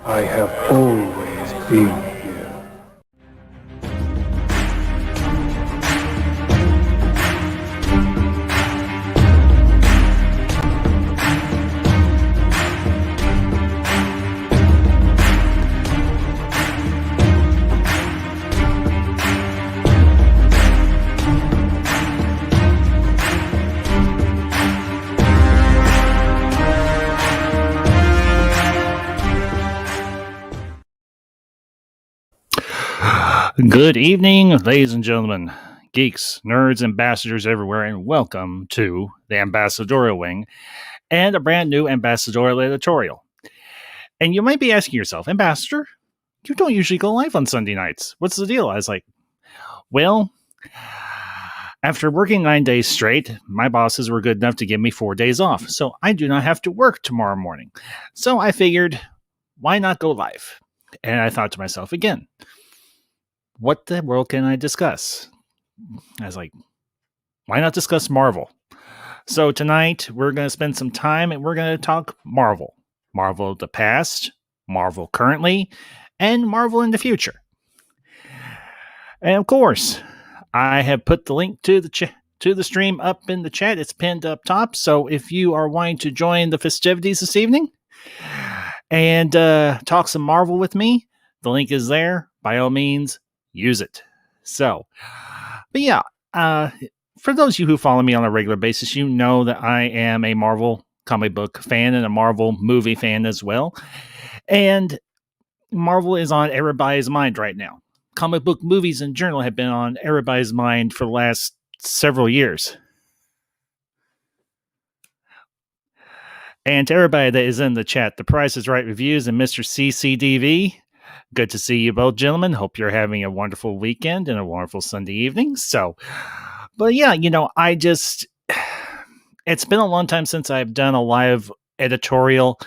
I have always been here. Good evening, ladies and gentlemen, geeks, nerds, ambassadors everywhere, and welcome to the Ambassadorial Wing and a brand new Ambassadorial editorial. And you might be asking yourself, Ambassador, you don't usually go live on Sunday nights. What's the deal? I was like, well, after working 9 days straight, my bosses were good enough to give me 4 days off, so I do not have to work tomorrow morning. So I figured, why not go live? And I thought to myself again, what the world can I discuss? I was like, why not discuss Marvel? So tonight we're going to spend some time and we're going to talk Marvel. Marvel of the past, Marvel currently, and Marvel in the future. And of course, I have put the link to the stream up in the chat. It's pinned up top. So if you are wanting to join the festivities this evening and talk some Marvel with me, the link is there. By all means, use it. So, but yeah, for those of you who follow me on a regular basis, you know that I am a Marvel comic book fan and a Marvel movie fan as well. And Marvel is on everybody's mind right now. Comic book movies in general have been on everybody's mind for the last several years. And to everybody that is in the chat, The Price is Right Reviews and Mr. CCDV, good to see you both, gentlemen. Hope you're having a wonderful weekend and a wonderful Sunday evening. So, but yeah, it's been a long time since I've done a live editorial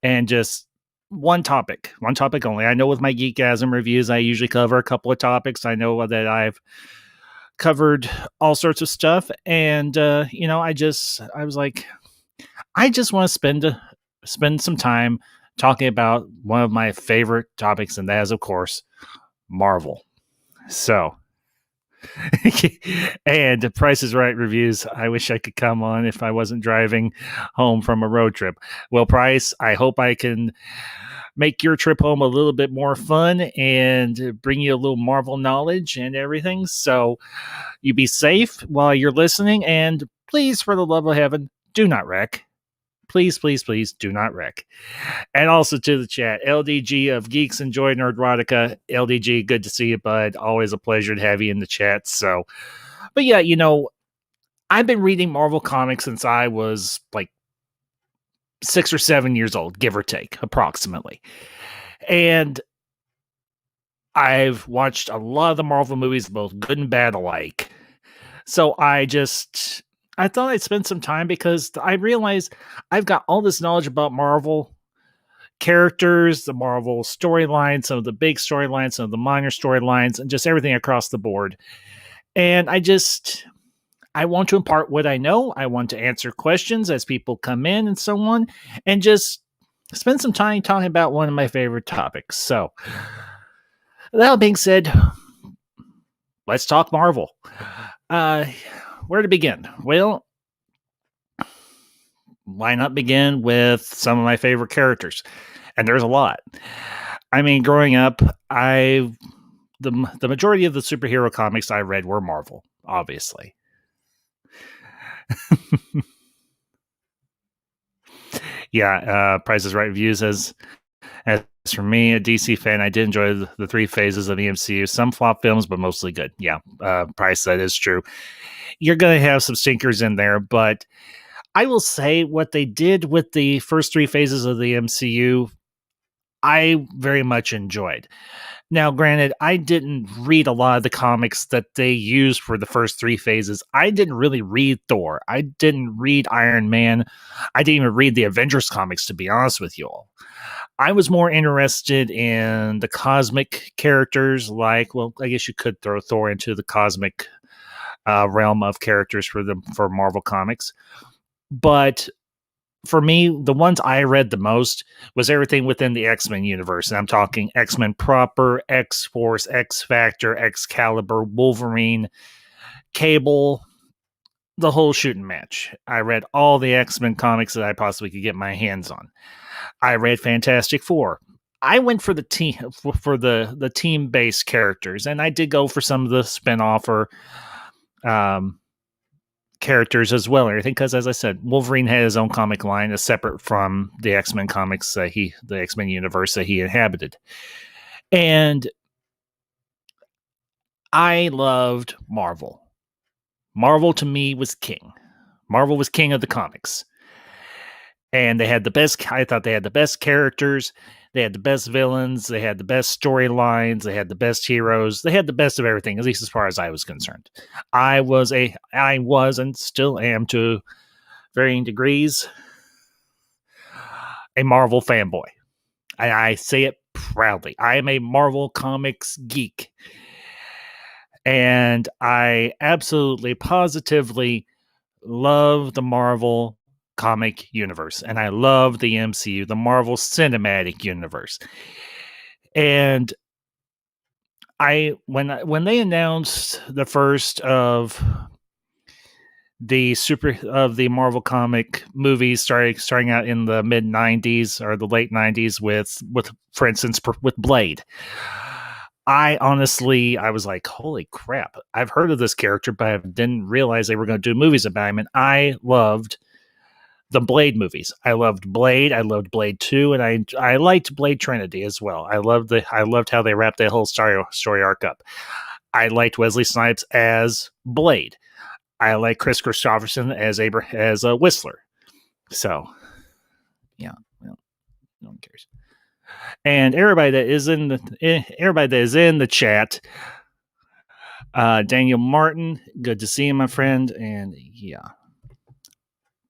and just one topic only. I know with my Geekasm reviews, I usually cover a couple of topics. I know that I've covered all sorts of stuff. And, I was like, I just want to spend some time talking about one of my favorite topics, and that is, of course, Marvel. So, and Price is Right reviews. I wish I could come on if I wasn't driving home from a road trip. Well, Price, I hope I can make your trip home a little bit more fun and bring you a little Marvel knowledge and everything. So you be safe while you're listening, and please, for the love of heaven, do not wreck. Please, please, please do not wreck. And also to the chat, LDG of Geeks Enjoy Nerdrotica. LDG, good to see you, bud. Always a pleasure to have you in the chat. So, but yeah, I've been reading Marvel comics since I was like 6 or 7 years old, give or take, approximately. And I've watched a lot of the Marvel movies, both good and bad alike. So I thought I'd spend some time because I realized I've got all this knowledge about Marvel characters, the Marvel storylines, some of the big storylines, some of the minor storylines, and just everything across the board. And I want to impart what I know. I want to answer questions as people come in and so on, and just spend some time talking about one of my favorite topics. So, that being said, let's talk Marvel. Where to begin? Well, why not begin with some of my favorite characters? And there's a lot. I mean, growing up, the majority of the superhero comics I read were Marvel, obviously. Yeah, Price is Right reviews as for me, a DC fan, I did enjoy the 3 phases of the MCU. Some flop films, but mostly good. Yeah, Price, that is true. You're going to have some stinkers in there, but I will say what they did with the first 3 phases of the MCU, I very much enjoyed. Now, granted, I didn't read a lot of the comics that they used for the first 3 phases. I didn't really read Thor. I didn't read Iron Man. I didn't even read the Avengers comics, to be honest with you all. I was more interested in the cosmic characters, like, well, I guess you could throw Thor into the cosmic realm of characters for Marvel Comics. But for me, the ones I read the most was everything within the X-Men universe. And I'm talking X-Men proper, X-Force, X-Factor, Excalibur, Wolverine, Cable, the whole shooting match. I read all the X-Men comics that I possibly could get my hands on. I read Fantastic Four. I went for the team for the team based characters, and I did go for some of the spinoff or characters as well. I think because, as I said, Wolverine had his own comic line, as separate from the X-Men comics the X-Men universe that he inhabited, and I loved Marvel. Marvel to me was king. Marvel was king of the comics. And they had the best, I thought they had the best characters. They had the best villains. They had the best storylines. They had the best heroes. They had the best of everything, at least as far as I was concerned. I was and still am to varying degrees, a Marvel fanboy. I say it proudly. I am a Marvel Comics geek. And I absolutely, positively love the Marvel comic universe, and I love the MCU, the Marvel Cinematic Universe. And when they announced the first of the Marvel comic movies starting out in the mid 90s or the late 90s with for instance with Blade, I was like, holy crap, I've heard of this character, but I didn't realize they were going to do movies about him. And I loved the Blade movies. I loved Blade. I loved Blade 2, and I liked Blade Trinity as well. I loved how they wrapped that whole story arc up. I liked Wesley Snipes as Blade. I like Chris Christopherson as Whistler. So, yeah, well, no one cares. And everybody that is in the chat, Daniel Martin, good to see you, my friend. And yeah,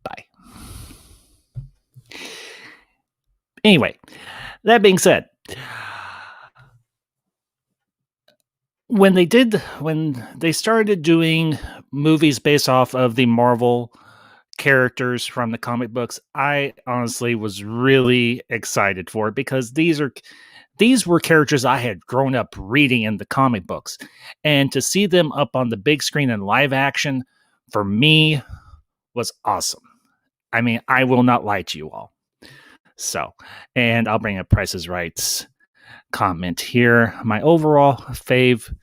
bye. Anyway, that being said, when they started doing movies based off of the Marvel characters from the comic books, I honestly was really excited for it, because these were characters I had grown up reading in the comic books, and to see them up on the big screen in live action for me was awesome. I mean, I will not lie to you all. So, and I'll bring up Price is Right's comment here. My overall fave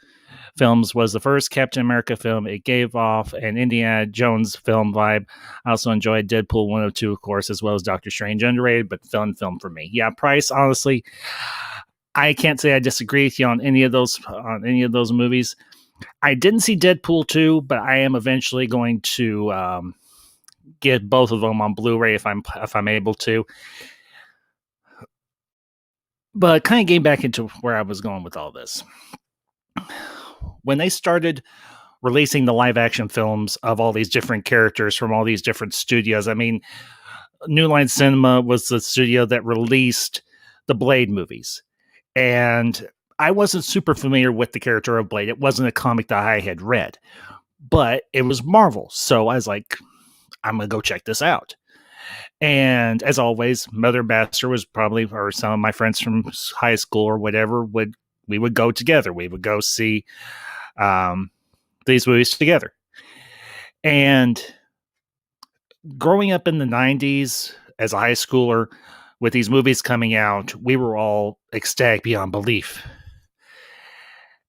films was the first Captain America film. It gave off an Indiana Jones film vibe. I also enjoyed Deadpool 102, of course, as well as Doctor Strange. Underrated, but fun film for me. Yeah, Price, honestly, I can't say I disagree with you on any of those movies. I didn't see Deadpool 2, but I am eventually going to get both of them on Blu-ray if I'm able to. But kind of getting back into where I was going with all this. When they started releasing the live action films of all these different characters from all these different studios, I mean, New Line Cinema was the studio that released the Blade movies. And I wasn't super familiar with the character of Blade. It wasn't a comic that I had read, but it was Marvel. So I was like, I'm going to go check this out. And as always, Mother Ambassador was probably, or some of my friends from high school or whatever, we would go together. We would go see these movies together. And growing up in the 90s as a high schooler with these movies coming out, we were all ecstatic beyond belief.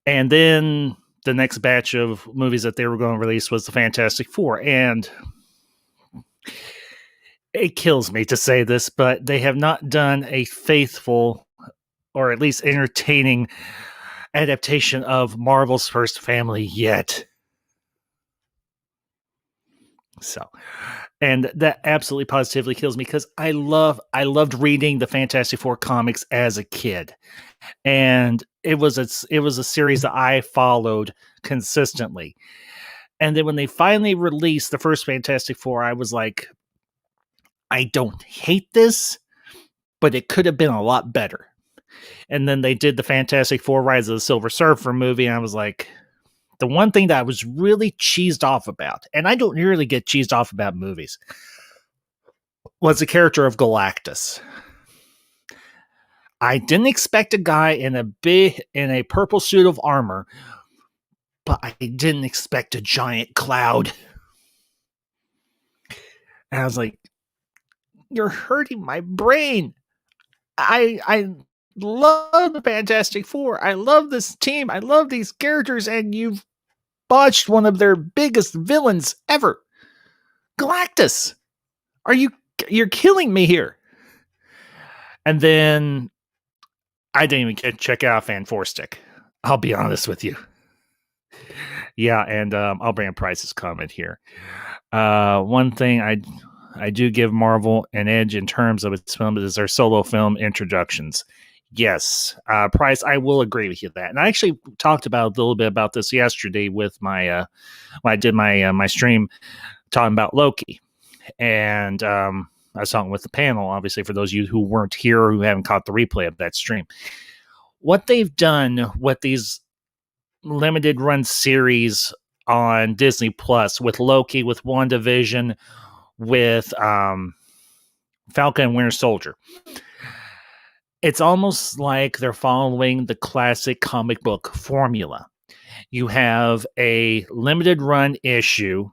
And then the next batch of movies that they were going to release was the Fantastic Four. And it kills me to say this, but they have not done a faithful or at least entertaining adaptation of Marvel's First Family yet. So, and that absolutely positively kills me, because I loved reading the Fantastic Four comics as a kid, and it was a series that I followed consistently. And then when they finally released the first Fantastic Four, I was like, I don't hate this, but it could have been a lot better. And then they did the Fantastic Four Rise of the Silver Surfer movie, and I was like, the one thing that I was really cheesed off about, and I don't really get cheesed off about movies, was the character of Galactus. I didn't expect a guy in a purple suit of armor, but I didn't expect a giant cloud. And I was like, you're hurting my brain. I love the Fantastic Four. I love this team. I love these characters, and you've botched one of their biggest villains ever. Galactus. You're killing me here. And then I didn't even check out Fan Four Stick. I'll be honest with you. Yeah, and I'll bring up Price's comment here. One thing I do give Marvel an edge in terms of its films is their solo film introductions. Yes, Price, I will agree with you that. And I actually talked about a little bit about this yesterday with my when I did my stream talking about Loki, and I was talking with the panel, obviously, for those of you who weren't here or who haven't caught the replay of that stream. What they've done with these limited run series on Disney Plus with Loki, with WandaVision, with Falcon and Winter Soldier, it's almost like they're following the classic comic book formula. You have a limited run issue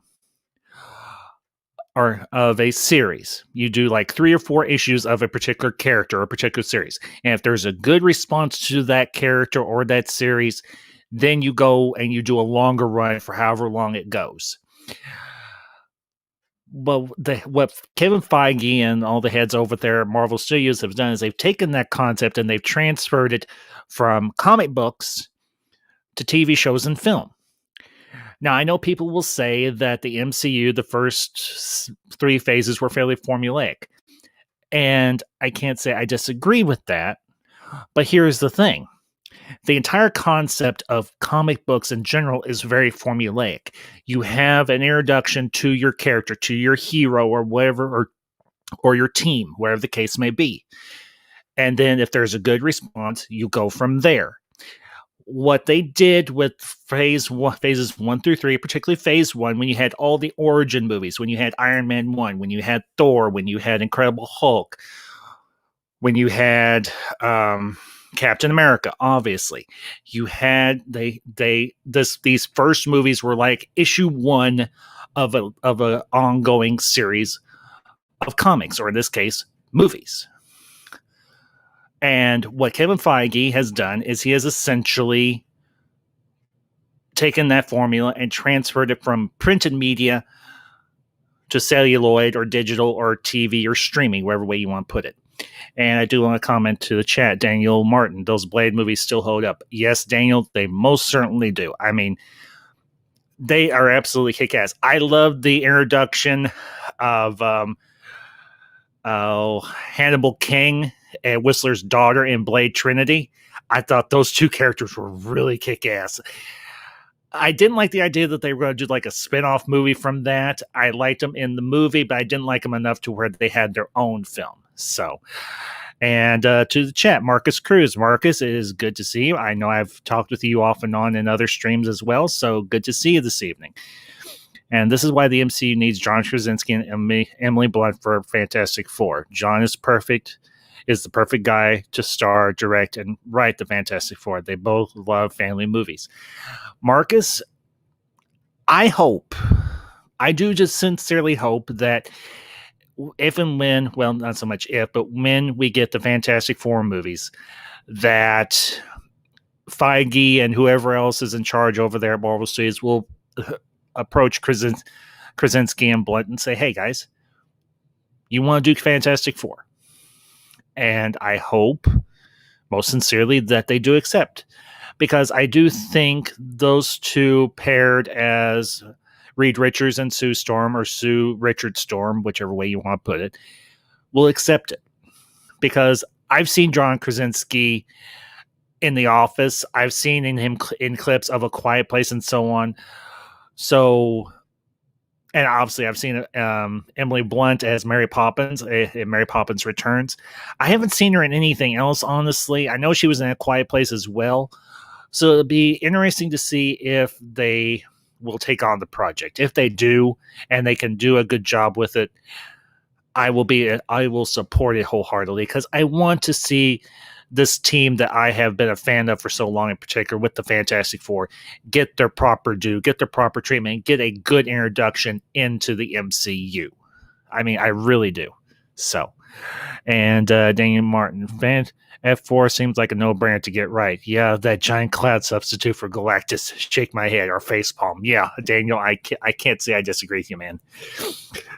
or of a series. You do like 3 or 4 issues of a particular character or a particular series. And if there's a good response to that character or that series, then you go and you do a longer run for however long it goes. But what Kevin Feige and all the heads over there at Marvel Studios have done is they've taken that concept and they've transferred it from comic books to TV shows and film. Now, I know people will say that the MCU, the first 3 phases were fairly formulaic. And I can't say I disagree with that. But here's the thing. The entire concept of comic books in general is very formulaic. You have an introduction to your character, to your hero or whatever, or your team, wherever the case may be. And then if there's a good response, you go from there. What they did with phases 1 through 3, particularly phase 1, when you had all the origin movies, when you had Iron Man 1, when you had Thor, when you had Incredible Hulk, when you had Captain America, obviously, you had these first movies were like issue 1 of a ongoing series of comics, or in this case, movies. And what Kevin Feige has done is he has essentially taken that formula and transferred it from printed media to celluloid or digital or TV or streaming, whatever way you want to put it. And I do want to comment to the chat, Daniel Martin, those Blade movies still hold up. Yes, Daniel, they most certainly do. I mean, they are absolutely kick-ass. I love the introduction of Hannibal King and Whistler's daughter in Blade Trinity. I thought those 2 characters were really kick-ass. I didn't like the idea that they were going to do like a spin-off movie from that. I liked them in the movie, but I didn't like them enough to where they had their own film. So, and to the chat, Marcus Cruz. Marcus, it is good to see you. I know I've talked with you off and on in other streams as well, so good to see you this evening. And this is why the MCU needs John Krasinski and Emily Blunt for Fantastic Four. John is perfect, is the perfect guy to star, direct, and write the Fantastic Four. They both love family movies. Marcus, I do just sincerely hope that if and when, well, not so much if, but when we get the Fantastic Four movies, that Feige and whoever else is in charge over there at Marvel Studios will approach Krasinski and Blunt and say, hey, guys, you want to do Fantastic Four? And I hope, most sincerely, that they do accept. Because I do think those 2 paired as Reed Richards and Sue Storm, or Sue Richard Storm, whichever way you want to put it, will accept it. Because I've seen John Krasinski in The Office. I've seen him in clips of A Quiet Place and so on. So, and obviously I've seen Emily Blunt as Mary Poppins in Mary Poppins Returns. I haven't seen her in anything else, honestly. I know she was in A Quiet Place as well. So it'll be interesting to see if they will take on the project. If they do, and they can do a good job with it, I will support it wholeheartedly because I want to see this team that I have been a fan of for so long, in particular with the Fantastic Four, get their proper due, get their proper treatment, get a good introduction into the MCU. I mean, I really do. So, and Daniel Martin, fan F4 seems like a no-brainer to get right. Yeah, that giant cloud substitute for Galactus. Shake my head or facepalm. Yeah, Daniel, I can't say I disagree with you, man.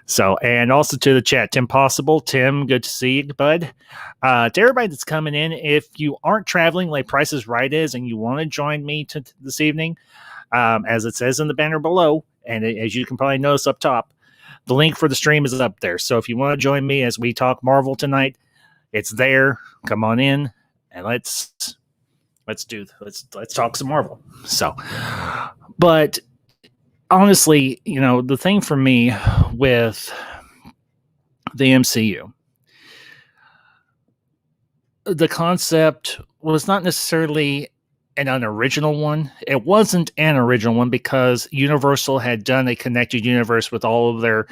So, and also to the chat, Tim Possible. Tim, good to see you, bud. To everybody that's coming in, if you aren't traveling like Price is Right is and you want to join me this evening, as it says in the banner below, and as you can probably notice up top, the link for the stream is up there. So if you want to join me as we talk Marvel tonight, it's there. Come on in and let's talk some Marvel. So, but honestly, the thing for me with the MCU, the concept was not necessarily an unoriginal one. It wasn't an original one because Universal had done a connected universe with all of their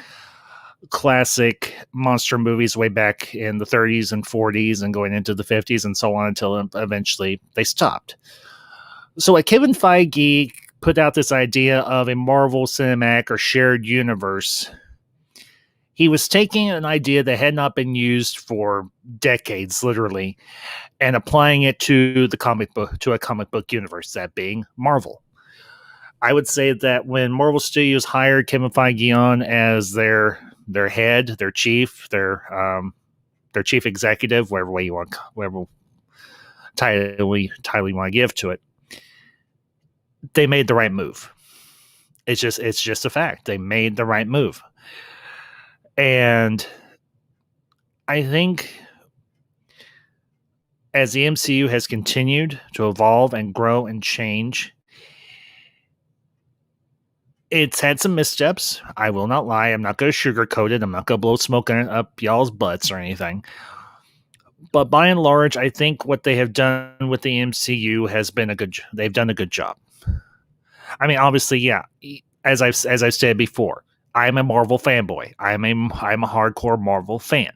classic monster movies way back in the 30s and 40s and going into the 50s and so on until eventually they stopped. So like Kevin Feige put out this idea of a Marvel cinematic or shared universe. He was taking an idea that had not been used for decades, literally, and applying it to a comic book universe, that being Marvel. I would say that when Marvel Studios hired Kevin Feige on as their head, their chief, their chief executive, whatever title you want to give to it, they made the right move. It's just a fact. They made the right move. And I think as the MCU has continued to evolve and grow and change, it's had some missteps. I will not lie. I'm not going to sugarcoat it. I'm not going to blow smoke up y'all's butts or anything. But by and large, I think what they have done with the MCU has been they've done a good job. I mean, obviously, yeah, as I've said before, I'm a Marvel fanboy. I'm a hardcore Marvel fan.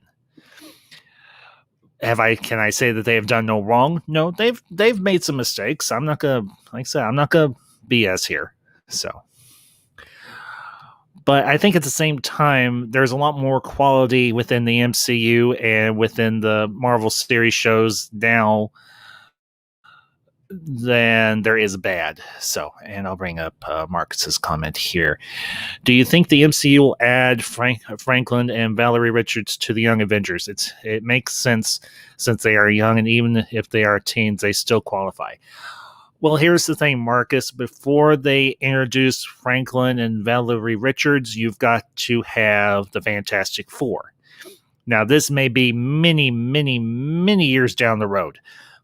Can I say that they have done no wrong? No, they've made some mistakes. I'm not gonna, like I said, I'm not gonna BS here. So, but I think at the same time, there's a lot more quality within the MCU and within the Marvel series shows now than there is bad. So, and I'll bring up Marcus's comment here. Do you think the MCU will add Franklin and Valerie Richards to the Young Avengers? It makes sense since they are young, and even if they are teens, they still qualify. Well, here's the thing, Marcus. Before they introduce Franklin and Valerie Richards, you've got to have the Fantastic Four. Now, this may be many, many, many years down the road,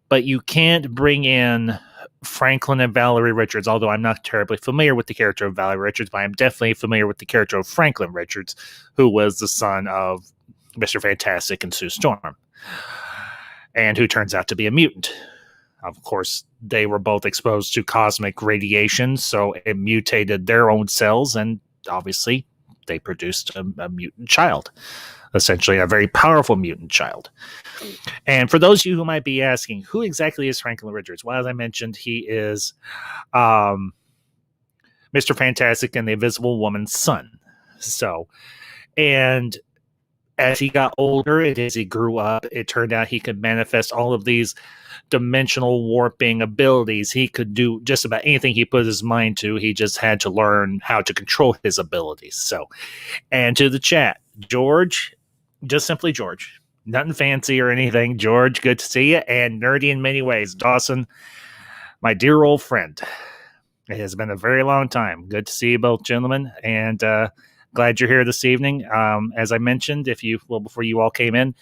but you can't bring in Franklin and Valerie Richards, although I'm not terribly familiar with the character of Valerie Richards, but I'm definitely familiar with the character of Franklin Richards, who was the son of Mr. Fantastic and Sue Storm, and who turns out to be a mutant. Of course, they were both exposed to cosmic radiation, so it mutated their own cells, and obviously they produced a mutant child, essentially a very powerful mutant child. And for those of you who might be asking, who exactly is Franklin Richards? Well, as I mentioned, he is Mr. Fantastic and the Invisible Woman's son. So, and as he got older, as he grew up, it turned out he could manifest all of these dimensional warping abilities. He could do just about anything he put his mind to. He just had to learn how to control his abilities. So, and to the chat, George, just simply George. Nothing fancy or anything. George, good to see you. And nerdy in many ways. Dawson, my dear old friend. It has been a very long time. Good to see you both, gentlemen. And glad you're here this evening. As I mentioned, before you all came in,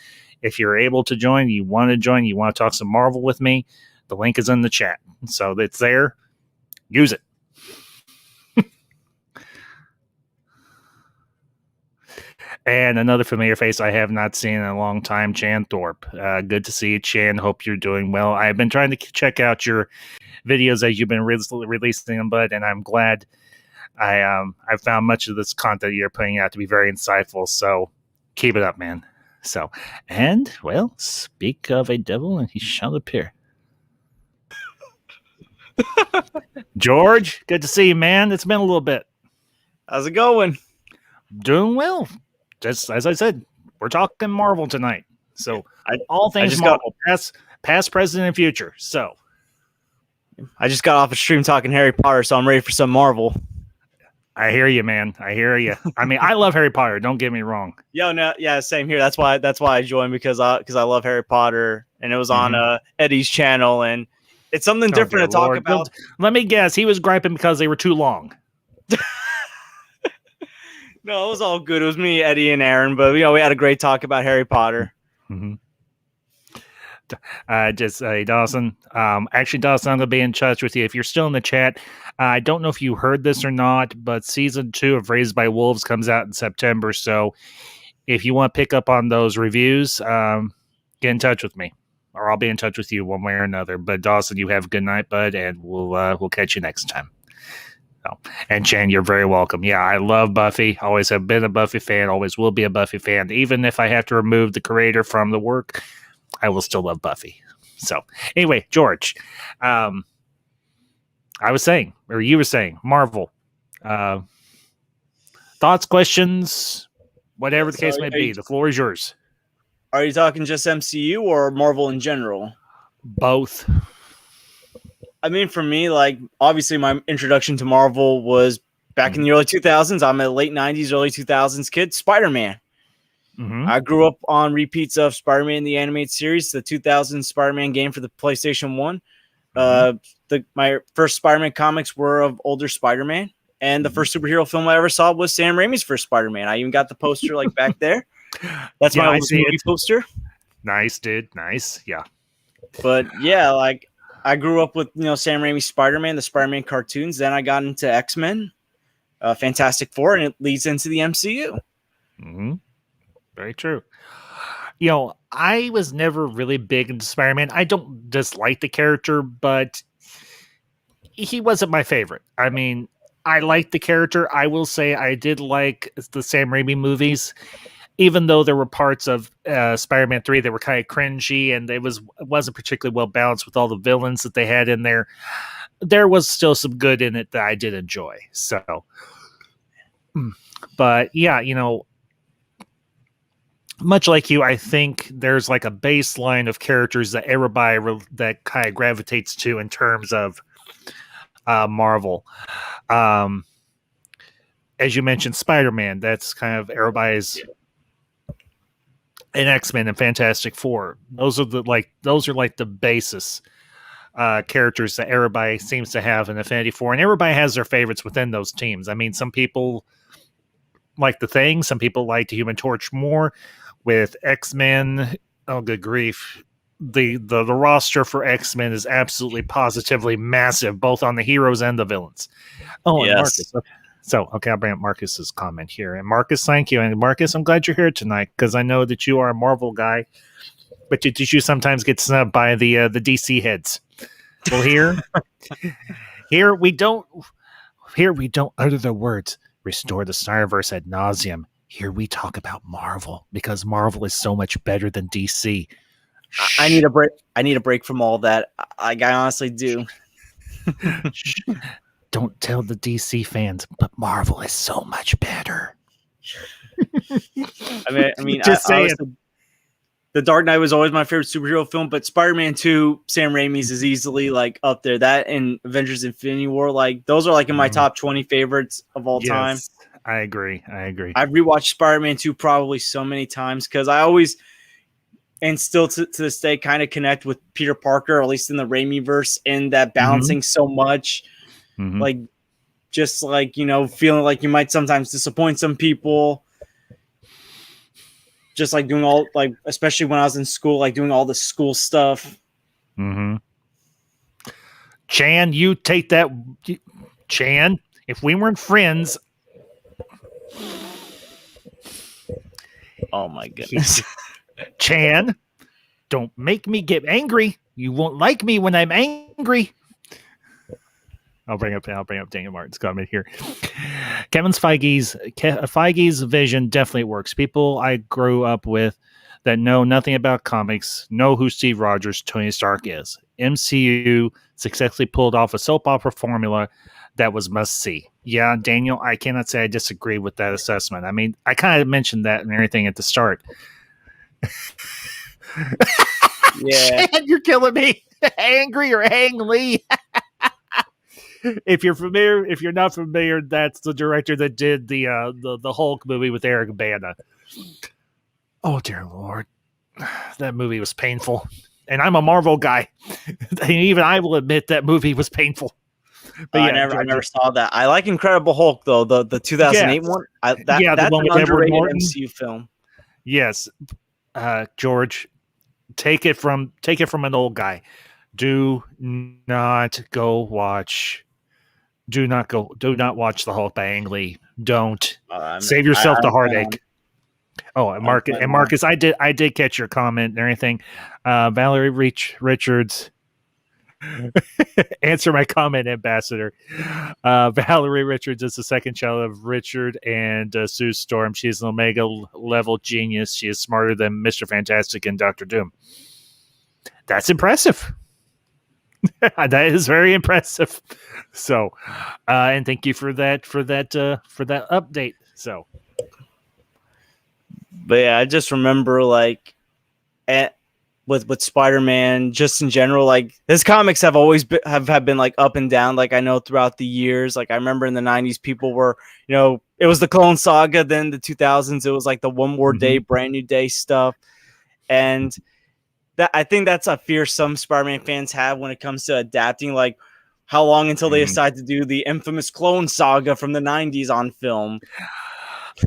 if you're able to join, you want to talk some Marvel with me, the link is in the chat. So it's there. Use it. And another familiar face I have not seen in a long time, Chan Thorpe. Good to see you, Chan. Hope you're doing well. I've been trying to check out your videos as you've been releasing them, bud, and I'm glad I found much of this content you're putting out to be very insightful. So Keep it up, man. So, and well, speak of a devil, and he shall appear. George, good to see you, man. It's been a little bit. How's it going? Doing well. Just as I said, we're talking Marvel tonight. So all things Marvel, past, present, and future. So I just got off a stream talking Harry Potter, so I'm ready for some Marvel. I hear you, man. I hear you. I mean, I love Harry Potter. Don't get me wrong. Yeah, same here. That's why I joined because I love Harry Potter, and it was on Eddie's channel, and it's something different to talk about. Let me guess, he was griping because they were too long. No, it was all good. It was me, Eddie, and Aaron, but we had a great talk about Harry Potter. Mm-hmm. Dawson. Actually, Dawson, I'm going to be in touch with you. If you're still in the chat, I don't know if you heard this or not, but season 2 of Raised by Wolves comes out in September. So if you want to pick up on those reviews, get in touch with me, or I'll be in touch with you one way or another. But Dawson, you have a good night, bud, and we'll catch you next time. Oh, and Chan, you're very welcome. Yeah, I love Buffy. Always have been a Buffy fan. Always will be a Buffy fan. Even if I have to remove the creator from the work, I will still love Buffy. So anyway, George, I was saying, or you were saying, Marvel. Thoughts, questions, whatever the case may be. The floor is yours. Are you talking just MCU or Marvel in general? Both. I mean, for me, like, obviously my introduction to Marvel was back in the early 2000s. I'm a late 90s, early 2000s kid. Spider-Man. Mm-hmm. I grew up on repeats of Spider-Man, the animated series, the 2000 Spider-Man game for the PlayStation 1. My first Spider-Man comics were of older Spider-Man. And the first superhero film I ever saw was Sam Raimi's first Spider-Man. I even got the poster like back there. That's my movie poster. Nice, dude. Nice. Yeah. But yeah, like, I grew up with, Sam Raimi's Spider-Man, the Spider-Man cartoons. Then I got into X-Men, Fantastic Four, and it leads into the MCU. Mm-hmm. Very true. I was never really big into Spider-Man. I don't dislike the character, but he wasn't my favorite. I mean, I liked the character. I will say I did like the Sam Raimi movies, even though there were parts of Spider-Man 3 that were kind of cringy and it wasn't particularly well balanced with all the villains that they had in there. There was still some good in it that I did enjoy. So, but yeah, much like you, I think there's like a baseline of characters that everybody that kind of gravitates to in terms of Marvel. As you mentioned, Spider-Man, that's kind of everybody's. And X-Men and Fantastic Four. Those are like the basis characters that everybody seems to have an affinity for, and everybody has their favorites within those teams. I mean, some people like the Thing, some people like the Human Torch more. With X-Men, oh good grief, the roster for X-Men is absolutely positively massive, both on the heroes and the villains. Oh, yes. And Marcus. So, okay, I'll bring up Marcus's comment here. And Marcus, thank you. And Marcus, I'm glad you're here tonight because I know that you are a Marvel guy, but did you sometimes get snubbed by the DC heads? Well, here we don't utter the words "restore the Snyderverse" ad nauseum. Here we talk about Marvel because Marvel is so much better than DC. I need a break. I need a break from all that. I honestly do. Don't tell the DC fans, but Marvel is so much better. I mean, just saying. The Dark Knight was always my favorite superhero film, but Spider-Man 2, Sam Raimi's is easily like up there. That and Avengers: Infinity War, like those are like in my top 20 favorites of all time. I agree. I've rewatched Spider-Man 2 probably so many times because I always, and still to this day, kind of connect with Peter Parker, or at least in the Raimi verse, and that balancing so much. Mm-hmm. Like, just like, feeling like you might sometimes disappoint some people. Just like doing all, like, especially when I was in school, like doing all the school stuff. Mm-hmm. Chan, you take that. Chan, if we weren't friends. Oh my goodness. Chan, don't make me get angry. You won't like me when I'm angry. I'll bring up Daniel Martin's comment here. Feige's vision definitely works. People I grew up with that know nothing about comics know who Steve Rogers, Tony Stark is. MCU successfully pulled off a soap opera formula that was must see. Yeah, Daniel, I cannot say I disagree with that assessment. I mean, I kind of mentioned that and everything at the start. Yeah, Chad, you're killing me. Angry or Ang Lee? If you're not familiar, that's the director that did the Hulk movie with Eric Bana. Oh dear Lord, that movie was painful, and I'm a Marvel guy, and even I will admit that movie was painful. But I never saw that. I like Incredible Hulk though, the 2008 one. That's one with an Edward underrated Norton. MCU film. Yes, George, take it from an old guy. Do not watch the Hulk by Ang Lee. Don't save yourself the heartache. Oh, and Marcus, I did catch your comment and everything. Valerie Richards, answer my comment, Ambassador. Valerie Richards is the second child of Richard and Sue Storm. She is an Omega level genius. She is smarter than Mr. Fantastic and Dr. Doom. That's impressive. That is very impressive. So, and thank you for that update. So, but yeah, I just remember like with Spider-Man, just in general, like his comics have always have been like up and down. Like I know throughout the years, like I remember in the 90s, people were, it was the Clone Saga. Then the 2000s, it was like the One More Day, Brand New Day stuff. And I think that's a fear some Spider-Man fans have when it comes to adapting. Like, how long until they decide to do the infamous Clone Saga from the 90s on film?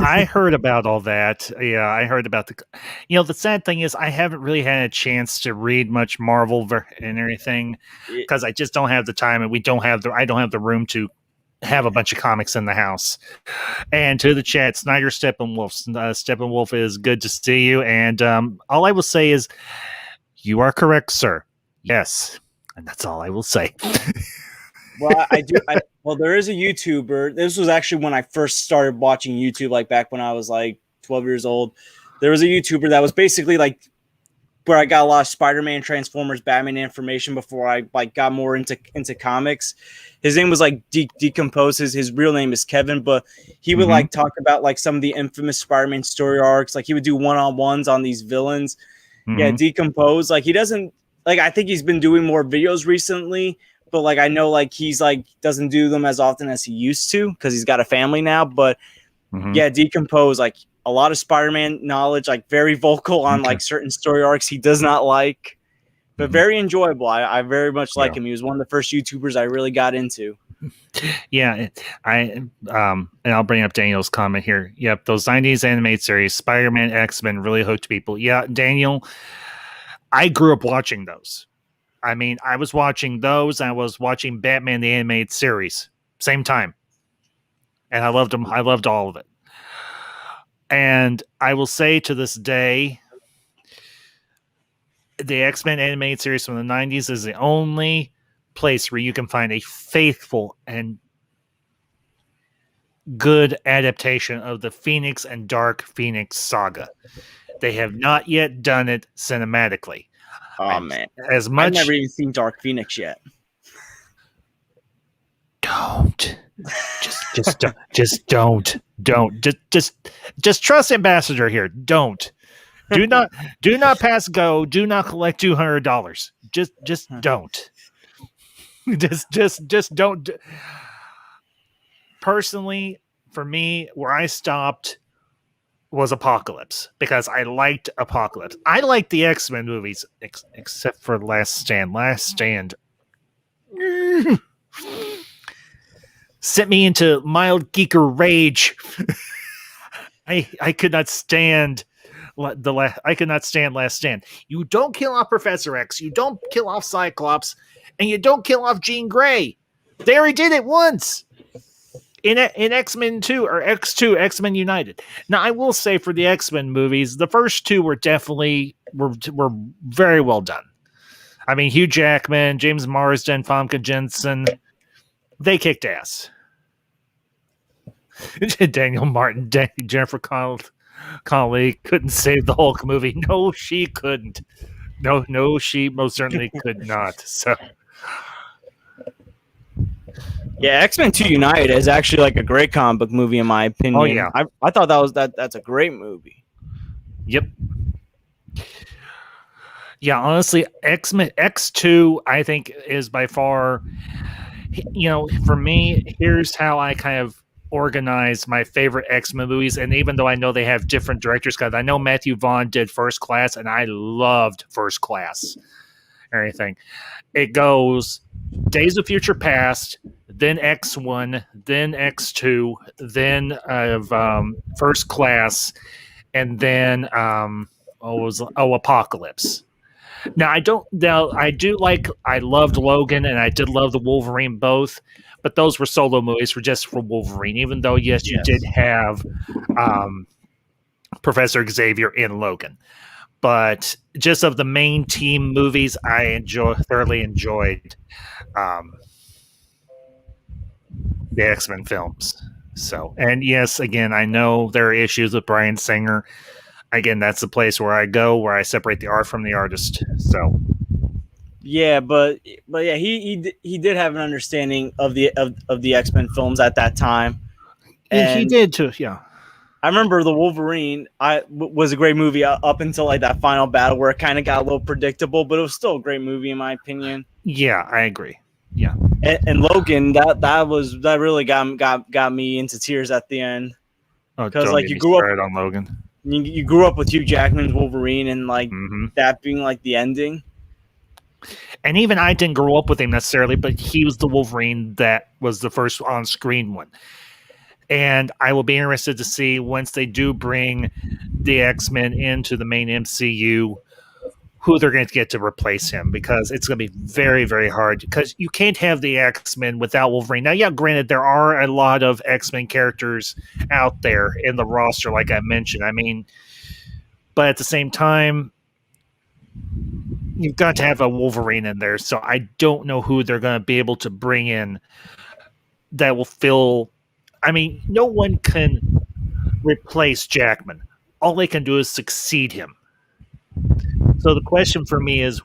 I heard about all that. Yeah, I heard about the sad thing is I haven't really had a chance to read much Marvel and everything because I just don't have the time, and I don't have the room to have a bunch of comics in the house. And to the chat, Snyder Steppenwolf. Steppenwolf is good to see you. And all I will say is, you are correct, sir. Yes. And that's all I will say. Well, I do. Well, there is a YouTuber. This was actually when I first started watching YouTube, like back when I was like 12 years old. There was a YouTuber that was basically like where I got a lot of Spider-Man, Transformers, Batman information before I like got more into comics. His name was like Decompose. His real name is Kevin, but he would like talk about like some of the infamous Spider-Man story arcs. Like he would do one-on-ones on these villains. Yeah, Decompose. Like he doesn't like. I think he's been doing more videos recently, but like I know like he's like doesn't do them as often as he used to because he's got a family now. But yeah, Decompose, like a lot of Spider-Man knowledge, like very vocal on like certain story arcs he does not like, but very enjoyable. I very much like him. He was one of the first YouTubers I really got into. Yeah, and I'll bring up Daniel's comment here. Yep, those 90s animated series, Spider-Man, X-Men really hooked people. Yeah, Daniel, I grew up watching those. I mean, I was watching those. I was watching Batman the animated series same time, and I loved them. I loved all of it. And I will say to this day, the X-Men animated series from the 90s is the only place where you can find a faithful and good adaptation of the Phoenix and Dark Phoenix saga. They have not yet done it cinematically. Oh man, as much I've never even seen Dark Phoenix yet. Don't. Just trust Ambassador here. Don't. Do not pass go. Do not collect $200. Just don't. Just don't. Personally, for me, where I stopped was Apocalypse because I liked Apocalypse. I liked the X-Men movies except for Last Stand. Last Stand sent me into mild geeker rage. I could not stand I could not stand Last Stand. You don't kill off Professor X. You don't kill off Cyclops. And you don't kill off Jean Grey. They already did it once in X-Men 2 or X2, X-Men United. Now, I will say for the X-Men movies, the first two were definitely were very well done. I mean, Hugh Jackman, James Marsden, Famke Jensen. they kicked ass. Daniel Martin, Jennifer Connelly couldn't save the Hulk movie. No, she couldn't. No, she most certainly could not. So, yeah, X-Men 2 United is actually like a great comic book movie in my opinion. Oh yeah, I thought that's a great movie. Yep. Yeah, honestly, X-Men X2 I think is by far, for me, here's how I kind of organize my favorite X-Men movies. And even though I know they have different directors, because I know Matthew Vaughn did First Class, and I loved First Class. Everything. It goes Days of Future Past, then X1, then X2, then First Class, and then Apocalypse. Now I loved Logan and I did love the Wolverine both, but those were solo movies just for Wolverine. Even though you did have Professor Xavier in Logan, but just of the main team movies, I thoroughly enjoyed the X-Men films. So, and yes, again, I know there are issues with Bryan Singer. Again, that's the place where I go, where I separate the art from the artist. So, yeah, but yeah, he did have an understanding of the X-Men films at that time. And he did too. Yeah, I remember the Wolverine. Was a great movie up until like that final battle where it kind of got a little predictable, but it was still a great movie in my opinion. Yeah, I agree. Yeah, and Logan, that really got me into tears at the end because like you grew up on Logan. You grew up with Hugh Jackman's Wolverine and like that being like the ending. And even I didn't grow up with him necessarily, but he was the Wolverine that was the first on-screen one. And I will be interested to see once they do bring the X-Men into the main MCU, who they're going to get to replace him, because it's going to be very, very hard, because you can't have the X-Men without Wolverine. Now, yeah, granted, there are a lot of X-Men characters out there in the roster, like I mentioned. I mean, but at the same time, you've got to have a Wolverine in there. So I don't know who they're going to be able to bring in that will fill. I mean, no one can replace Jackman. All they can do is succeed him. So the question for me is,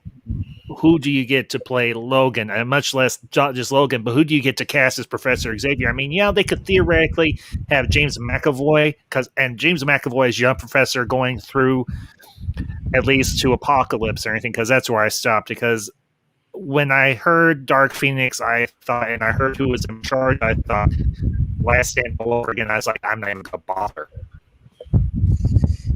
who do you get to play Logan? And much less just Logan, but who do you get to cast as Professor Xavier? I mean, yeah, they could theoretically have James McAvoy, and James McAvoy is young professor going through at least to Apocalypse or anything, because that's where I stopped. Because when I heard Dark Phoenix, I thought, and I heard who was in charge, I thought Last Stand all over again. I was like, I'm not even going to bother.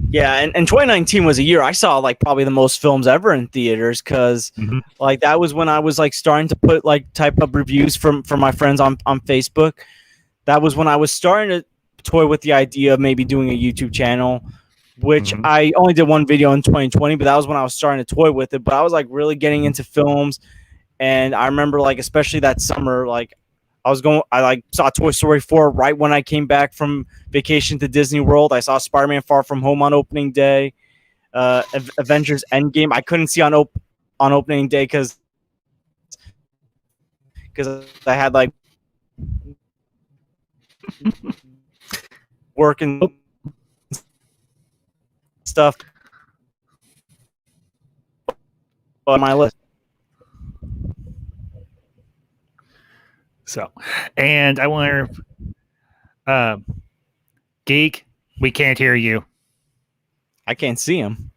Yeah, and 2019 was a year I saw like probably the most films ever in theaters, because like that was when I was like starting to put like type up reviews from my friends on Facebook. That was when I was starting to toy with the idea of maybe doing a YouTube channel, which I only did one video in 2020, but that was when I was starting to toy with it. But I was like really getting into films, and I remember like especially that summer, like I like saw Toy Story 4 right when I came back from vacation to Disney World. I saw Spider-Man Far From Home on opening day. Avengers Endgame I couldn't see on opening day because I had like work and stuff on my list. So, and I want to, Geek, we can't hear you. I can't see him.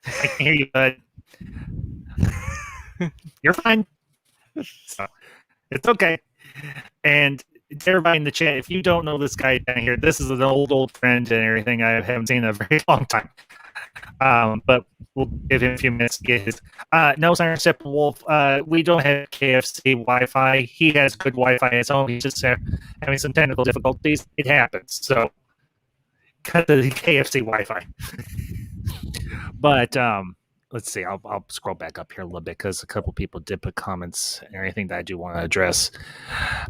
I can hear you, bud. You're fine. So, it's okay. And to everybody in the chat, if you don't know this guy down here, this is an old friend and everything. I haven't seen in a very long time. But we'll give him a few minutes to get his. No, Siren Wolf. We don't have KFC Wi-Fi. He has good Wi-Fi on his own. He's just having some technical difficulties. It happens. So cut the KFC Wi-Fi. But let's see. I'll scroll back up here a little bit because a couple people did put comments and everything that I do want to address.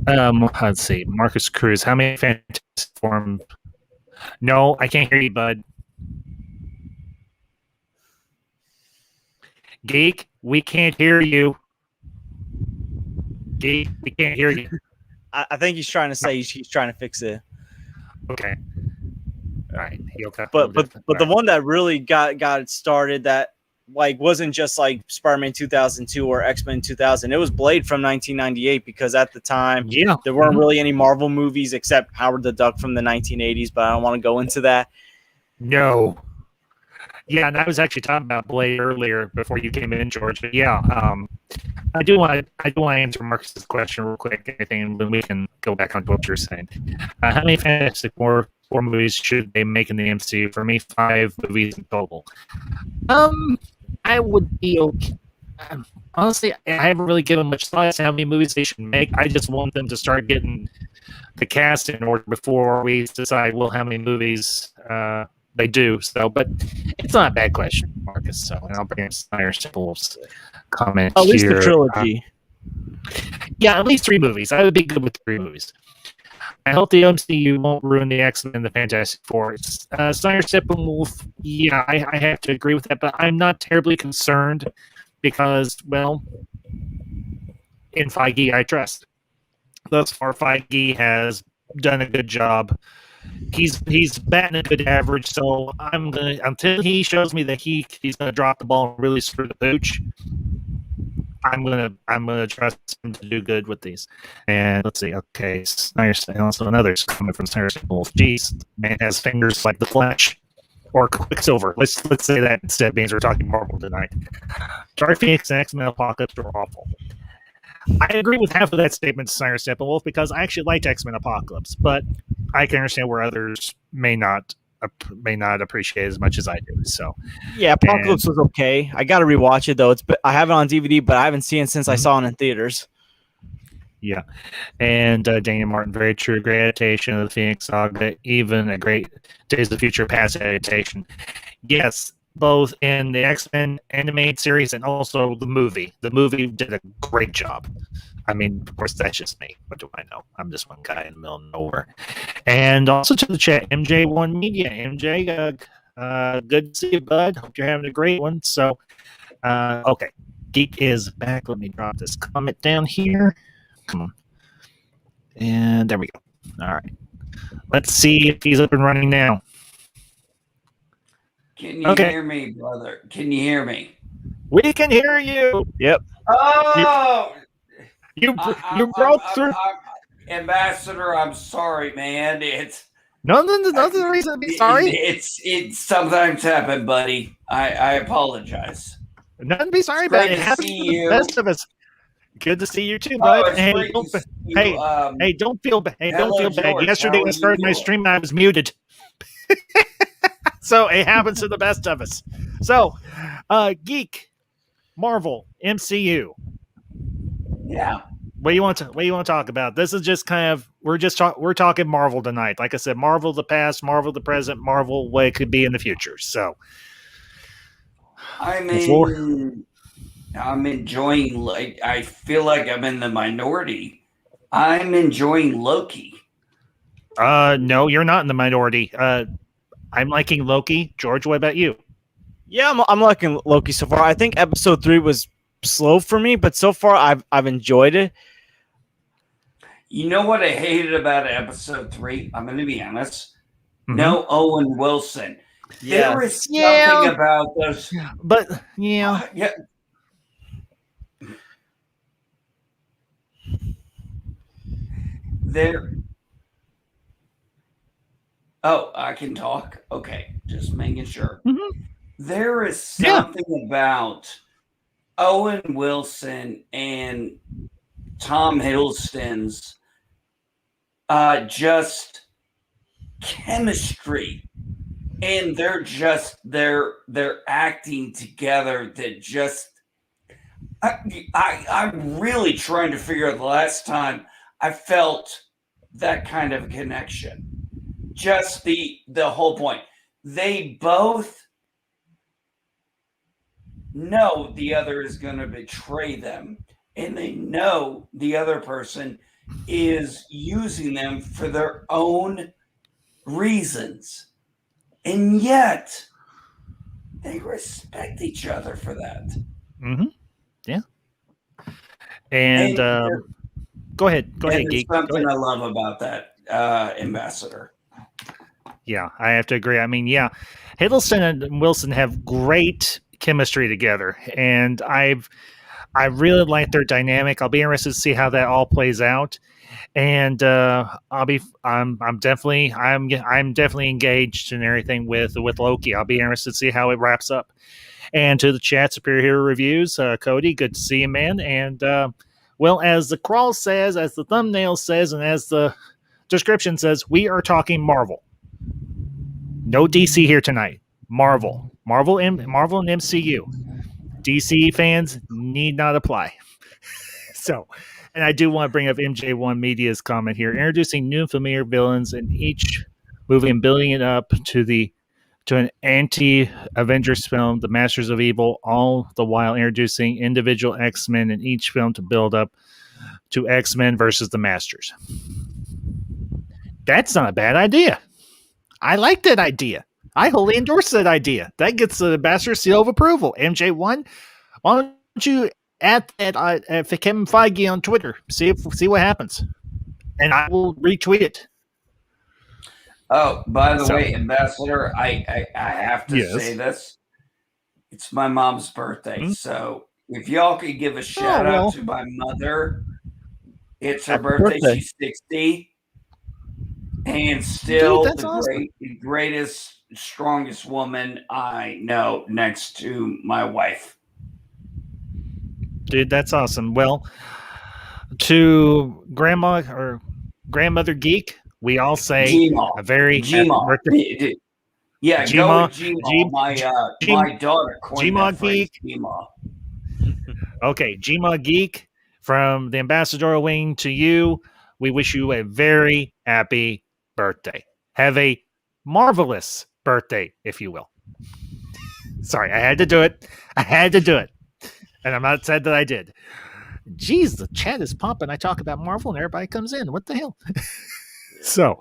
Let's see. Marcus Cruz. How many Fantastic Four? No, I can't hear you, bud. Geek, we can't hear you. Geek, we can't hear you. I think he's trying to say he's trying to fix it. Okay. All right. But the one that really got it started that like wasn't just like Spider-Man 2002 or X-Men 2000. It was Blade from 1998 because at the time there weren't really any Marvel movies except Howard the Duck from the 1980s. But I don't want to go into that. No. Yeah, and I was actually talking about Blade earlier before you came in, George. But yeah, I do want to answer Marcus's question real quick. And then we can go back on what you're saying. How many Fantastic Four movies should they make in the MCU? For me, 5 movies in total. I would be okay. Honestly, I haven't really given much thought to how many movies they should make. I just want them to start getting the cast in order before we decide, well, how many movies they do. So, but it's not a bad question, Marcus. So, and I'll bring Snyder Simple's comment at least here. The trilogy. Yeah, at least 3 movies. I would be good with 3 movies. I hope the MCU won't ruin the X-Men and the Fantastic Four. Snyder Steppenwolf, yeah, I have to agree with that, but I'm not terribly concerned because, well, in Feige, I trust. Thus far, Feige has done a good job. He's batting a good average, so I'm gonna until he shows me that he's gonna drop the ball and really screw the pooch. I'm gonna trust him to do good with these. And let's see. Okay, Snyder, and also another comment from Snyder Wolf. Jeez, man has fingers like the Flash or Quicksilver. Let's say that instead, because we're talking Marvel tonight. Dark Phoenix and X-Men Apocalypse were awful. I agree with half of that statement, Snyder Steppenwolf, because I actually liked X-Men Apocalypse, but I can understand where others may not appreciate as much as I do. So yeah, Apocalypse was okay. I got to rewatch it though. I have it on DVD, but I haven't seen it since I saw it in theaters. Yeah, and Daniel Martin, very true, great adaptation of the Phoenix Saga, even a great Days of the Future Past adaptation. Yes, both in the X-Men animated series and also the movie. The movie did a great job. I mean, of course, that's just me. What do I know? I'm just one guy in the middle of nowhere. And also to the chat, MJ1 Media. MJ, good to see you, bud. Hope you're having a great one. So, okay. Geek is back. Let me drop this comment down here. Come on. And there we go. All right. Let's see if he's up and running now. Can you hear me, brother? Can you hear me? We can hear you. Yep. Oh! You broke through. Ambassador, I'm sorry, man. It's nothing reason to be sorry. It's sometimes happen, buddy. I apologize. Nothing to be sorry about. It happens to the best of us. Good to see you too, bud. Hey, don't feel bad. Hey, don't feel bad. Yesterday I started my stream and I was muted. So it happens to the best of us. So, Geek, Marvel, MCU. Yeah. What do you want to talk about? This is just kind of we're talking Marvel tonight. Like I said, Marvel the past, Marvel the present, Marvel what it could be in the future. So, I mean, I'm enjoying. Like, I feel like I'm in the minority. I'm enjoying Loki. No, you're not in the minority. I'm liking Loki. George, what about you? Yeah, I'm liking Loki so far. I think episode 3 was slow for me, but so far I've enjoyed it. You know what I hated about episode 3? I'm going to be honest. Mm-hmm. No Owen Wilson. Yeah. There is something about those. But yeah. Yeah. There. Oh, I can talk. Okay, just making sure. Mm-hmm. There is something about Owen Wilson and Tom Hiddleston's just chemistry, and they're acting together that just I'm really trying to figure out the last time I felt that kind of connection. Just the whole point. They both know the other is going to betray them, and they know the other person is using them for their own reasons, and yet they respect each other for that. Mm-hmm. Yeah. And go ahead, there's Geek. something I love about that Ambassador. Yeah, I have to agree. I mean, yeah, Hiddleston and Wilson have great chemistry together, and I really like their dynamic. I'll be interested to see how that all plays out, and I'm definitely engaged in everything with Loki. I'll be interested to see how it wraps up. And to the chat, Superhero Reviews, Cody, good to see you, man. And well, as the crawl says, as the thumbnail says, and as the description says, we are talking Marvel. No DC here tonight. Marvel and MCU. DC fans need not apply. So, and I do want to bring up MJ1 Media's comment here, introducing new familiar villains in each movie and building it up to an anti-Avengers film, The Masters of Evil, all the while introducing individual X-Men in each film to build up to X-Men versus the Masters. That's not a bad idea. I like that idea. I wholly endorse that idea. That gets the Ambassador seal of approval. MJ1, why don't you add that at Kevin Feige on Twitter? See what happens, and I will retweet it. Oh, by the way, Ambassador, I have to say this. It's my mom's birthday, so if y'all could give a shout out to my mother, it's her birthday. She's 60, and still the greatest, strongest woman I know next to my wife. Dude, that's awesome. Well, to grandma or grandmother Geek, we all say G-Ma. a very G-Ma. Yeah, G-Ma. Go with G-Ma. My daughter coined that phrase, G-Ma. Okay, G-Ma Geek, from the Ambassadorial Wing to you, we wish you a very happy birthday. Have a marvelous birthday, if you will. Sorry, I had to do it. And I'm not sad that I did. Jeez, the chat is pumping. I talk about Marvel and everybody comes in. What the hell? So,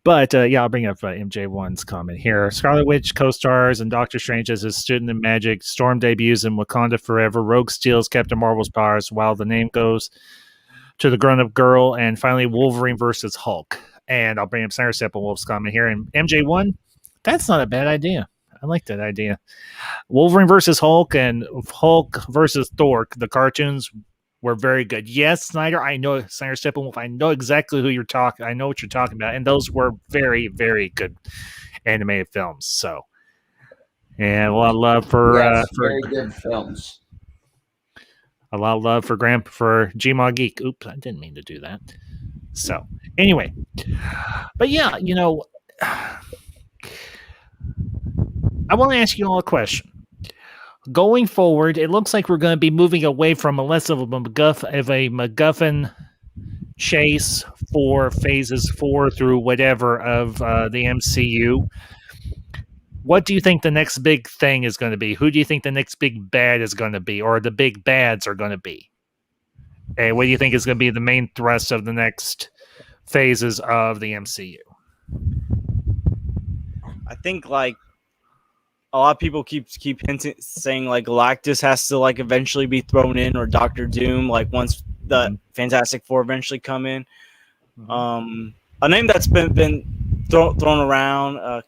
but yeah, I'll bring up MJ1's comment here. Scarlet Witch co-stars and Doctor Strange as his student in magic. Storm debuts in Wakanda Forever. Rogue steals Captain Marvel's powers while the name goes to the grown-up girl. And finally, Wolverine versus Hulk. And I'll bring up Center Steppenwolf's comment here. And MJ1, that's not a bad idea. I like that idea. Wolverine versus Hulk and Hulk versus Thor. The cartoons were very good. Yes, Snyder, I know Snyder Steppenwolf. I know exactly who you're talking. I know what you're talking about, and those were very, very good animated films. So, and a lot of love for very good films. A lot of love for G-Ma Geek. Oops, I didn't mean to do that. So, anyway, but yeah, you know, I want to ask you all a question. Going forward, it looks like we're going to be moving away from less of a MacGuffin chase for phases 4 through whatever of the MCU. What do you think the next big thing is going to be? Who do you think the next big bad is going to be, or the big bads are going to be? And what do you think is going to be the main thrust of the next phases of the MCU? I think like a lot of people keep hinting, saying like Galactus has to like eventually be thrown in, or Doctor Doom, like once the Fantastic Four eventually come in. A name that's been thrown around.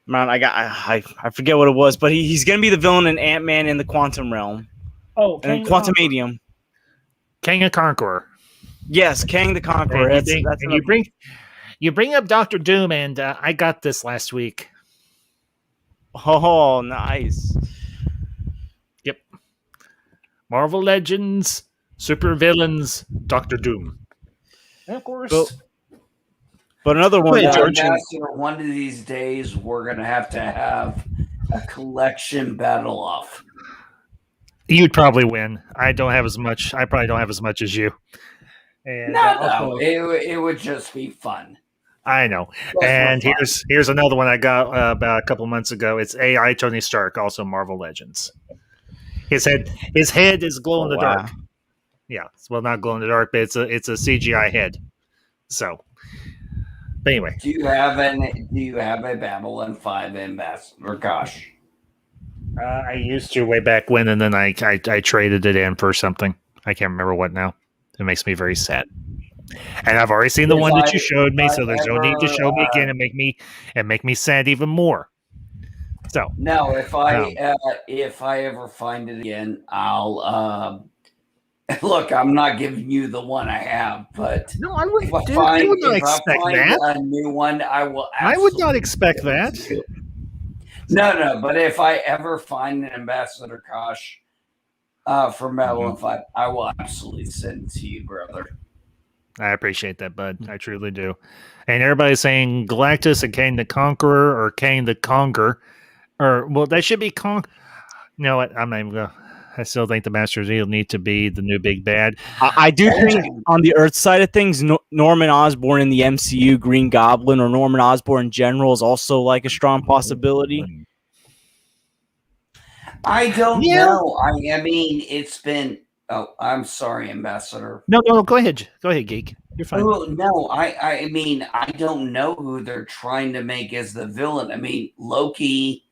Man, I forget what it was, but he's gonna be the villain in Ant-Man in the Quantum Realm. Oh, and Quantumanium. Kang the Conqueror. Yes, Kang the Conqueror. You bring up Doctor Doom, and I got this last week. Oh, nice. Yep. Marvel Legends, super villains, Doctor Doom. And of course. But another one, one of these days, we're going to have a collection battle off. You'd probably win. I probably don't have as much as you. And it would just be fun. I know. And here's another one I got about a couple months ago. It's AI Tony Stark, also Marvel Legends. His head is glow in the dark. Yeah, well, not glow in the dark, but it's a CGI head. So, but anyway, do you have a Babylon 5 ambassador? Gosh, I used to way back when, and then I traded it in for something. I can't remember what now. It makes me very sad. And I've already seen the one that you showed me, so there's no need to show me again and make me sad even more. So no, if I ever find it again, I'll look. I'm not giving you the one I have, but no, I would not expect that. A new one, I will. I would not expect that. No, but if I ever find an Ambassador Kosh for Babylon 5, I will absolutely send it to you, brother. I appreciate that, bud. I truly do. And everybody's saying Galactus and Kang the Conqueror or Kang the Conger. Or, well, that should be You know what? I'm not even going to. I still think the Master Zeal need to be the new big bad. I do think on the Earth side of things, Norman Osborn in the MCU, Green Goblin, or Norman Osborn in general is also like a strong possibility. I don't know. I mean, it's been. Oh, I'm sorry, Ambassador. No, go ahead. Go ahead, Geek. You're fine. Oh, no, I mean, I don't know who they're trying to make as the villain. I mean, Loki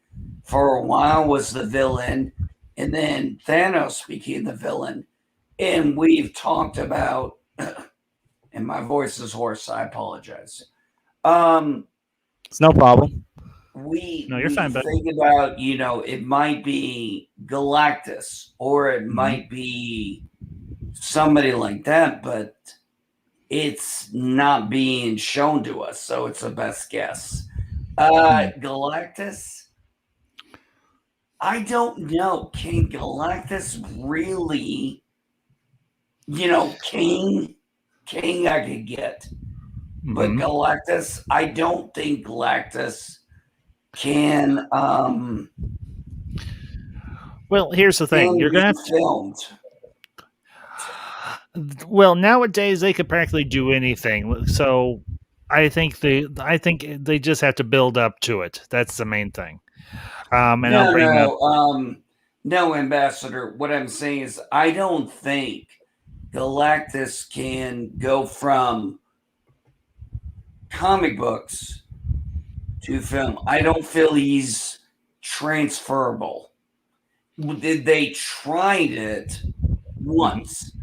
for a while was the villain, and then Thanos became the villain. And we've talked about, and my voice is hoarse, I apologize. It's no problem. You're fine, bud. Think about, it might be Galactus or it might be somebody like that, but it's not being shown to us, so it's a best guess. Galactus, I don't know. Can Galactus really, King I could get, but Galactus, I don't think Galactus can. Well, here's the thing: you're gonna have filmed. Well, nowadays they could practically do anything. So, I think they just have to build up to it. That's the main thing. No, Ambassador. What I'm saying is, I don't think Galactus can go from comic books to film. I don't feel he's transferable. They tried it once.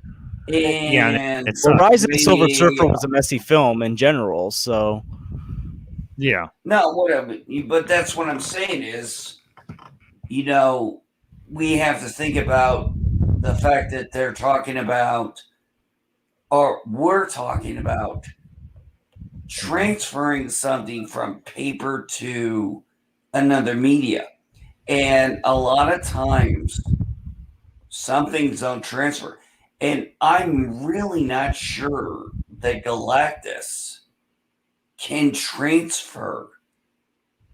And Rise of the Silver Surfer was a messy film in general, so yeah. No, whatever. But that's what I'm saying is, we have to think about the fact that they're talking about, or we're talking about, transferring something from paper to another media. And a lot of times, some things don't transfer. And I'm really not sure that Galactus can transfer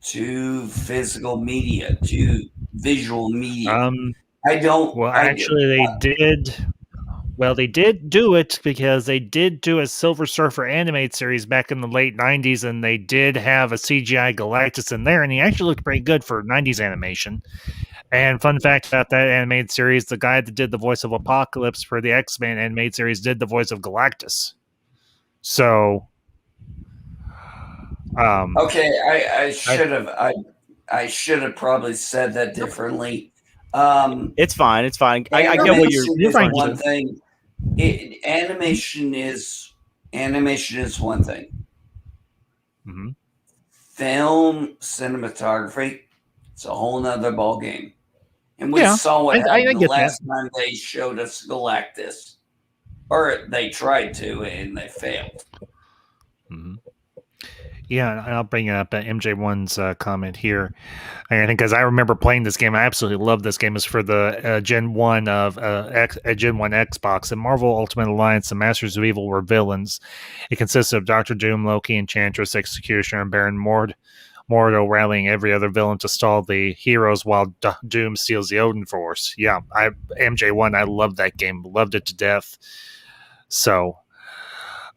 to physical media, to visual media. I don't. Well, actually, they did. Well, they did do it because they did do a Silver Surfer animated series back in the late 90s, and they did have a CGI Galactus in there, and he actually looked pretty good for 90s animation. And fun fact about that animated series, the guy that did the voice of Apocalypse for the X-Men animated series did the voice of Galactus. So, okay, I should have probably said that differently. It's fine. It's fine. I get what you're fine. One thing, animation is one thing. Mm-hmm. Film cinematography, it's a whole nother ball game. And we saw what happened the last time they showed us Galactus, or they tried to, and they failed. Mm-hmm. Yeah, and I'll bring up MJ1's comment here. I think because I remember playing this game, I absolutely love this game. It's for the Gen 1 of Gen 1 Xbox. And Marvel Ultimate Alliance, the Masters of Evil were villains. It consists of Doctor Doom, Loki, Enchantress, Executioner, and Baron Mordo rallying every other villain to stall the heroes while Doom steals the Odin Force. Yeah, MJ1, I love that game. Loved it to death. So...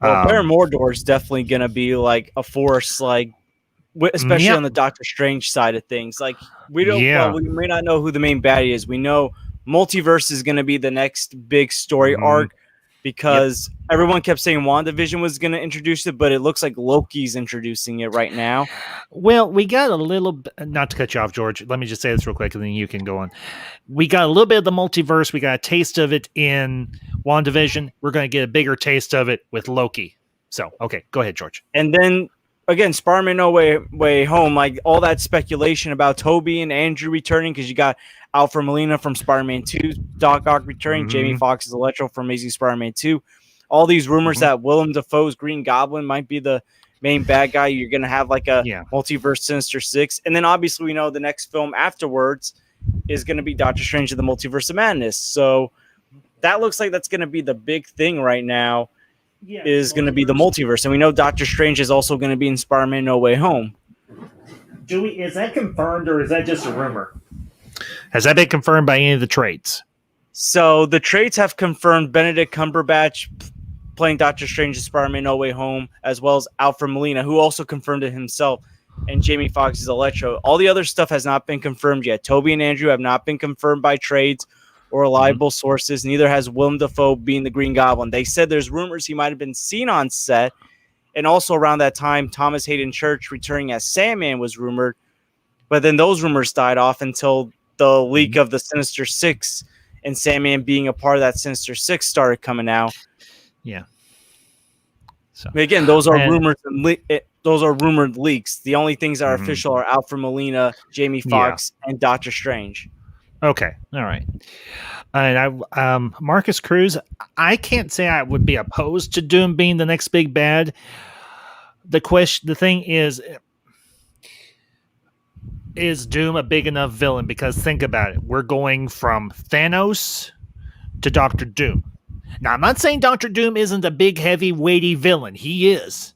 Well, Baron Mordo is definitely going to be like a force, like especially on the Doctor Strange side of things. Like we don't, we may not know who the main baddie is. We know multiverse is going to be the next big story arc. because everyone kept saying WandaVision was going to introduce it, but it looks like Loki's introducing it right now. Well, we got a little, not to cut you off, George. Let me just say this real quick, and then you can go on. We got a little bit of the multiverse. We got a taste of it in WandaVision. We're going to get a bigger taste of it with Loki. So, okay, go ahead, George. And then, again, Spider-Man No Way Home, like all that speculation about Toby and Andrew returning, because you got Alfred Molina from Spider-Man 2, Doc Ock returning, Jamie Foxx's Electro from Amazing Spider-Man 2. All these rumors that Willem Dafoe's Green Goblin might be the main bad guy. You're going to have like a multiverse Sinister Six. And then obviously we know the next film afterwards is going to be Doctor Strange in the Multiverse of Madness. So that looks like that's going to be the big thing right now, is going to be the multiverse. And we know Doctor Strange is also going to be in Spider-Man No Way Home. Is that confirmed or is that just a rumor? Has that been confirmed by any of the trades? So the trades have confirmed Benedict Cumberbatch playing Doctor Strange in Spider-Man No Way Home, as well as Alfred Molina, who also confirmed it himself, and Jamie Foxx's Electro. All the other stuff has not been confirmed yet. Toby and Andrew have not been confirmed by trades or reliable sources. Neither has Willem Dafoe being the Green Goblin. They said there's rumors he might have been seen on set. And also around that time, Thomas Hayden Church returning as Sandman was rumored. But then those rumors died off until the leak of the Sinister Six and Sandman being a part of that Sinister Six started coming out. Yeah. So again, those are rumors. Those are rumored leaks. The only things that are official are Alfred Molina, Jamie Foxx, and Doctor Strange. Okay, all right. And Marcus Cruz, I can't say I would be opposed to Doom being the next big bad. The thing is Doom a big enough villain? Because think about it, we're going from Thanos to Doctor Doom. Now, I'm not saying Doctor Doom isn't a big, heavy, weighty villain. He is.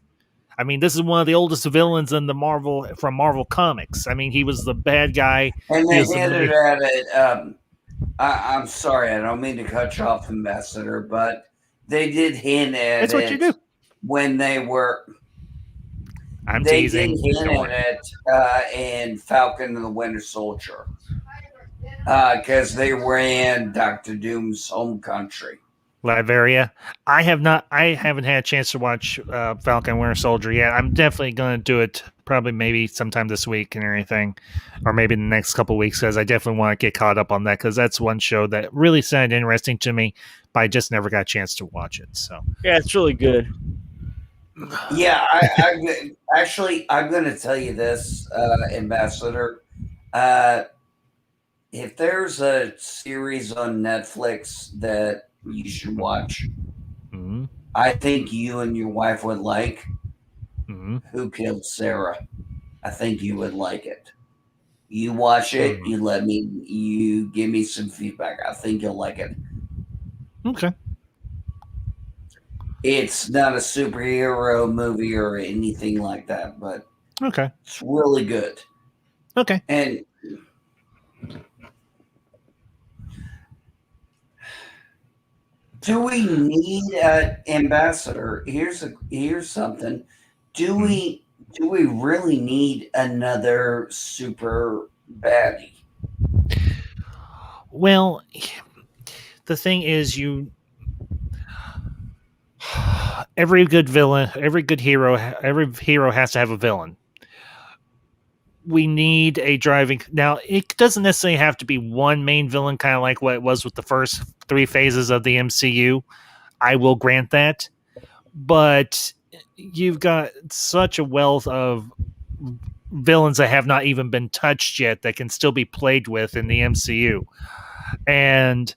I mean, this is one of the oldest villains in from Marvel Comics. I mean, he was the bad guy. And they hinted at it. I'm sorry, I don't mean to cut you off, Ambassador, but they did hint at That's what you do. When they were. I'm teasing. They did hint at it in Falcon and the Winter Soldier, because they were in Doctor Doom's home country. Liberia. I haven't had a chance to watch Falcon and Winter Soldier yet. I'm definitely going to do it probably maybe sometime this week and everything, or maybe in the next couple of weeks, because I definitely want to get caught up on that, because that's one show that really sounded interesting to me, but I just never got a chance to watch it. So yeah, it's really good. Yeah, I actually, I'm going to tell you this, Ambassador. If there's a series on Netflix that you should watch, I think you and your wife would like Who Killed Sarah. I think you would like it. You watch it, you give me some feedback. I think you'll like it. Okay. It's not a superhero movie or anything like that, but it's really good. Okay. And do we need an ambassador? Here's something. Do we really need another super baddie? Well, the thing is, every good villain, every hero has to have a villain. We need a driving. Now, it doesn't necessarily have to be one main villain, kind of like what it was with the first 3 phases of the MCU. I will grant that. But you've got such a wealth of villains that have not even been touched yet that can still be played with in the MCU. And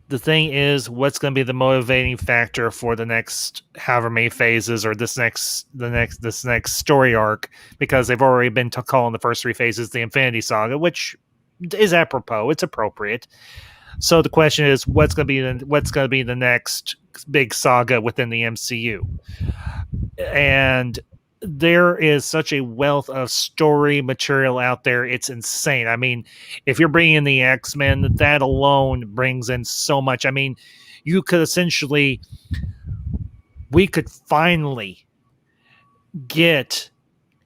the thing is, what's going to be the motivating factor for the next however many phases, or this next story arc? Because they've already been calling the first 3 phases the Infinity Saga, which is apropos. It's appropriate. So the question is, what's going to be the next big saga within the MCU? And there is such a wealth of story material out there. It's insane. I mean, if you're bringing in the X-Men, that alone brings in so much. I mean, we could finally get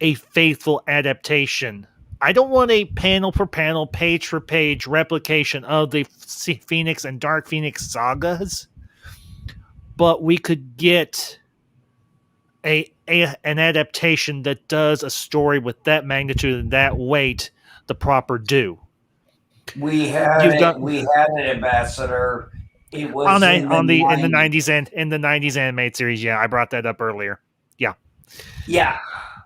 a faithful adaptation I don't want a panel for panel, page for page replication of the Phoenix and Dark Phoenix sagas, but we could get an adaptation that does a story with that magnitude and that weight the proper due. We had an Ambassador. It was in the 90s and in the 90s animated series. Yeah, I brought that up earlier. Yeah. Yeah.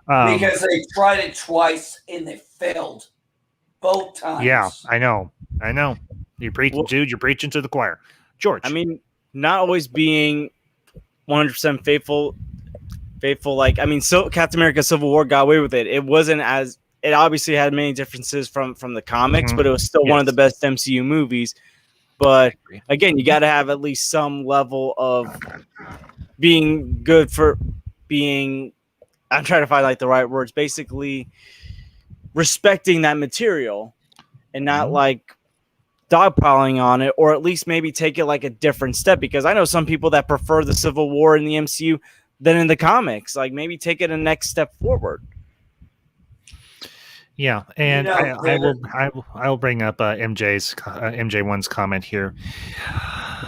Because they tried it twice and they failed both times. Yeah, I know. You're preaching, Jude. You're preaching to the choir, George. I mean, not always being 100% faithful. Like, I mean, so Captain America: Civil War got away with it. It wasn't as it obviously had many differences from the comics, but it was still one of the best MCU movies. But again, you got to have at least some level of being good for being. I'm trying to find like the right words. Basically, respecting that material and not like dogpiling on it, or at least maybe take it like a different step. Because I know some people that prefer the Civil War in the MCU than in the comics. Like maybe take it a next step forward. Yeah, and I will bring up MJ1's comment here.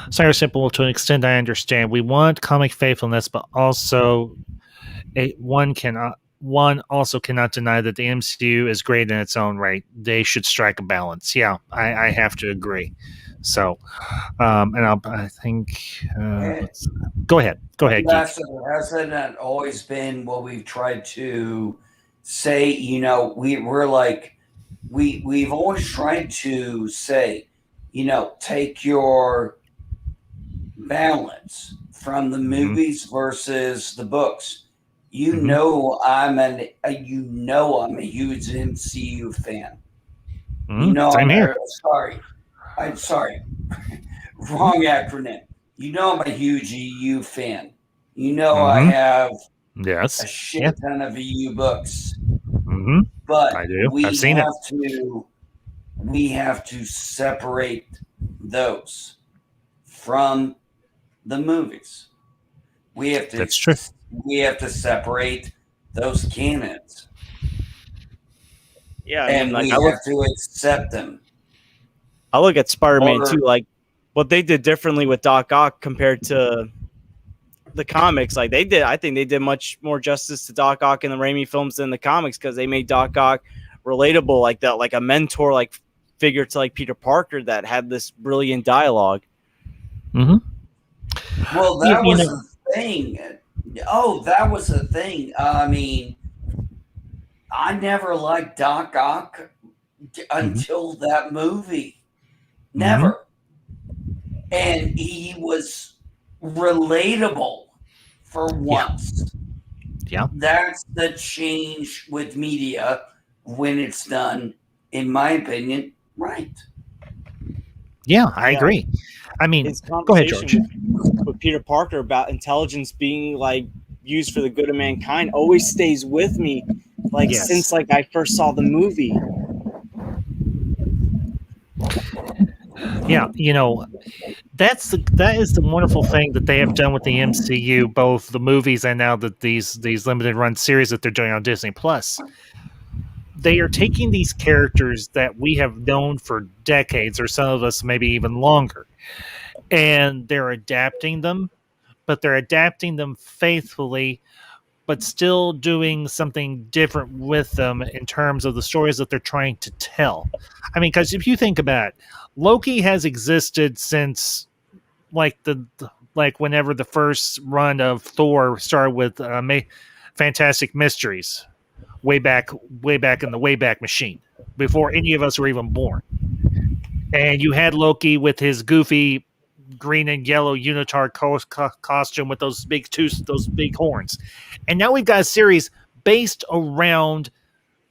Cyrus Simple, to an extent, I understand. We want comic faithfulness, but also one also cannot deny that the MCU is great in its own right. They should strike a balance. Yeah, I have to agree. So, I think. Go ahead. Hasn't that always been what we've tried to say? You know, we're like we've always tried to say, you know, take your balance from the movies versus the books. You know, I'm a huge MCU fan. You know, I'm sorry. Wrong acronym. You know, I'm a huge EU fan. You know, I have a shit ton of EU books. But I do. I've seen it. We have to separate those from the movies. That's true. We have to separate those canons. Yeah, and we have to accept them. I look at Spider-Man too, like what they did differently with Doc Ock compared to the comics. Like I think they did much more justice to Doc Ock in the Raimi films than the comics, because they made Doc Ock relatable, like that, like a mentor, like figure to like Peter Parker that had this brilliant dialogue. Well, that was the thing. Oh, that was the thing. I mean, I never liked Doc Ock until that movie. Never. And he was relatable for once. Yeah. That's the change with media when it's done, in my opinion, right. Yeah, I agree. I mean, go ahead, George. With Peter Parker about intelligence being like used for the good of mankind always stays with me, like since like I first saw the movie. Yeah, you know, that is the wonderful thing that they have done with the MCU, both the movies and now that these limited run series that they're doing on Disney Plus. They are taking these characters that we have known for decades, or some of us maybe even longer, and they're adapting them, but they're adapting them faithfully, but still doing something different with them in terms of the stories that they're trying to tell. I mean, because if you think about it, Loki has existed since like whenever the first run of Thor started with Fantastic Mysteries. Way back in the Wayback Machine, before any of us were even born. And you had Loki with his goofy green and yellow unitard costume with those big horns. And now we've got a series based around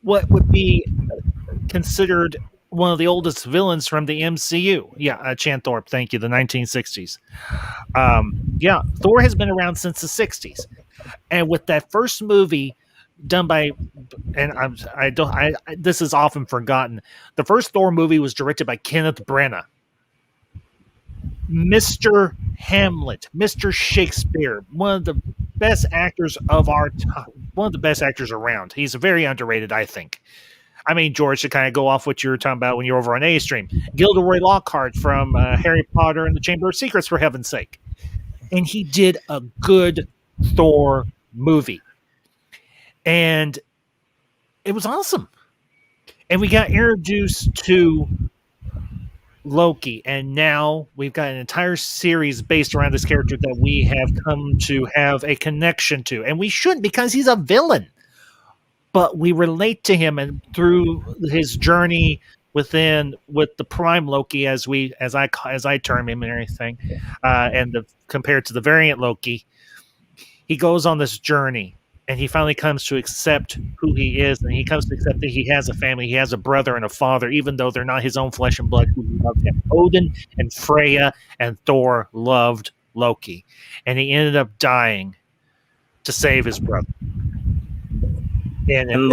what would be considered one of the oldest villains from the MCU. Yeah, Chan Thorpe, thank you, the 1960s. Thor has been around since the 60s. And with that first movie done by, and this is often forgotten, the first Thor movie was directed by Kenneth Branagh. Mr. Hamlet, Mr. Shakespeare, one of the best actors of our time, one of the best actors around. He's very underrated, I think. I mean, George, to kind of go off what you were talking about when you were over on A Stream, Gilderoy Lockhart from Harry Potter and the Chamber of Secrets, for heaven's sake. And he did a good Thor movie. And it was awesome. And we got introduced to Loki, and now we've got an entire series based around this character that we have come to have a connection to. And we shouldn't, because he's a villain. But we relate to him, and through his journey with the Prime Loki, as I term him and everything, compared to the variant Loki, he goes on this journey, and he finally comes to accept who he is, and he comes to accept that he has a family, he has a brother and a father, even though they're not his own flesh and blood, who loved him. Odin and Freya and Thor loved Loki, and he ended up dying to save his brother. And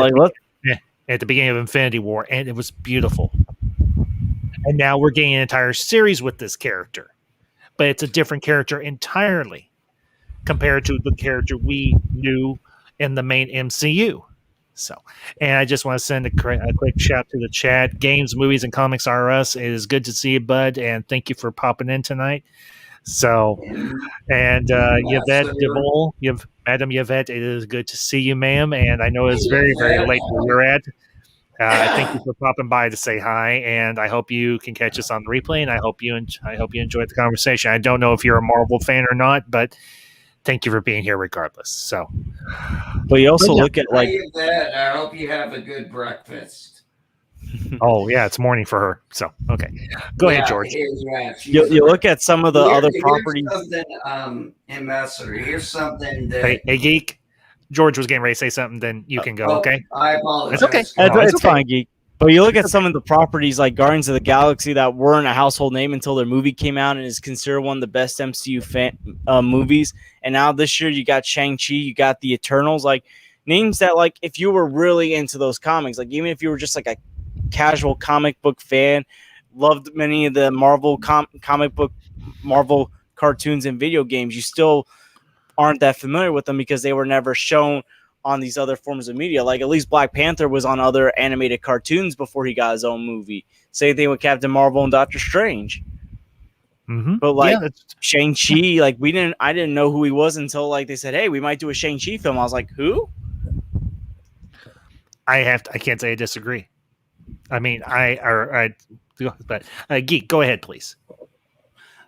at the beginning of Infinity War, and it was beautiful. And now we're getting an entire series with this character, but it's a different character entirely compared to the character we knew in the main MCU. So, and I just want to send a quick shout to the chat. Games, Movies, and Comics R Us. It is good to see you, bud, and thank you for popping in tonight. So, and Yvette DeVol, Madam Yvette, it is good to see you, ma'am. And I know it's very, very late where you're at. Thank you for popping by to say hi, and I hope you can catch us on the replay. And I hope you enjoyed the conversation. I don't know if you're a Marvel fan or not, but thank you for being here, regardless. So, but you also look at like that. I hope you have a good breakfast. Oh yeah, it's morning for her. So okay, go ahead, George. You look at some of the other properties. Ambassador, here's something that hey Geek. George was getting ready to say something. Then you can go. Okay, I apologize. It's okay. It's fine, Geek. But you look at some of the properties like Guardians of the Galaxy that weren't a household name until their movie came out and is considered one of the best MCU movies. And now this year you got Shang-Chi, you got the Eternals, like names that like if you were really into those comics, like even if you were just like a casual comic book fan, loved many of the Marvel comic book, Marvel cartoons and video games, you still aren't that familiar with them because they were never shown on these other forms of media. Like at least Black Panther was on other animated cartoons before he got his own movie. Same thing with Captain Marvel and Doctor Strange. Mm-hmm. But like Shang-Chi, like I didn't know who he was until like they said, hey, we might do a Shang-Chi film. I was like, who? I can't say I disagree. I mean, but Geek, go ahead, please.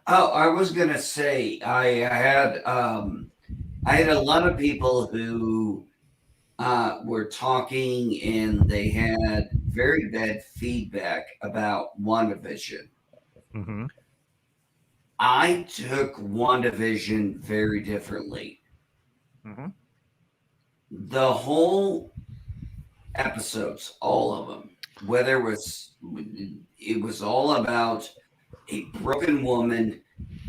Oh, I was gonna say I had a lot of people who were talking and they had very bad feedback about WandaVision. Mm-hmm. I took WandaVision very differently. Mm-hmm. The whole episodes, all of them, whether it was all about a broken woman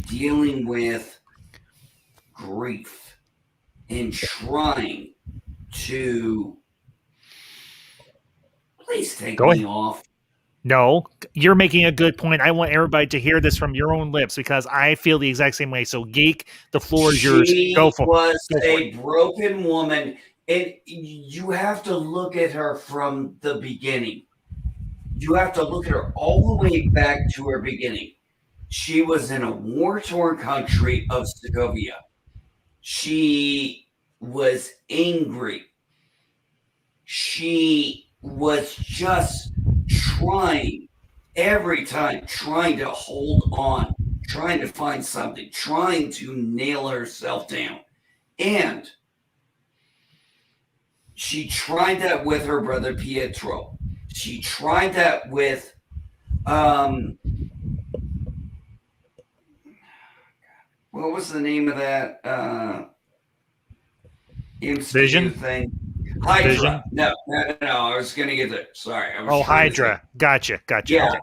dealing with grief and trying to please take me off. No, you're making a good point. I want everybody to hear this from your own lips because I feel the exact same way. So, Geek, the floor is yours. Go for it. She was a broken woman, and you have to look at her from the beginning. You have to look at her all the way back to her beginning. She was in a war-torn country of Sokovia. She was angry. She was just trying to hold on, trying to find something, trying to nail herself down. And she tried that with her brother Pietro. She tried that with what was the name of that Vision thing? Hydra. Vision? No. I was going to get there. Sorry. Hydra. Gotcha. Yeah. Okay.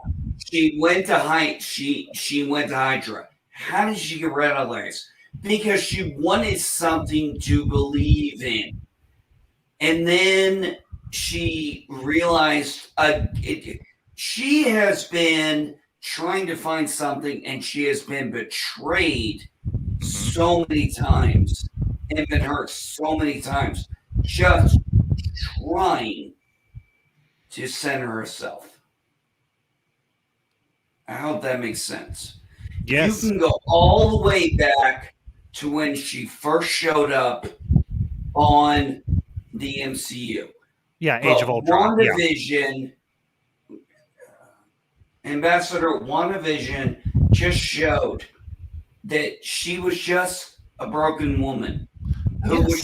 She went to Hydra. How did she get rid of this? Because she wanted something to believe in. And then she realized she has been trying to find something and she has been betrayed so many times and been hurt so many times just trying to center herself. I hope that makes sense. Yes. You can go all the way back to when she first showed up on the MCU. Yeah, Age of Ultron. WandaVision, Ambassador WandaVision just showed that she was just a broken woman who was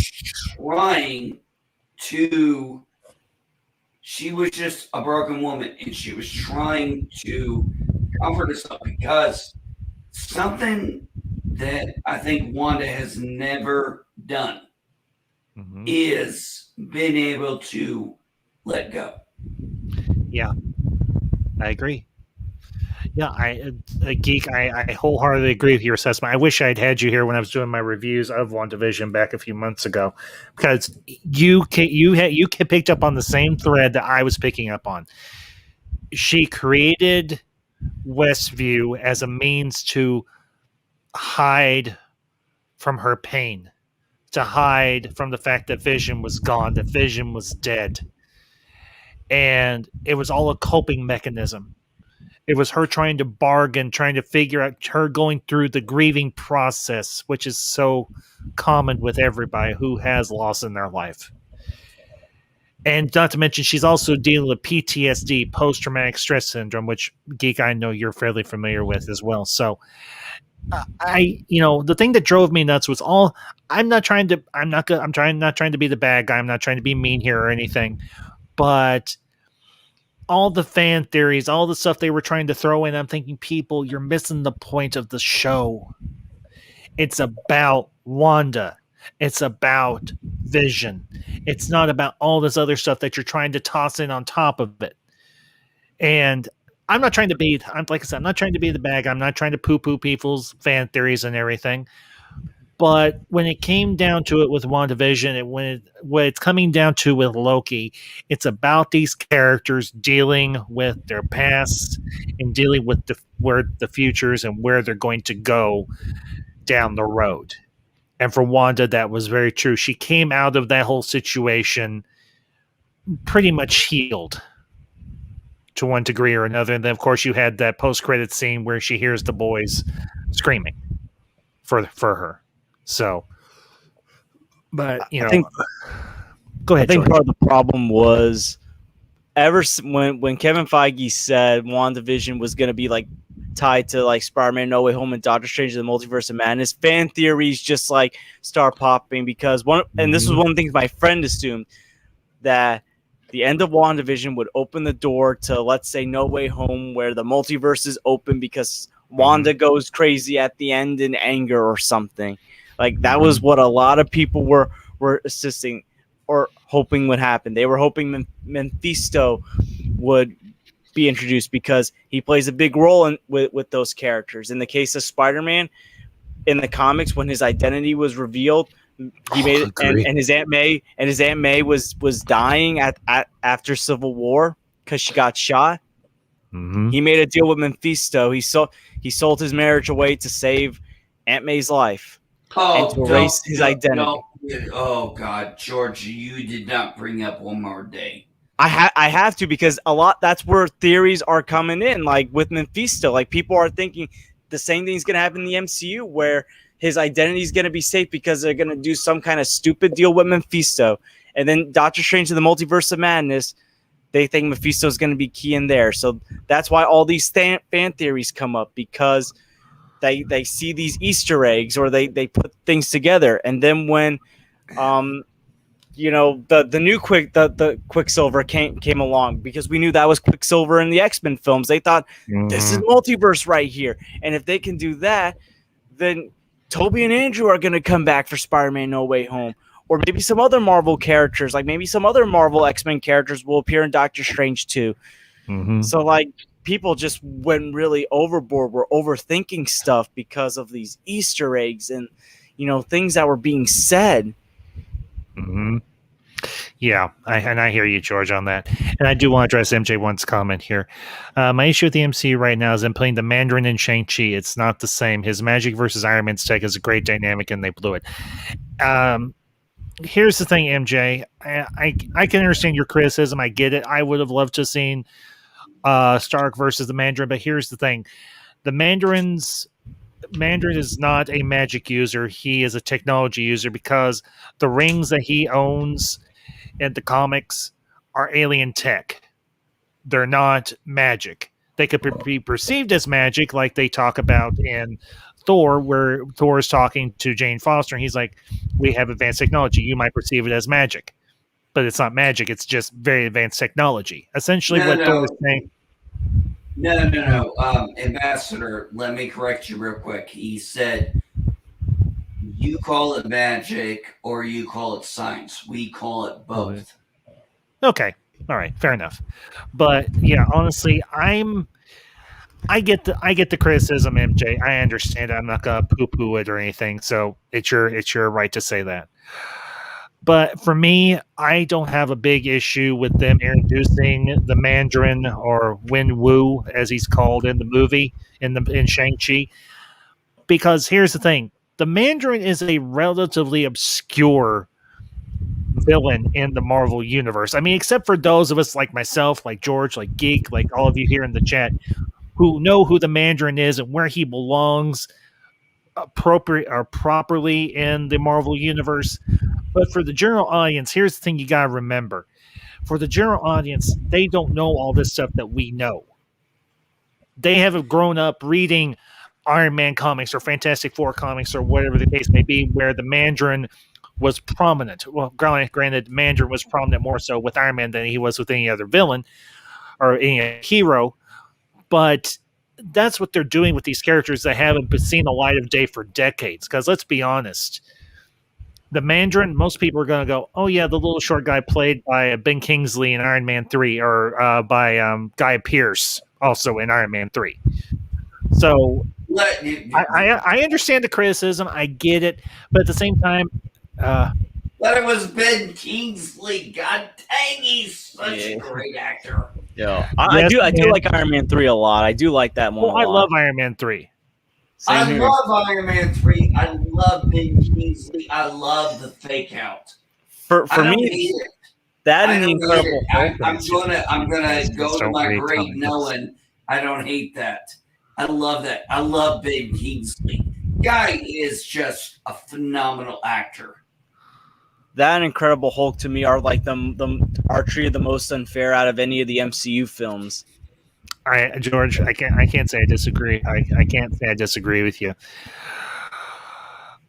trying to. She was just a broken woman, and she was trying to comfort herself because something that I think Wanda has never done is been able to let go. Yeah, I agree. Yeah, Geek, I wholeheartedly agree with your assessment. I wish I'd had you here when I was doing my reviews of WandaVision back a few months ago, because you picked up on the same thread that I was picking up on. She created Westview as a means to hide from her pain, to hide from the fact that Vision was gone, that Vision was dead. And it was all a coping mechanism. It was her trying to bargain, trying to figure out, her going through the grieving process, which is so common with everybody who has loss in their life. And not to mention, she's also dealing with PTSD, post-traumatic stress syndrome, which, Geek, I know you're fairly familiar with as well. So the thing that drove me nuts was I'm not trying to be the bad guy. I'm not trying to be mean here or anything, but all the fan theories, all the stuff they were trying to throw in, I'm thinking, people, you're missing the point of the show. It's about Wanda. It's about Vision. It's not about all this other stuff that you're trying to toss in on top of it. And I'm not trying to be, like I said, I'm not trying to be the bad guy. I'm not trying to poo-poo people's fan theories and everything. But when it came down to it with WandaVision, when it's coming down to with Loki, it's about these characters dealing with their past and dealing with the futures and where they're going to go down the road. And for Wanda, that was very true. She came out of that whole situation pretty much healed to one degree or another. And then, of course, you had that post-credit scene where she hears the boys screaming for her. So, but I think, go ahead. I think George. part of the problem was when Kevin Feige said WandaVision was going to be like tied to like Spider-Man No Way Home and Doctor Strange and the Multiverse of Madness, fan theories just like start popping because and this was one of the things my friend assumed, that the end of WandaVision would open the door to, let's say, No Way Home, where the multiverse is open because Wanda goes crazy at the end in anger or something. Like that was what a lot of people were assisting or hoping would happen. They were hoping Mephisto would be introduced because he plays a big role with those characters. In the case of Spider-Man, in the comics, when his identity was revealed, he made it, and his Aunt May was dying after Civil War because she got shot. He made a deal with Mephisto. He sold his marriage away to save Aunt May's life. And to erase his identity. Oh God, George, you did not bring up One More Day. I have to, because that's where theories are coming in, like with Mephisto. Like people are thinking the same thing's gonna happen in the MCU, where his identity is gonna be safe because they're gonna do some kind of stupid deal with Mephisto. And then Doctor Strange in the Multiverse of Madness, they think Mephisto is gonna be key in there. So that's why all these fan theories come up, because they see these Easter eggs, or they put things together. And then when the new Quicksilver came along, because we knew that was Quicksilver in the X-Men films. They thought this is multiverse right here, and if they can do that, then Toby and Andrew are going to come back for Spider-Man No Way Home, or maybe some other Marvel characters, like maybe some other Marvel X-Men characters will appear in Doctor Strange too. So like people just went really overboard, were overthinking stuff because of these Easter eggs and things that were being said. Yeah, I hear you, George, on that. And I do want to address MJ1's comment here. My issue with the MCU right now is I'm playing the Mandarin in Shang-Chi. It's not the same. His magic versus Iron Man's tech is a great dynamic, and they blew it. here's the thing, MJ. I can understand your criticism. I get it. I would have loved to have seen Stark versus the Mandarin, but here's the thing: the Mandarin is not a magic user. He is a technology user because the rings that he owns in the comics are alien tech. They're not magic. They could be perceived as magic, like they talk about in Thor, where Thor is talking to Jane Foster, and he's like, "We have advanced technology. You might perceive it as magic, but it's not magic. It's just very advanced technology." Essentially, what Thor is saying. No. Ambassador, let me correct you real quick. He said, you call it magic or you call it science. We call it both. Okay. All right. Fair enough. But yeah, honestly, I get the criticism, MJ. I understand it. I'm not gonna poo-poo it or anything. So it's your right to say that. But for me, I don't have a big issue with them introducing the Mandarin or Wen Wu, as he's called in the movie in Shang-Chi. Because here's the thing: the Mandarin is a relatively obscure villain in the Marvel universe. I mean, except for those of us like myself, like George, like Geek, like all of you here in the chat, who know who the Mandarin is and where he belongs appropriate or properly in the Marvel universe. But for the general audience, here's the thing you got to remember. For the general audience, they don't know all this stuff that we know. They haven't grown up reading Iron Man comics or Fantastic Four comics or whatever the case may be, where the Mandarin was prominent. Well, granted, Mandarin was prominent more so with Iron Man than he was with any other villain or any hero. But that's what they're doing with these characters that haven't seen the light of day for decades. Because let's be honest, the Mandarin, most people are going to go, oh, yeah, the little short guy played by Ben Kingsley in Iron Man 3 or by Guy Pearce also in Iron Man 3. So I understand the criticism. I get it. But at the same time, but it was Ben Kingsley. God dang, he's such a great actor. Yeah, I do like Iron Man 3 a lot. I do like that one. I love Iron Man 3. I love Iron Man 3. I love Ben Kingsley. I love the fake out. For me, that and the Incredible Hulk. I'm gonna go to my grave knowing I don't hate that. I love that. I love Ben Kingsley. Guy is just a phenomenal actor. That and Incredible Hulk to me are like are treated the most unfair out of any of the MCU films. All right, George, I can't say I disagree. I can't say I disagree with you.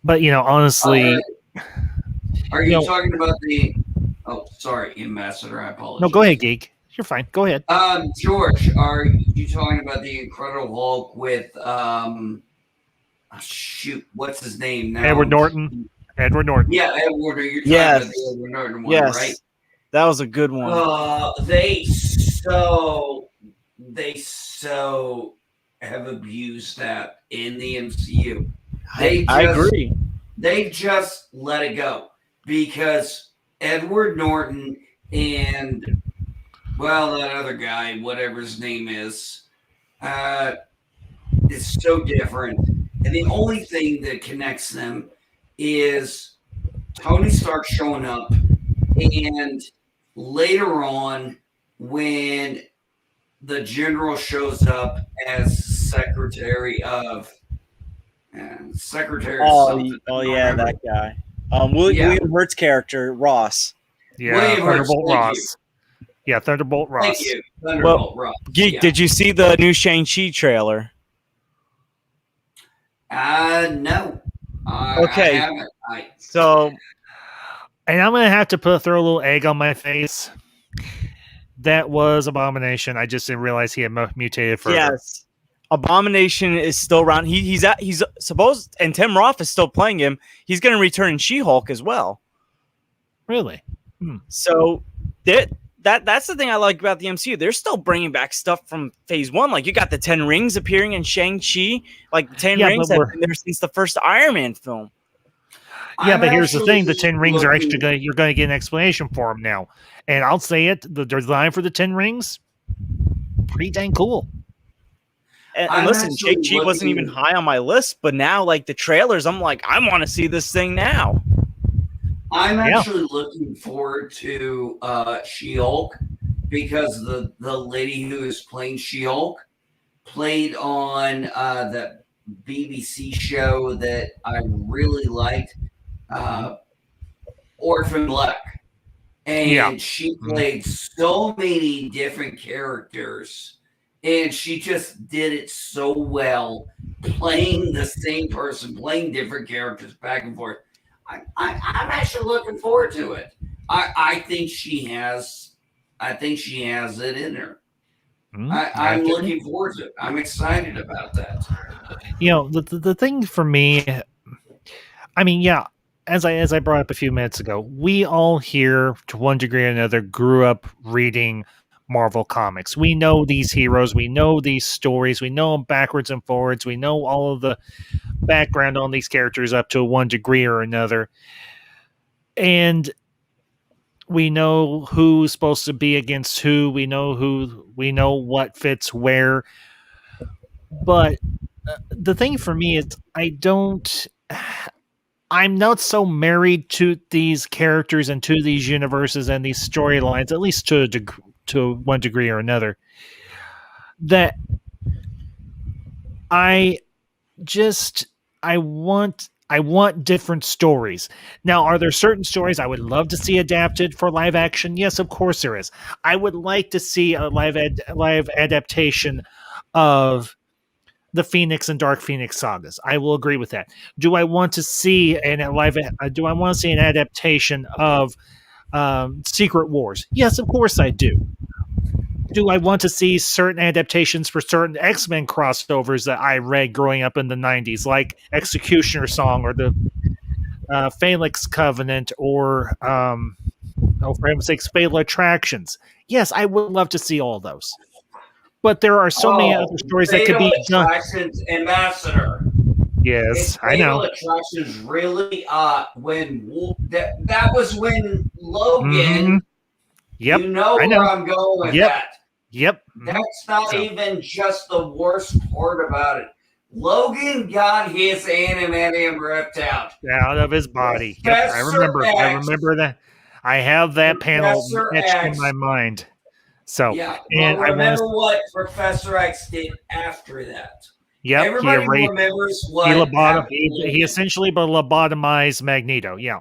But honestly, are you talking about the? Oh, sorry, Ambassador. I apologize. No, go ahead, Geek. You're fine. Go ahead. George, are you talking about the Incredible Hulk with shoot, what's his name now? Edward Norton. Edward Norton. Yeah, Edward. You're talking about the Edward Norton one, right? That was a good one. They so have abused that in the MCU. I agree. They just let it go because Edward Norton and that other guy, whatever his name is so different. And the only thing that connects them is Tony Stark showing up, and later on when the general shows up as secretary of that guy. William Hurt's character, Ross. Yeah, Thunderbolt Ross. Yeah, Thunderbolt Ross. Thank you, Thunderbolt Ross. Geek, did you see the new Shang-Chi trailer? No. Okay. I haven't. And I'm gonna have to throw a little egg on my face. That was Abomination. I just didn't realize he had mutated further. Yes, Abomination is still around. He's supposed, and Tim Roth is still playing him. He's going to return in She-Hulk as well. Really? So that's the thing I like about the MCU. They're still bringing back stuff from Phase 1. Like you got the 10 Rings appearing in Shang-Chi. Like 10 Rings have been there since the first Iron Man film. Yeah, but here's the thing: the 10 Rings are actually you're going to get an explanation for them now. And I'll say it: the design for the 10 Rings, pretty dang cool. And listen, Shang-Chi wasn't even high on my list, but now, like the trailers, I'm like, I want to see this thing now. I'm actually looking forward to She-Hulk because the lady who is playing She-Hulk played on the BBC show that I really liked, Orphan Black. And she played so many different characters, and she just did it so well, playing the same person, playing different characters back and forth. I'm actually looking forward to it. I think she has it in her. I'm looking forward to it. I'm excited about that. The thing for me, I mean, as I brought up a few minutes ago, we all here to one degree or another grew up reading Marvel comics. We know these heroes, we know these stories, we know them backwards and forwards, we know all of the background on these characters up to one degree or another. And we know who's supposed to be against who, we know what fits where. But the thing for me is I'm not so married to these characters and to these universes and these storylines, at least to one degree or another, that I want different stories. Now, are there certain stories I would love to see adapted for live action? Yes, of course there is. I would like to see a live adaptation of the Phoenix and Dark Phoenix sagas. I will agree with that. Do I want to see an adaptation of Secret Wars? Yes, of course I do. Do I want to see certain adaptations for certain X-Men crossovers that I read growing up in the 90s, like Executioner Song or the Phalanx Covenant or, for heaven's sakes, Fatal Attractions? Yes, I would love to see all those. But there are so many other stories that could be done. Ambassador. Yes, I know. Attractions really when that was when Logan. Yep, you know where I'm going with that. Yep. That's not even just the worst part about it. Logan got his adamantium ripped out of his body. Yep, I remember that. I have that panel etched in my mind. So, and remember what Professor X did after that. Yep, everybody remembers what he essentially lobotomized Magneto. Yeah,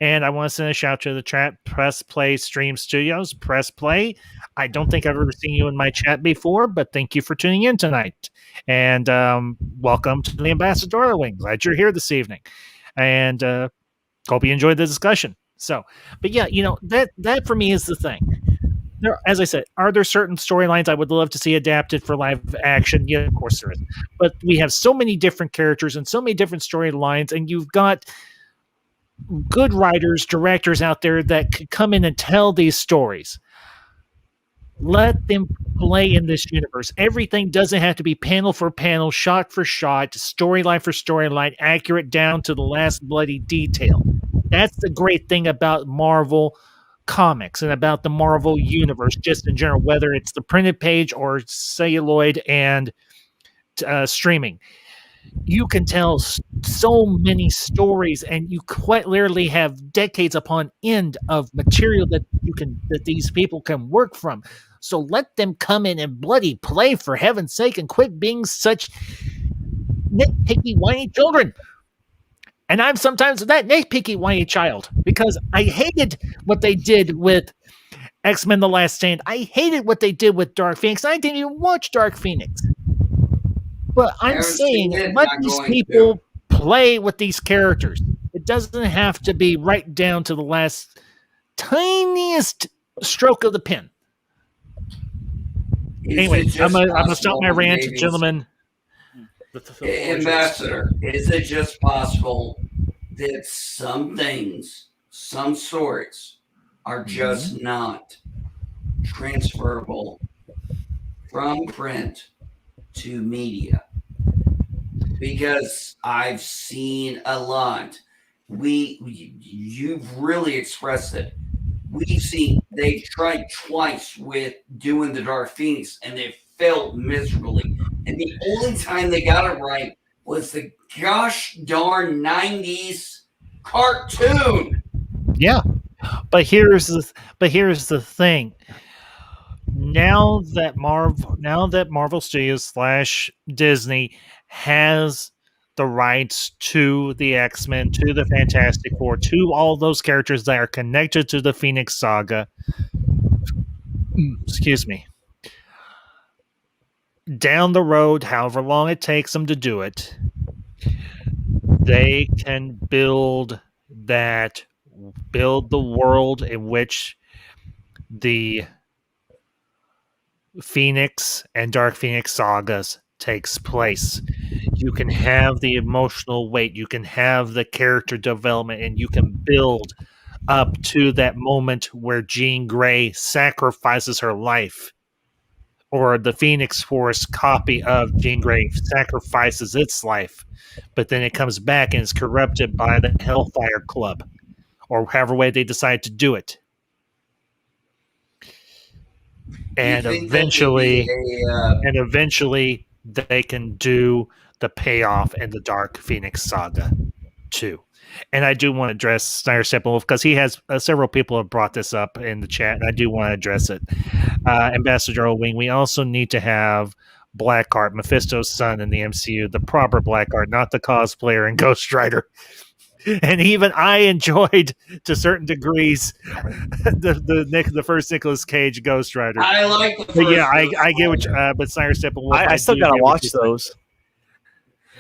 and I want to send a shout out to the chat. Press Play Stream Studios. Press Play. I don't think I've ever seen you in my chat before, but thank you for tuning in tonight, and welcome to the Ambassadorial Wing. Glad you're here this evening, and hope you enjoyed the discussion. So, but yeah, that for me is the thing. As I said, are there certain storylines I would love to see adapted for live action? Yeah, of course there is. But we have so many different characters and so many different storylines, and you've got good writers, directors out there that could come in and tell these stories. Let them play in this universe. Everything doesn't have to be panel for panel, shot for shot, storyline for storyline, accurate down to the last bloody detail. That's the great thing about Marvel comics and about the Marvel universe just in general, whether it's the printed page or celluloid and streaming. You can tell so many stories, and you quite literally have decades upon end of material that these people can work from. So let them come in and bloody play, for heaven's sake, and quit being such nitpicky, whiny children. And I'm sometimes that nitpicky, whiny child, because I hated what they did with X-Men The Last Stand. I hated what they did with Dark Phoenix. I didn't even watch Dark Phoenix. But I'm saying, let these people play with these characters. It doesn't have to be right down to the last tiniest stroke of the pen. Anyway, I'm going to stop my rant, gentlemen. Ambassador, is it just possible that some things, some stories are just not transferable from print to media? Because I've seen a lot. You've really expressed it. We've seen they tried twice with doing the Dark Phoenix and they failed miserably. And the only time they got it right was the gosh darn 90s cartoon. Yeah, but here's the thing. Now that Marvel Studios / Disney has the rights to the X-Men, to the Fantastic Four, to all those characters that are connected to the Phoenix Saga. Excuse me. Down the road, however long it takes them to do it, they can build the world in which the Phoenix and Dark Phoenix sagas takes place. You can have the emotional weight, you can have the character development, and you can build up to that moment where Jean Grey sacrifices her life, or the Phoenix Force copy of Jean Grey sacrifices its life, but then it comes back and is corrupted by the Hellfire Club, or however way they decide to do it. And eventually they can do the payoff in the Dark Phoenix saga too. And I do want to address Snyder Steppenwolf because he has several people have brought this up in the chat, and I do want to address it. Ambassadorial Wing, we also need to have Blackheart, Mephisto's son in the MCU, the proper Blackheart, not the cosplayer and Ghost Rider. And even I enjoyed, to certain degrees, the first Nicolas Cage Ghost Rider. I like the first. But yeah, I get what. But Snyder Steppenwolf, I still gotta watch those.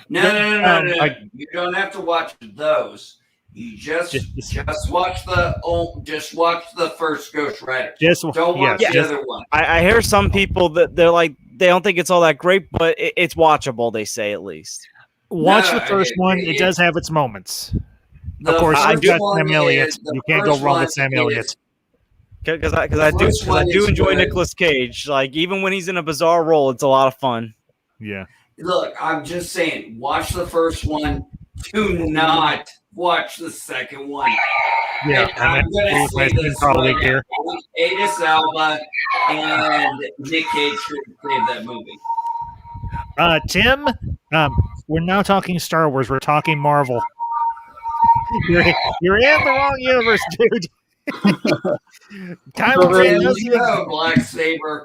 No. You don't have to watch those. You just watch the first Ghost Rider. Don't watch the other one. I hear some people that they're like they don't think it's all that great, but it's watchable. They say at least. Watch the first one. It does have its moments. Of course, you've got Sam Elliott. You can't go wrong with Sam Elliott. Because I do enjoy Nicolas Cage. Like even when he's in a bizarre role, it's a lot of fun. Yeah. Look, I'm just saying, watch the first one. Do not watch the second one. Yeah, I'm going to say this right here. Idris Elba and Nick Cage should save that movie. Tim, we're now talking Star Wars. We're talking Marvel. You're in the wrong universe, dude. Black Saber.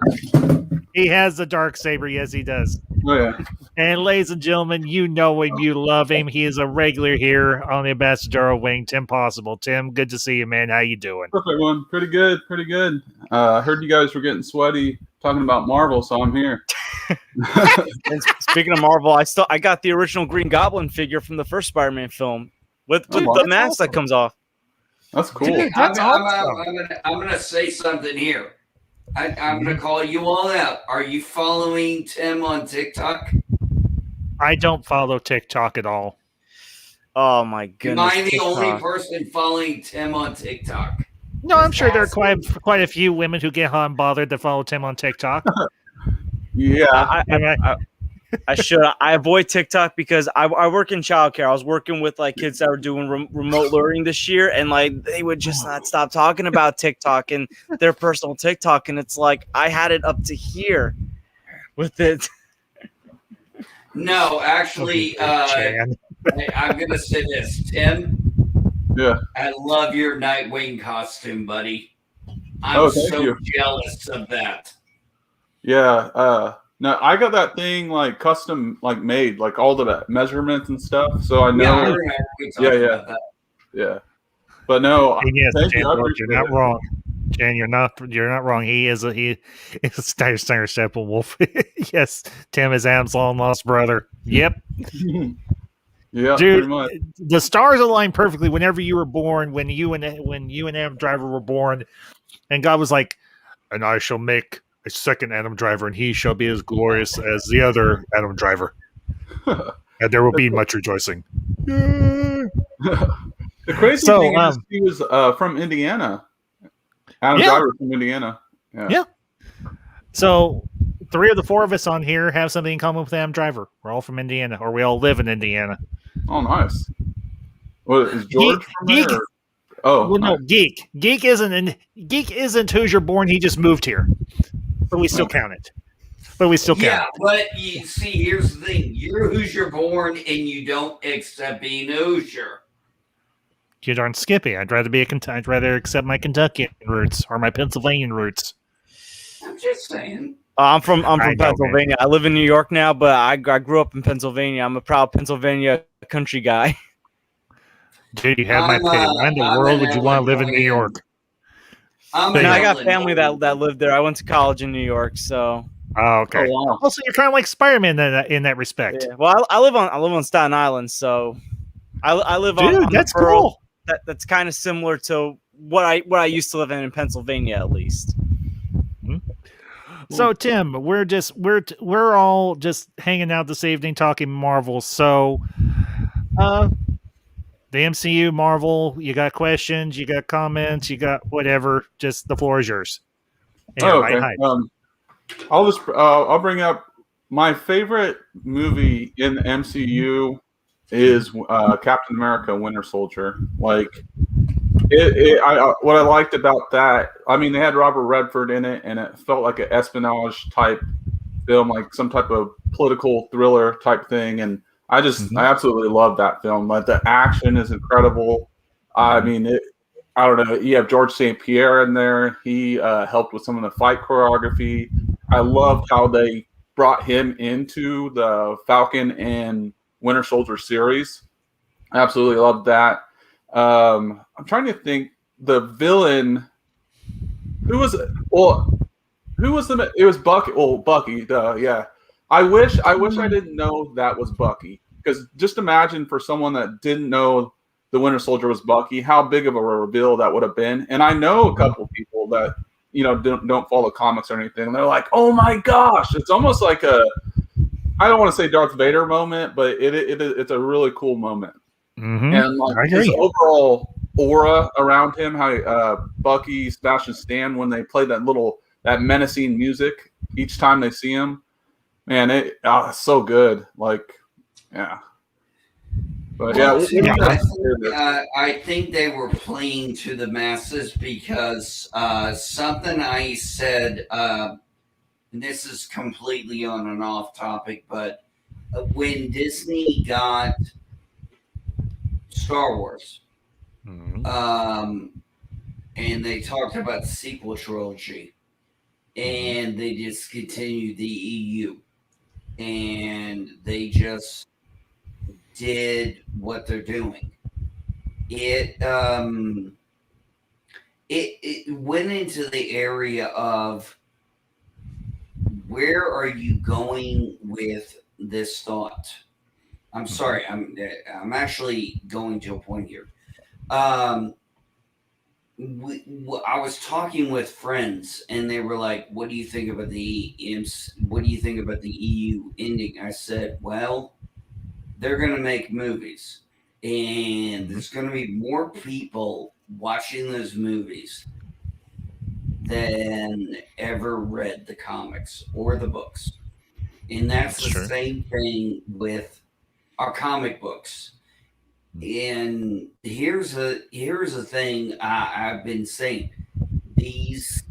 He has the dark saber. Yes, he does. Oh, yeah. And ladies and gentlemen, you know him, you love him. He is a regular here on the Ambassadorial Wing. Tim Possible. Tim, good to see you, man. How you doing? Perfect one. Pretty good. I heard you guys were getting sweaty talking about Marvel, so I'm here. And speaking of Marvel, I got the original Green Goblin figure from the first Spider-Man film with the mask that comes off. That's cool. Dude, I'm gonna say something here. I'm gonna call you all out. Are you following Tim on TikTok? I don't follow TikTok at all. Oh my goodness! Am I the only person following Tim on TikTok? No, I'm sure there are quite a few women who get unbothered that follow Tim on TikTok. Yeah, I should. I avoid TikTok because I work in childcare. I was working with like kids that were doing remote learning this year, and like they would just not stop talking about TikTok and their personal TikTok, and it's like I had it up to here with it. No, actually, I'm gonna say this, Tim. Yeah, I love your Nightwing costume, buddy. I'm so jealous of that. Yeah. No, I got that thing like custom, like made, like all the measurements and stuff. So I know. Yeah. But no, yes, Jan, you're not wrong. Jan, you're not wrong. He is Snyder Steppenwolf. Yes, Tim is Adam's long lost brother. Yep. Yeah, dude, pretty much. The stars aligned perfectly whenever you were born. When you and Adam Driver were born, and God was like, "And I shall make a second Adam Driver, and he shall be as glorious as the other Adam Driver, and there will be much rejoicing." The crazy thing is he was from Indiana. Adam Driver from Indiana. Yeah. So 3 of the 4 of us on here have something in common with Adam Driver. We're all from Indiana, or we all live in Indiana. Oh, nice. What is George from there? Oh, well, no, Geek. Geek isn't who's you're born. He just moved here. But we still count it. Yeah, but you see, here's the thing. You're Hoosier born, and you don't accept being a Hoosier. You darn Skippy. I'd rather accept my Kentuckian roots or my Pennsylvanian roots. I'm just saying. I'm from Pennsylvania. I live in New York now, but I grew up in Pennsylvania. I'm a proud Pennsylvania country guy. Dude, you have my pity. Why in the world would you want to live in New York? I got family that lived there. I went to college in New York, so. Oh, okay. Oh, wow. Also, you're kind of like Spider-Man in that respect. Yeah. Well, I live on Staten Island, so I live on that's cool. That's kind of similar to what I used to live in Pennsylvania, at least. Mm-hmm. So, Tim, we're all just hanging out this evening talking Marvel. So, the MCU, Marvel, you got questions, you got comments, you got whatever. Just the floor is yours. Okay. I'll bring up my favorite movie in the MCU is Captain America: Winter Soldier. Like, what I liked about that, I mean, they had Robert Redford in it, and it felt like an espionage type film, like some type of political thriller type thing. And I absolutely love that film. Like, the action is incredible. I mean, I don't know. You have George St. Pierre in there. He helped with some of the fight choreography. I loved how they brought him into the Falcon and Winter Soldier series. I absolutely loved that. I'm trying to think the villain. Who was it? Well, who was the? It was Bucky. Well, Bucky. Yeah. I wish I didn't know that was Bucky, because just imagine for someone that didn't know the Winter Soldier was Bucky, how big of a reveal that would have been. And I know a couple people that don't follow comics or anything, and they're like, "Oh my gosh!" It's almost like I don't want to say Darth Vader moment, but it's a really cool moment. Mm-hmm. And like his overall aura around him, how Bucky, Sebastian Stan, when they play that menacing music each time they see him, man, it's so good. Like, yeah. But I think they were playing to the masses because something I said, and this is completely on and off topic, but when Disney got Star Wars, and they talked about the sequel trilogy, and they discontinued the EU, and they just did what they're doing. It went into the area of, where are you going with this thought? I'm sorry, I'm actually going to a point here. I was talking with friends, and they were like, "What do you think about the EU ending?" I said, "Well, they're going to make movies, and there's going to be more people watching those movies than ever read the comics or the books." And that's the same thing with our comic books. And here's a thing I've been saying. These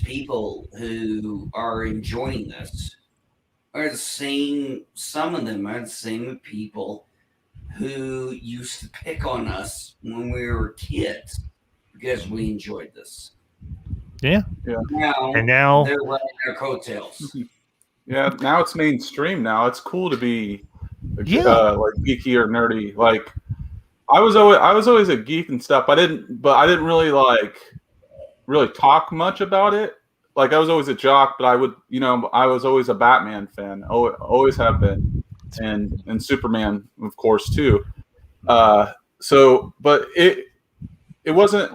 people who are enjoying this are the same, some of them are the same people who used to pick on us when we were kids because we enjoyed this. Yeah. Now they're riding their coattails. Yeah, now it's mainstream. Now it's cool to be like geeky or nerdy. Like, I was always a geek and stuff. I didn't really talk much about it. Like, I was always a jock, but I was always a Batman fan. Always have been, and Superman, of course, too. But it wasn't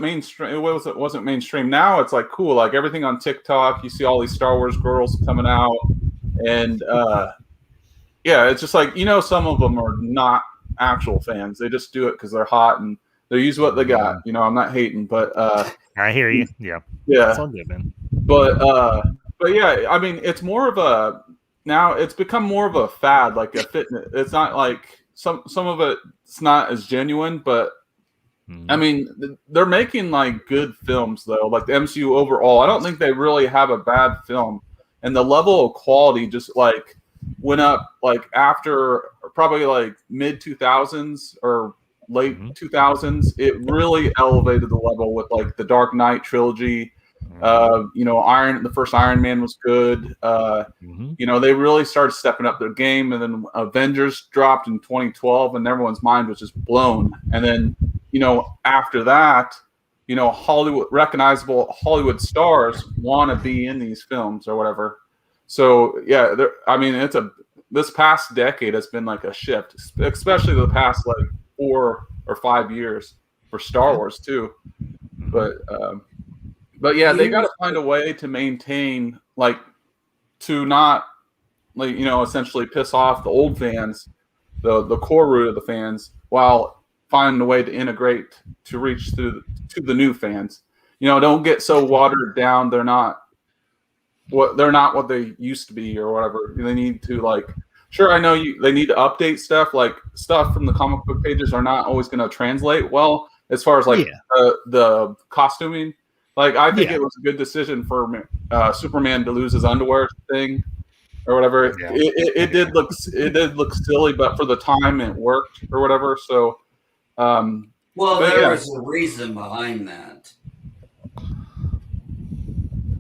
mainstream. It wasn't mainstream. Now it's like cool. Like, everything on TikTok, you see all these Star Wars girls coming out, and it's just like, some of them are not actual fans. They just do it because they're hot and they use what they got. I'm not hating, but I hear you. Yeah. That's all good, man. But yeah, I mean, it's more of now it's become more of a fad, like a fitness. It's not like some of it's not as genuine, but I mean, they're making like good films though. Like the MCU overall, I don't think they really have a bad film, and the level of quality, just like went up like after probably like mid 2000s or late 2000s. It really elevated the level with like the Dark Knight trilogy. The first Iron Man was good. They really started stepping up their game, and then Avengers dropped in 2012, and everyone's mind was just blown. And then, after that, recognizable Hollywood stars want to be in these films or whatever. So yeah, this past decade has been like a shift, especially the past like 4 or 5 years for Star Wars too. But yeah, they got to find a way to maintain, like, to not, like, essentially piss off the old fans, the core root of the fans, while finding a way to integrate to reach to the new fans. Don't get so watered down. They're not what they used to be or whatever. They need to, like, sure, I know they need to update stuff. Like, stuff from the comic book pages are not always going to translate well as far as like the costuming. Like, I think it was a good decision for Superman to lose his underwear thing or whatever. Yeah. It did look silly, but for the time it worked or whatever. So, there was a reason behind that.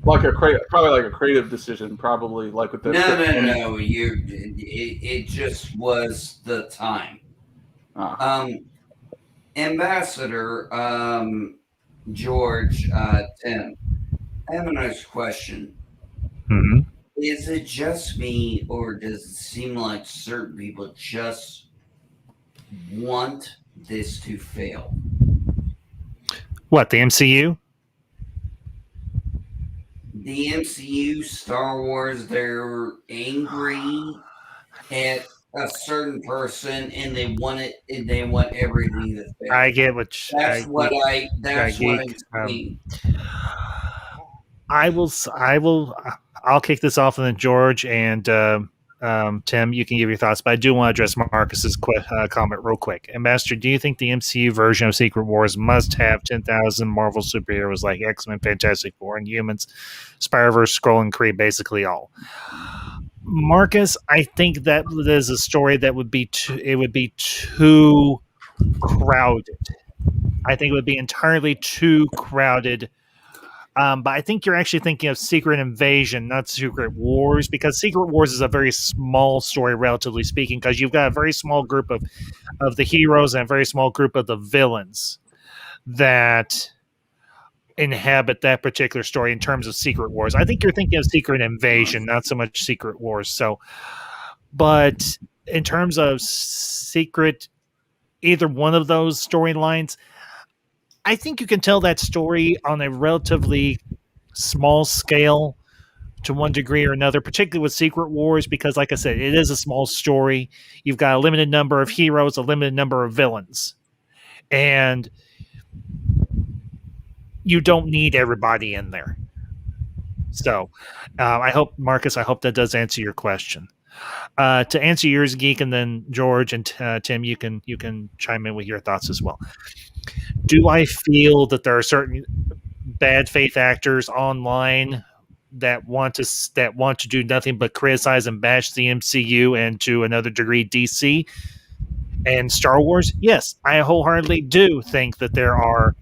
Probably like a creative decision, probably like with the no. It just was the time. Ambassador, George, Tim, I have a nice question. Is it just me, or does it seem like certain people just want this to fail? What, the MCU? The MCU, Star Wars, they're angry at a certain person, and they want it, and they want everything to fail. I get what that's what I mean. I'll kick this off, and then George and Tim, you can give your thoughts. But I do want to address Marcus's comment real quick. Ambassador, do you think the MCU version of Secret Wars must have 10,000 Marvel superheroes like X-Men, Fantastic Four, and Humans, Spider-Verse, Skrull, and Kree, basically all? Marcus, I think that is a story that would be too crowded. I think it would be entirely too crowded. But I think you're actually thinking of Secret Invasion, not Secret Wars, because Secret Wars is a very small story, relatively speaking, because you've got a very small group of the heroes and a very small group of the villains that inhabit that particular story in terms of Secret Wars. I think you're thinking of Secret Invasion, not so much Secret Wars. So, but in terms of Secret, either one of those storylines, I think you can tell that story on a relatively small scale to one degree or another, particularly with Secret Wars, because like I said, it is a small story. You've got a limited number of heroes, a limited number of villains, and you don't need everybody in there. So I hope, Marcus, that does answer your question. To answer yours, Geek, and then George and Tim, you can chime in with your thoughts as well. Do I feel that there are certain bad faith actors online that want to do nothing but criticize and bash the MCU and to another degree DC and Star Wars? Yes, I wholeheartedly do think that there are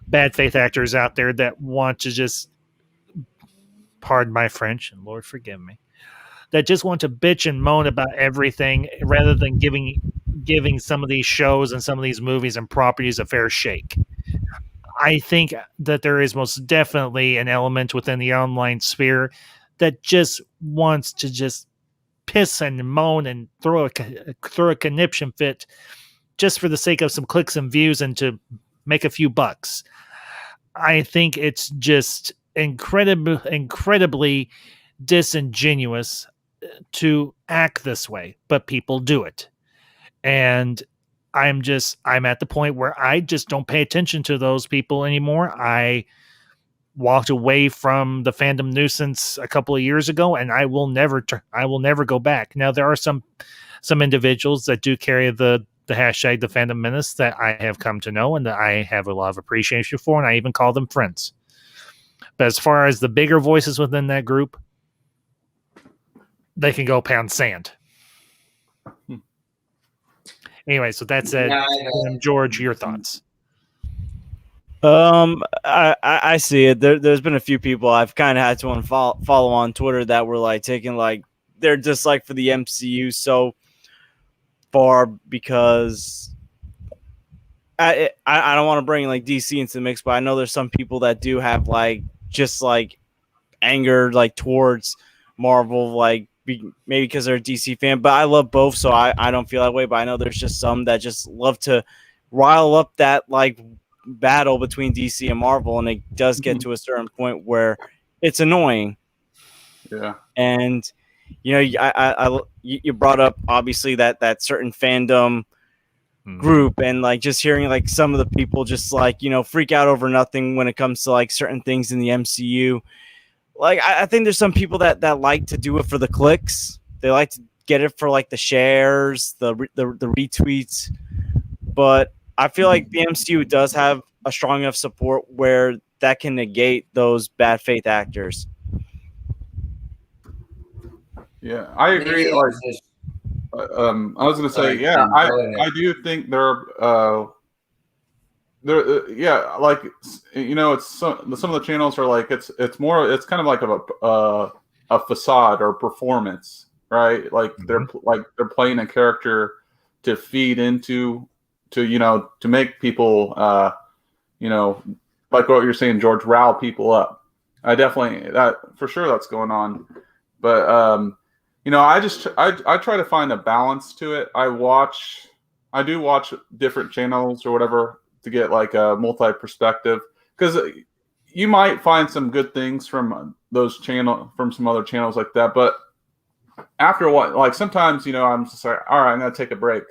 bad faith actors out there that want to just, pardon my French, and Lord forgive me, that just want to bitch and moan about everything rather than giving some of these shows and some of these movies and properties a fair shake. I think that there is most definitely an element within the online sphere that just wants to just piss and moan and throw a conniption fit just for the sake of some clicks and views and to make a few bucks. I think it's just incredibly disingenuous to act this way, but people do it. And I'm at the point where I just don't pay attention to those people anymore. I walked away from the fandom nuisance a couple of years ago, and I will never go back. Now, there are some individuals that do carry the hashtag the fandom menace that I have come to know and that I have a lot of appreciation for, and I even call them friends. But as far as the bigger voices within that group, they can go pound sand. Anyway, so that's it. George, your thoughts? I see it. There's been a few people I've kind of had to follow on Twitter that were like taking like their dislike for the MCU so far because I don't want to bring like DC into the mix, but I know there's some people that do have like just like anger like towards Marvel, like maybe because they're a DC fan. But I love both, so I don't feel that way. But I know there's just some that just love to rile up that like battle between DC and Marvel, and it does get to a certain point where it's annoying. Yeah, and you know, you brought up obviously that certain fandom group, and like just hearing like some of the people just like, you know, freak out over nothing when it comes to like certain things in the MCU. Like I think there's some people that like to do it for the clicks. They like to get it for like the shares, the retweets. But I feel like the MCU does have a strong enough support where that can negate those bad faith actors. Yeah, I agree. Like, I was going to say, yeah, I do think yeah, like, you know, it's some of the channels are like it's kind of like a facade or performance, right? Like they're playing a character to feed into you know, to make people you know, like what you're saying, George, rile people up. I definitely that for sure that's going on, but you know, I try to find a balance to it. I do watch different channels or whatever to get like a multi perspective, because you might find some good things from some other channels like that. But after what, like sometimes, you know, I'm just like, all right, I'm gonna take a break,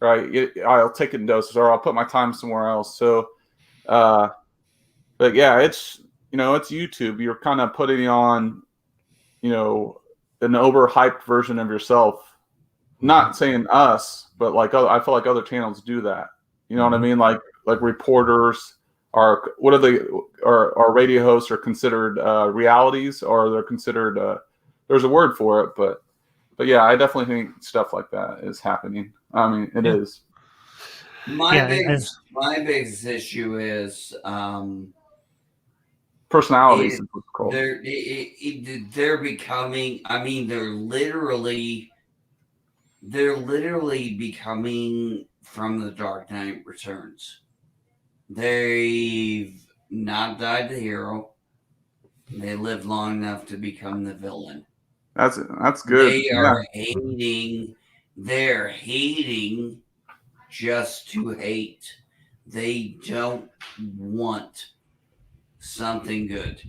right? I'll take it in doses, or I'll put my time somewhere else. So, but yeah, it's, you know, it's YouTube. You're kind of putting on, you know, an overhyped version of yourself. Not saying us, but like I feel like other channels do that. You know what I mean? Like reporters are radio hosts are considered realities, or they're considered there's a word for it, but yeah, I definitely think stuff like that is happening. I mean, it is. My biggest issue is personalities. They're becoming. I mean, they're literally becoming from The Dark Knight Returns. They've not died the hero. They lived long enough to become the villain. That's good. They are hating. They're hating just to hate. They don't want something good.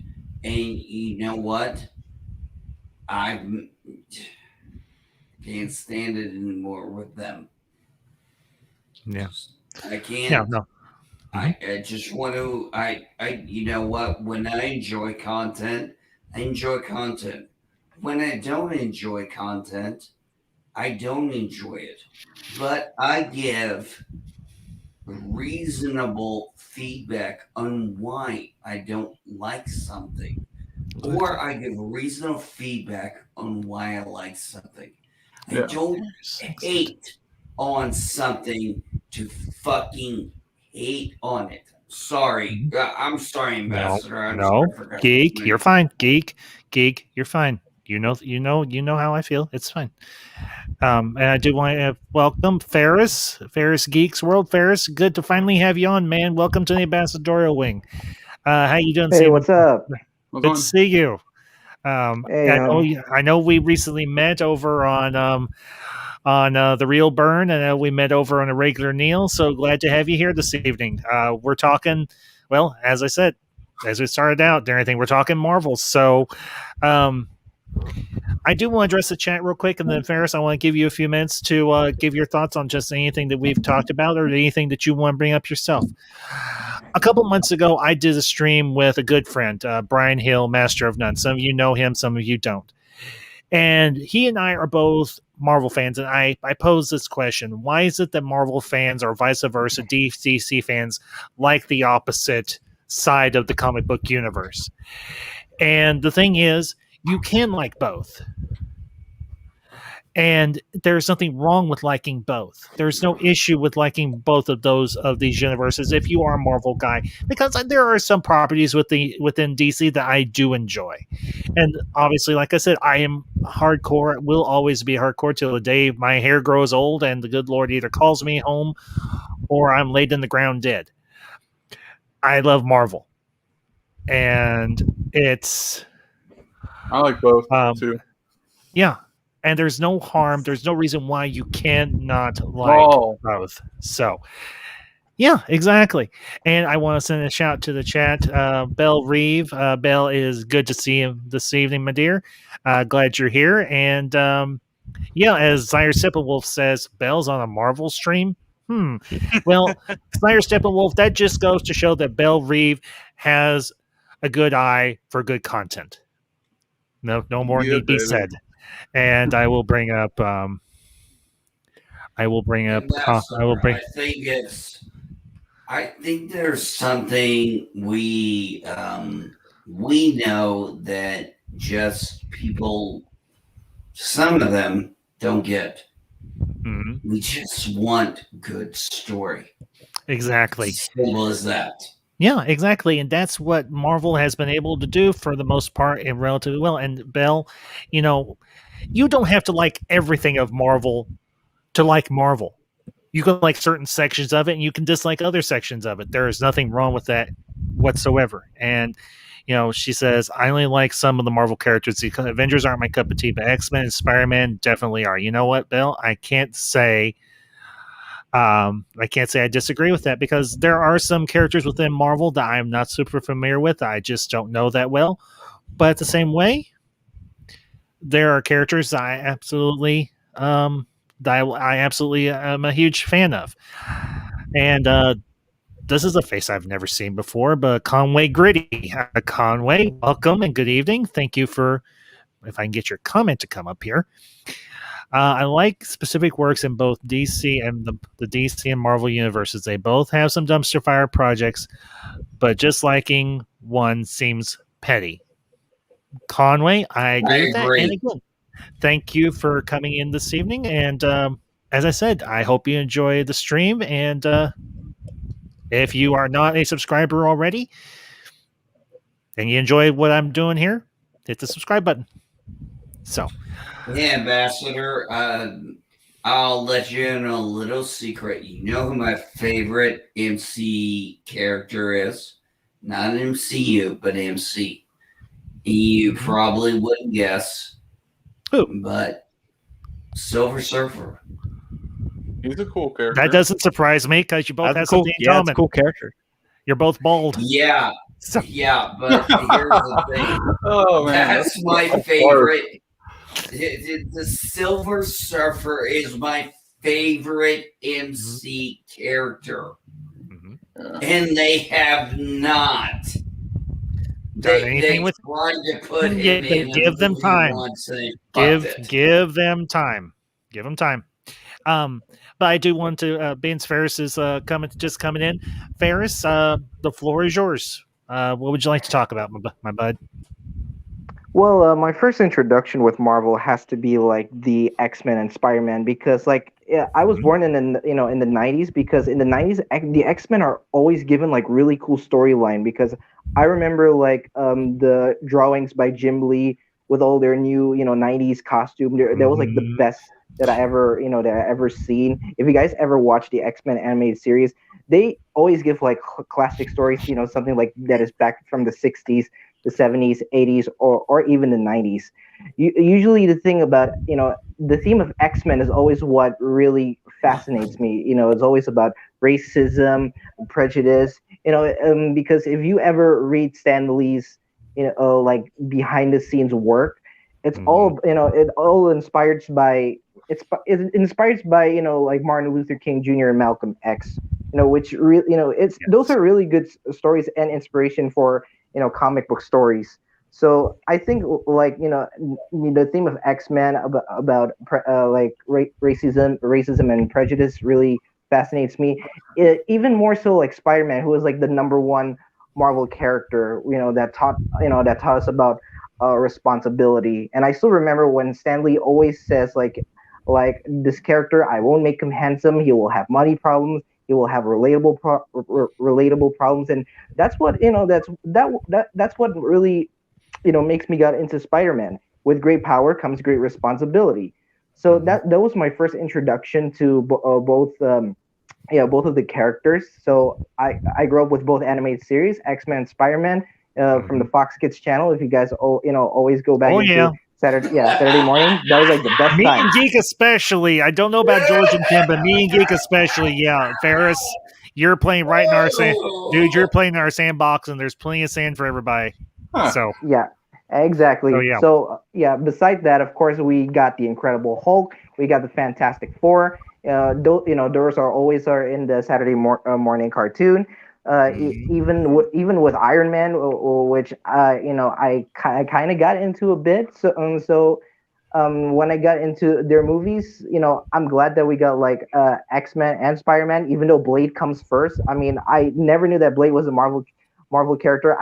And you know what? I can't stand it anymore with them. Yeah. I can't. Yeah, no. I just want to, you know what? When I enjoy content, I enjoy content. When I don't enjoy content, I don't enjoy it. But I give reasonable feedback on why I don't like something. Or I give reasonable feedback on why I like something. I don't hate on something to fucking hate on it. Sorry. I'm sorry, Ambassador. No, Geek, you're fine. Geek, you're fine. You know how I feel. It's fine. And I do want to welcome Ferris Geeks World. Ferris, good to finally have you on, man. Welcome to the Ambassadorial Wing. How you doing? Hey, what's up? Good to see you. I know we recently met over on the Real Burn, and we met over on a regular Neil. So glad to have you here this evening. We're talking, well, as I said, as we started out, we're talking Marvel. So I do want to address the chat real quick, and then Ferris, I want to give you a few minutes to give your thoughts on just anything that we've talked about or anything that you want to bring up yourself. A couple months ago, I did a stream with a good friend, Brian Hill, Master of None. Some of you know him, some of you don't. And he and I are both Marvel fans, and I posed this question. Why is it that Marvel fans, or vice versa, DC fans, like the opposite side of the comic book universe? And the thing is, you can like both. And there's nothing wrong with liking both. There's no issue with liking both of these universes if you are a Marvel guy, because there are some properties within DC that I do enjoy. And obviously, like I said, I am hardcore, will always be hardcore till the day my hair grows old and the good Lord either calls me home or I'm laid in the ground dead. I love Marvel. And I like both too. Yeah. And there's no harm. There's no reason why you cannot like both. So, yeah, exactly. And I want to send a shout to the chat. Belle Reeve. Belle, is good to see you this evening, my dear. Glad you're here. And yeah, as Zaire Steppenwolf says, Belle's on a Marvel stream. Well, Zaire Steppenwolf, that just goes to show that Belle Reeve has a good eye for good content. No more need be said. And I will bring up. I think there's something we know that just people, some of them don't get. Mm-hmm. We just want good story. Exactly. As simple as that. Yeah, exactly. And that's what Marvel has been able to do for the most part and relatively well. And Belle, you don't have to like everything of Marvel to like Marvel. You can like certain sections of it and you can dislike other sections of it. There is nothing wrong with that whatsoever. And, she says, I only like some of the Marvel characters. The Avengers aren't my cup of tea, but X-Men and Spider-Man definitely are. You know what, Belle? I can't say I disagree with that, because there are some characters within Marvel that I'm not super familiar with. I just don't know that well. But the same way, there are characters I absolutely am a huge fan of. And this is a face I've never seen before, but Conway Gritty. Conway, welcome and good evening. Thank you for, if I can get your comment to come up here. I like specific works in both DC and the DC and Marvel universes. They both have some dumpster fire projects, but just liking one seems petty. Conway, I agree with that. And again, thank you for coming in this evening. And as I said, I hope you enjoy the stream. And if you are not a subscriber already and you enjoy what I'm doing here, hit the subscribe button. So, yeah, Ambassador, I'll let you in a little secret. You know who my favorite MC character is? Not MCU, but MC. You probably wouldn't guess. Who? But Silver Surfer. He's a cool character. That doesn't surprise me, because you both have something in common. That's a cool character. You're both bald. Yeah. Yeah, but here's the thing. Oh, man. That's my favorite. The Silver Surfer is my favorite MC character. Mm-hmm. And they have not. They tried to put him in. Give them time. Give them time. Give them time. But I do want to. Beans Ferris is coming in. Ferris, the floor is yours. What would you like to talk about, my bud? Well, my first introduction with Marvel has to be like the X-Men and Spider-Man, because I was born in the 90s, because in the 90s the X-Men are always given like really cool storyline, because I remember the drawings by Jim Lee with all their new 90s costume. That was like the best that I ever seen. If you guys ever watch the X-Men animated series, they always give like classic stories, something like that is back from the 60s, the 70s, 80s, or even the 90s. Usually the thing about, the theme of X-Men is always what really fascinates me. It's always about racism, prejudice, because if you ever read Stan Lee's, like behind the scenes work, it's all, it all inspired by, it's inspired by, like Martin Luther King Jr. and Malcolm X, which really, those are really good stories and inspiration for, comic book stories. So I think the theme of X-Men about racism and prejudice really fascinates me. Even more so like Spider-Man, who is like the number one Marvel character, that taught us about responsibility. And I still remember when Stan Lee always says like, like this character, I won't make him handsome. He will have money problems. He will have relatable problems, and that's what that's what really makes me got into Spider-Man. With great power comes great responsibility. So that was my first introduction to both of the characters. So I grew up with both animated series, X-Men and Spider-Man, from the Fox Kids channel. If you guys always go back into Saturday morning, that was like the best me time. And Geek especially. I don't know about George and Tim, but me and Geek especially. Yeah, Ferris, you're playing right in our sand, dude. You're playing in our sandbox, and there's plenty of sand for everybody. So yeah. Exactly. So besides that, of course, we got the Incredible Hulk. We got the Fantastic Four. Those are always in the Saturday morning cartoon. Even with Iron Man, which I kind of got into a bit. So when I got into their movies, I'm glad that we got like X-Men and Spider-Man, even though Blade comes first. I mean, I never knew that Blade was a Marvel character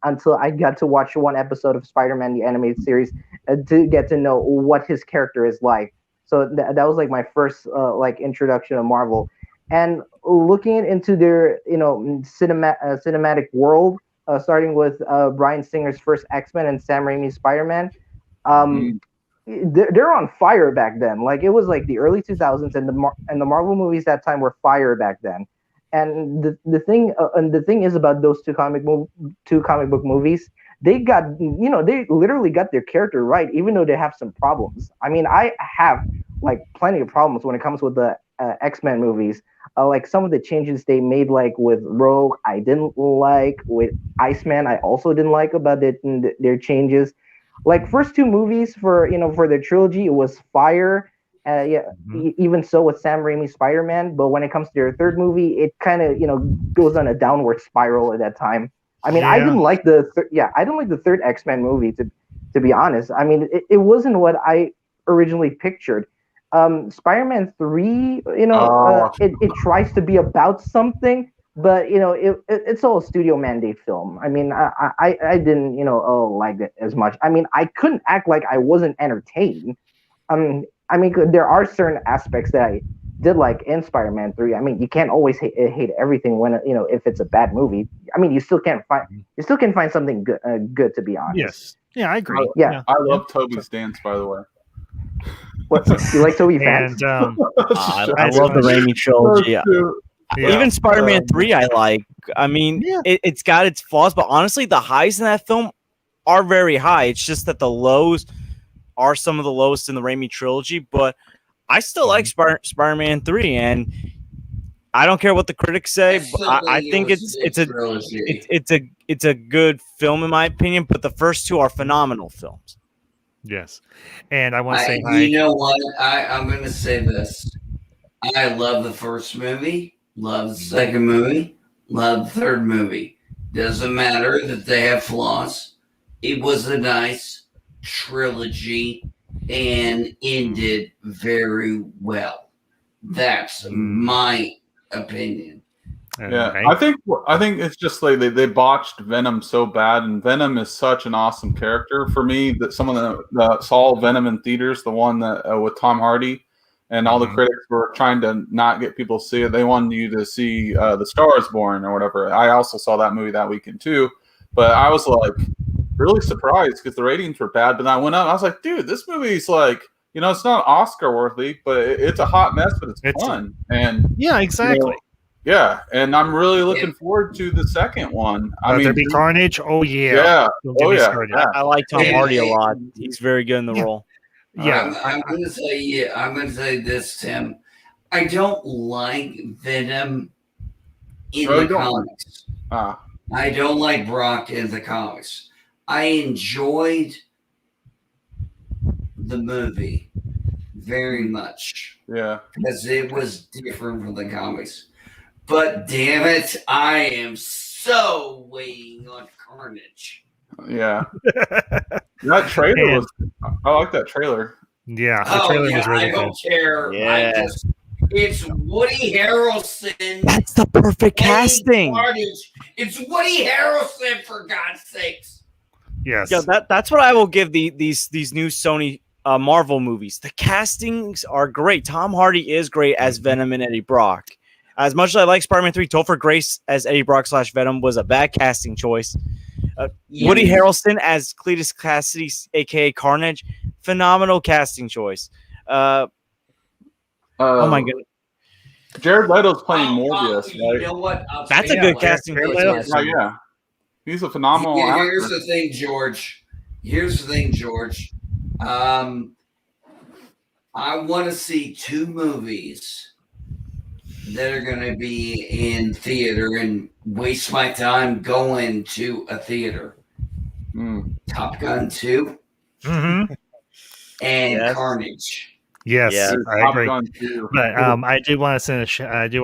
until I got to watch one episode of Spider-Man the animated series to get to know what his character is like. So that was like my first like introduction to Marvel, and looking into their cinematic world, starting with Bryan Singer's first X-Men and Sam Raimi's Spider-Man. They're on fire back then. Like it was like the early 2000s, and the Marvel movies that time were fire back then. And the thing is about those two comic book movies, they literally got their character right, even though they have some problems. I mean, I have like plenty of problems when it comes with the X-Men movies. Like some of the changes they made, like with Rogue, I didn't like. With Iceman, I also didn't like about their changes. Like first two movies for their trilogy, it was fire. Even so with Sam Raimi's Spider-Man, but when it comes to their third movie, it kind of goes on a downward spiral at that time. I mean, I didn't like the third X-Men movie to be honest. I mean, it wasn't what I originally pictured. Spider-Man 3, it tries to be about something, but it's all a studio mandate film. I mean, I didn't like it as much. I mean, I couldn't act like I wasn't entertained. I mean, there are certain aspects that I did like in Spider-Man 3. I mean, you can't always hate everything when if it's a bad movie. I mean, you still can find something good to be honest. Yes, yeah, I agree. I love Toby's dance, by the way. What, you like Toby fans? And I love the Raimi trilogy. Even Spider-Man 3, I like. I mean, it's got its flaws, but honestly, the highs in that film are very high. It's just that the lows are some of the lowest in the Raimi trilogy, but I still like Spider-Man 3, and I don't care what the critics say. I think it's a good film in my opinion, but the first two are phenomenal films. Yes, and I want to say you know what? I'm going to say this. I love the first movie, love the second movie, love the third movie. Doesn't matter that they have flaws. It was a nice trilogy and ended very well. That's my opinion. Yeah, I think it's just like they botched Venom so bad, and Venom is such an awesome character for me that someone that saw Venom in theaters, the one that with Tom Hardy, and all the critics were trying to not get people to see it. They wanted you to see The Star Is Born or whatever. I also saw that movie that weekend too, but I was like really surprised because the ratings were bad. But then I went out and I was like, dude, this movie's like, it's not Oscar worthy, but it's a hot mess, but it's fun. And yeah, exactly. Yeah, and I'm really looking forward to the second one. I mean, there be Carnage. Oh yeah, I like Tom Hardy a lot. He's very good in the role. Yeah, I'm going to say I'm going to say this, Tim. I don't like Venom in the comics. I don't like Brock in the comics. I enjoyed the movie very much. Yeah, because it was different from the comics. But damn it, I am so waiting on Carnage. Yeah. That trailer I like that trailer. Yeah, the trailer was really good. I don't care. Yeah. It's Woody Harrelson. That's the perfect casting. Carnage. It's Woody Harrelson, for God's sakes. Yes. Yeah, that's what I will give these new Sony Marvel movies. The castings are great. Tom Hardy is great as Venom and Eddie Brock. As much as I like Spider-Man 3, Topher Grace as Eddie Brock / Venom was a bad casting choice. Woody Harrelson as Cletus Cassidy, a.k.a. Carnage, phenomenal casting choice. Oh, my goodness. Jared Leto's playing Morbius, right? You know what? That's a good casting choice. Yeah. He's a phenomenal actor. Here's the thing, George. I want to see 2 movies that are going to be in theater and waste my time going to a theater. Top Gun 2 and Carnage. Yes, I agree. But I do want to send a shout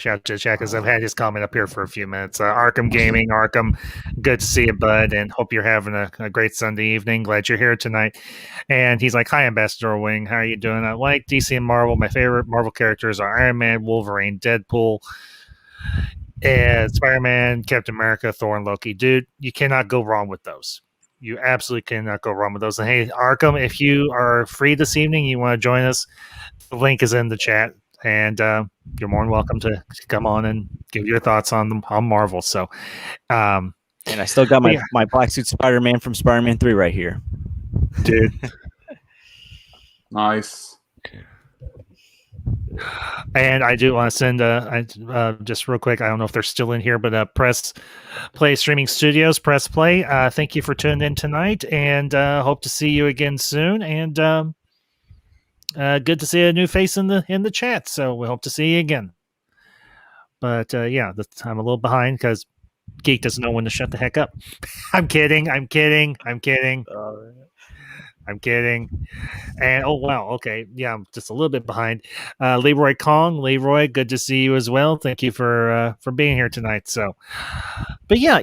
out to Jack because I've had his comment up here for a few minutes. Arkham Gaming, Arkham, good to see you, bud, and hope you're having a great Sunday evening. Glad you're here tonight. And he's like, "Hi, Ambassador Wing, how are you doing? I like DC and Marvel. My favorite Marvel characters are Iron Man, Wolverine, Deadpool, and Spider-Man, Captain America, Thor, and Loki. Dude, you cannot go wrong with those. You absolutely cannot go wrong with those. And hey, Arkham, if you are free this evening, you want to join us, the link is in the chat, and you're more than welcome to come on and give your thoughts on Marvel. So, and I still got my black suit Spider-Man from Spider-Man 3 right here, dude. Nice. And I do want to send just real quick. I don't know if they're still in here, but Press Play Streaming Studios, Press Play. Thank you for tuning in tonight, and hope to see you again soon. And good to see a new face in the chat. So we hope to see you again. But yeah, I'm a little behind because Geek doesn't know when to shut the heck up. I'm kidding. And oh wow, okay, yeah, I'm just a little bit behind. Leroy Kong, good to see you as well. Thank you for being here tonight. So, but yeah,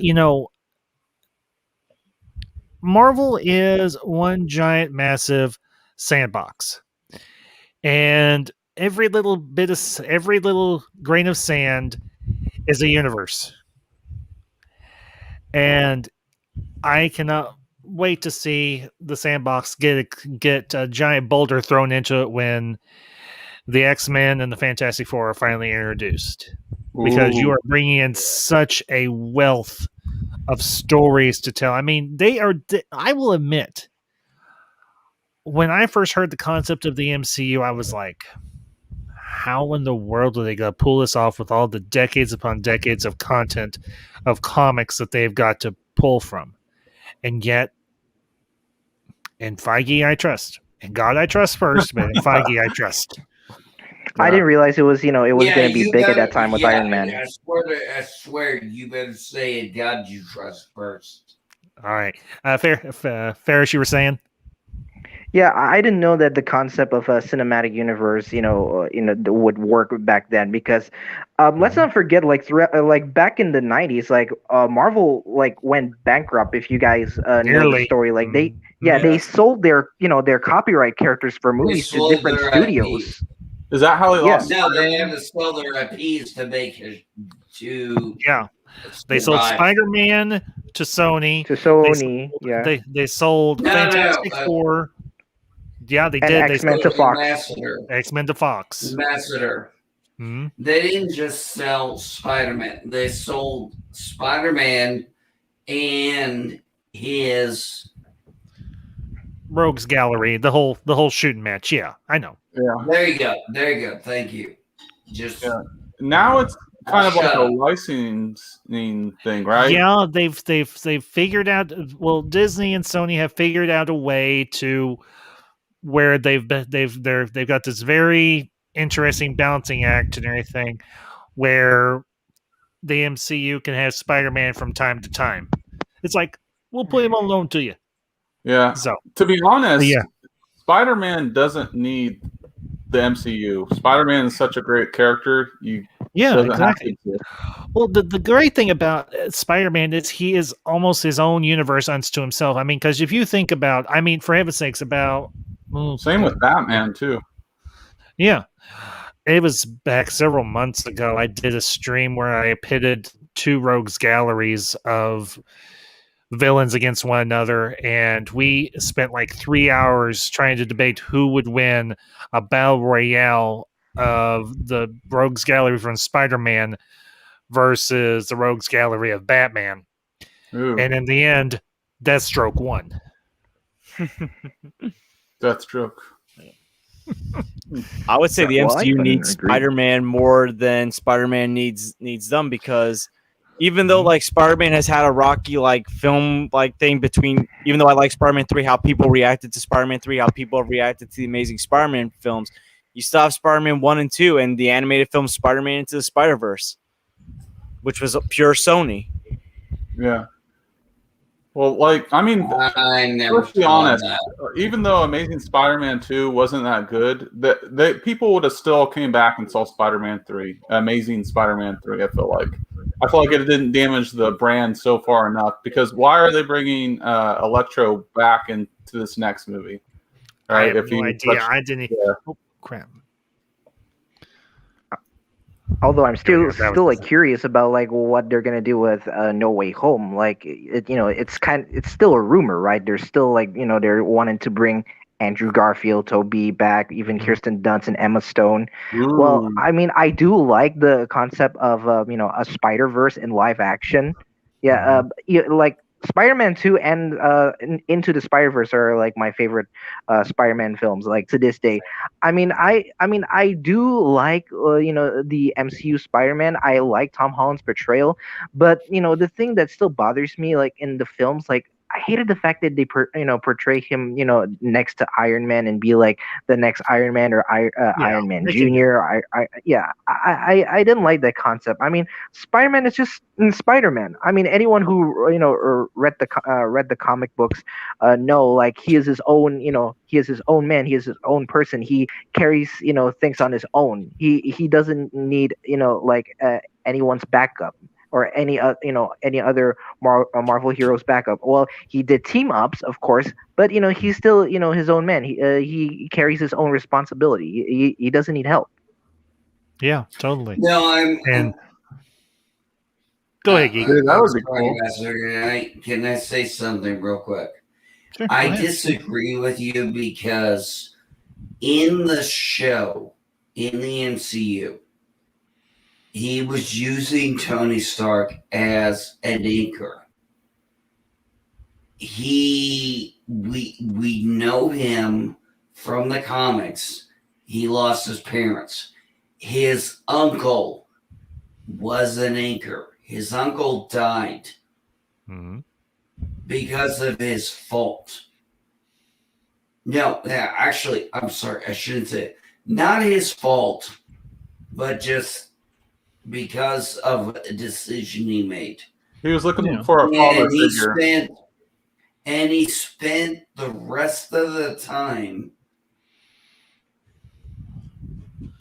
Marvel is one giant, massive sandbox, and every little grain of sand is a universe, and I cannot wait to see the sandbox get a giant boulder thrown into it when the X-Men and the Fantastic Four are finally introduced. Because you are bringing in such a wealth of stories to tell. I mean, I will admit, when I first heard the concept of the MCU, I was like, how in the world are they going to pull this off with all the decades upon decades of content of comics that they've got to pull from? And yet, in Feige, I trust. In God, I trust first, but in Feige, I trust. I didn't realize it was going to be big at that time with Iron Man. I swear, you better say in God you trust first. All right. Ferris, you were saying? Yeah, I didn't know that the concept of a cinematic universe, would work back then. Because let's not forget, like back in the 90s, Marvel went bankrupt. If you guys know the story, they sold their copyright characters for movies to different studios. IP. Is that how they lost? No, they had to sell their IPs to make it to. Yeah. They sold Spider-Man to Sony. They sold Fantastic Four. Yeah, they did. X-Men to Fox. X-Men to Fox. Ambassador. Mm-hmm. They didn't just sell Spider-Man. They sold Spider-Man and his Rogues Gallery, the whole shooting match. Yeah, I know. Yeah. There you go. Thank you. Now it's kind of like a licensing thing, right? Yeah, they've figured out. Well, Disney and Sony have figured out a way to where they've got this very interesting balancing act and everything, where the MCU can have Spider-Man from time to time. It's like, we'll put him on loan to you. Yeah. So to be honest, Spider-Man doesn't need the MCU. Spider-Man is such a great character. Exactly. Well, the great thing about Spider-Man is he is almost his own universe unto himself. I mean, because if you think about, for heaven's sakes, same with Batman too. Yeah. It was back several months ago. I did a stream where I pitted two rogues galleries of villains against one another, and we spent like 3 hours trying to debate who would win a battle royale of the Rogues Gallery from Spider-Man versus the Rogues Gallery of Batman. Ooh. And in the end, Deathstroke won. Deathstroke. I would say the MCU needs Spider-Man more than Spider-Man needs them, because even though like Spider-Man has had a rocky like film like thing between, even though I like Spider-Man 3, how people reacted to Spider-Man 3, how people have reacted to the Amazing Spider-Man films, you still have Spider-Man 1 and 2 and the animated film Spider-Man Into the Spider-Verse, which was pure Sony. Yeah. Well, like, I mean, let's be honest. Even though Amazing Spider-Man 2 wasn't that good, people would have still came back and saw Spider-Man 3, Amazing Spider-Man 3. I feel like it didn't damage the brand so far enough, because why are they bringing Electro back into this next movie? Right? I have no idea. I didn't. Yeah. Oh crap. Although I'm still like curious about like what they're gonna do with No Way Home. Like it's still a rumor, right? There's still like they're wanting to bring Andrew Garfield, Tobey back, even Kirsten Dunst and Emma Stone. Ooh. Well, I mean, I do like the concept of a Spider-Verse in live action. Yeah, like Spider-Man 2 and Into the Spider-Verse are like my favorite Spider-Man films, like to this day. I mean, I do like the MCU Spider-Man. I like Tom Holland's portrayal, but the thing that still bothers me, like in the films, like I hated the fact that they portray him next to Iron Man and be like the next Iron Man or Iron Man Jr. I didn't like that concept. I mean, Spider-Man is just Spider-Man. I mean, anyone who read the comic books know, like, he is his own he is his own man, he is his own person, he carries things on his own. He doesn't need anyone's backup or any other Marvel heroes backup. Well, he did team ups, of course, but he's still his own man. He carries his own responsibility. He doesn't need help. Yeah, totally. No, go ahead, Geek. That was cool. Can I say something real quick? Sure, I disagree with you, because in the show, in the MCU, he was using Tony Stark as an anchor. We know him from the comics. He lost his parents. His uncle was an anchor. His uncle died because of his fault. No, actually, I'm sorry. I shouldn't say it. Not his fault, but just because of a decision he made. He was looking for a father figure. And he spent the rest of the time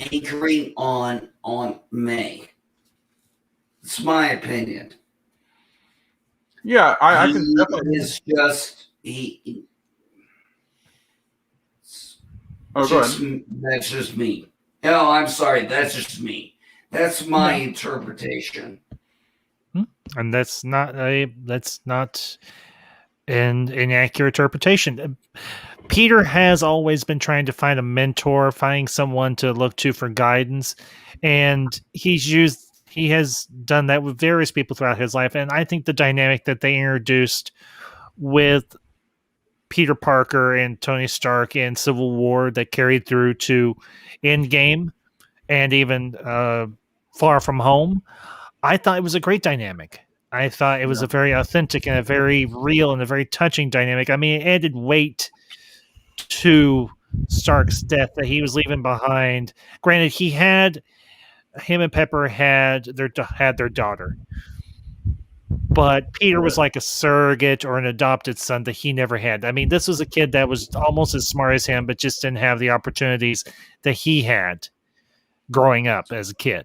anchoring on May. It's my opinion. Yeah, I can definitely. It's just he. Oh, go ahead. That's just me. No, I'm sorry. That's just me. That's my interpretation. And that's not an inaccurate interpretation. Peter has always been trying to find a mentor, finding someone to look to for guidance, and he has done that with various people throughout his life. And I think the dynamic that they introduced with Peter Parker and Tony Stark in Civil War that carried through to Endgame and even Far From Home, I thought it was a great dynamic. I thought it was a very authentic and a very real and a very touching dynamic. I mean, it added weight to Stark's death that he was leaving behind. Granted, him and Pepper had their daughter, but Peter was like a surrogate or an adopted son that he never had. I mean, this was a kid that was almost as smart as him, but just didn't have the opportunities that he had growing up as a kid.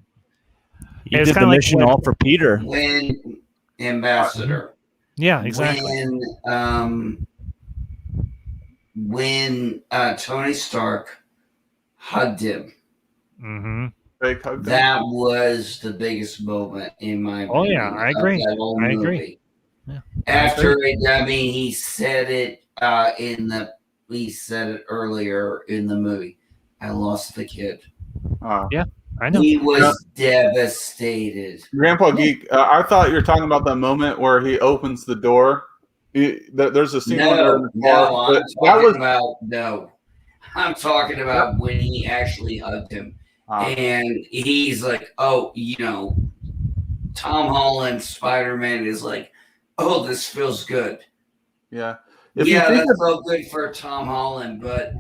He did the mission all for Peter. When Ambassador. Yeah, exactly. When Tony Stark hugged him. Mm-hmm. That was the biggest moment in my opinion. Oh yeah, I agree. I agree. After he said it he said it earlier in the movie. I lost the kid. Yeah, I know. He was devastated. Grandpa Geek, I thought you were talking about that moment where he opens the door. There's a scene where they're in the car. I'm talking about when he actually hugged him. And he's like, oh, Tom Holland, Spider-Man is like, oh, this feels good. Yeah. That felt good for Tom Holland, but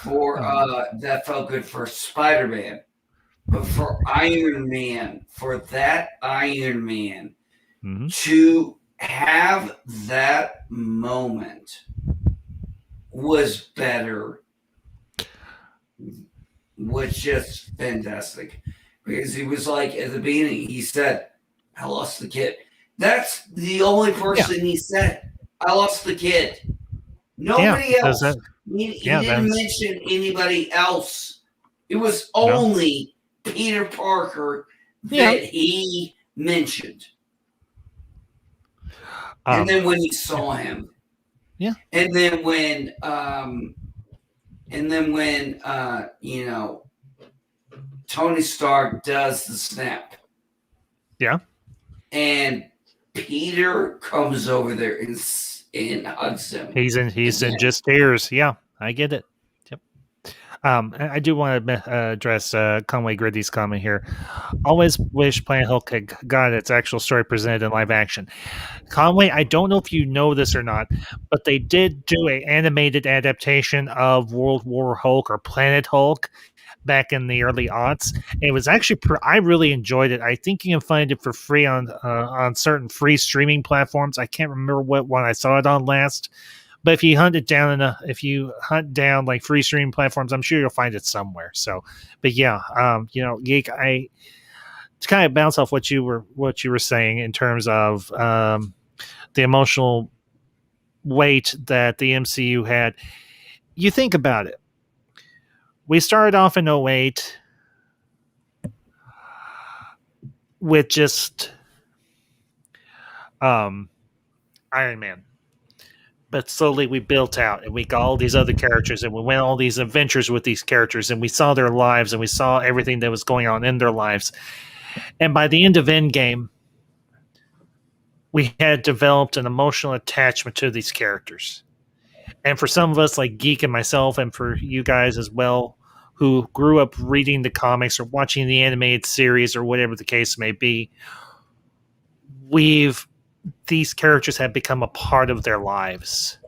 that felt good for Spider-Man. But for Iron Man, to have that moment was better, was just fantastic. Because he was like, at the beginning, he said, I lost the kid. That's the only person he said. I lost the kid. Nobody else. He didn't mention anybody else. It was only Peter Parker that he mentioned. And then when he saw him. Yeah. And then when Tony Stark does the snap. Yeah. And Peter comes over there and hugs him. He's in just tears. Yeah, I get it. Yep. I do want to address Conway Griddy's comment here. Always wish Planet Hulk had got its actual story presented in live action. Conway, I don't know if you know this or not, but they did do an animated adaptation of World War Hulk or Planet Hulk back in the early aughts. It was actually I really enjoyed it. I think you can find it for free on certain free streaming platforms. I can't remember what one I saw it on last, but if you hunt down like free streaming platforms, I'm sure you'll find it somewhere. So, but yeah, Geek, to kind of bounce off what you were saying in terms of the emotional weight that the MCU had. You think about it. We started off in 2008 with just Iron Man. But slowly we built out and we got all these other characters and we went all these adventures with these characters and we saw their lives and we saw everything that was going on in their lives. And by the end of Endgame, we had developed an emotional attachment to these characters. And for some of us, like Geek and myself, and for you guys as well, who grew up reading the comics or watching the animated series or whatever the case may be, these characters have become a part of their lives.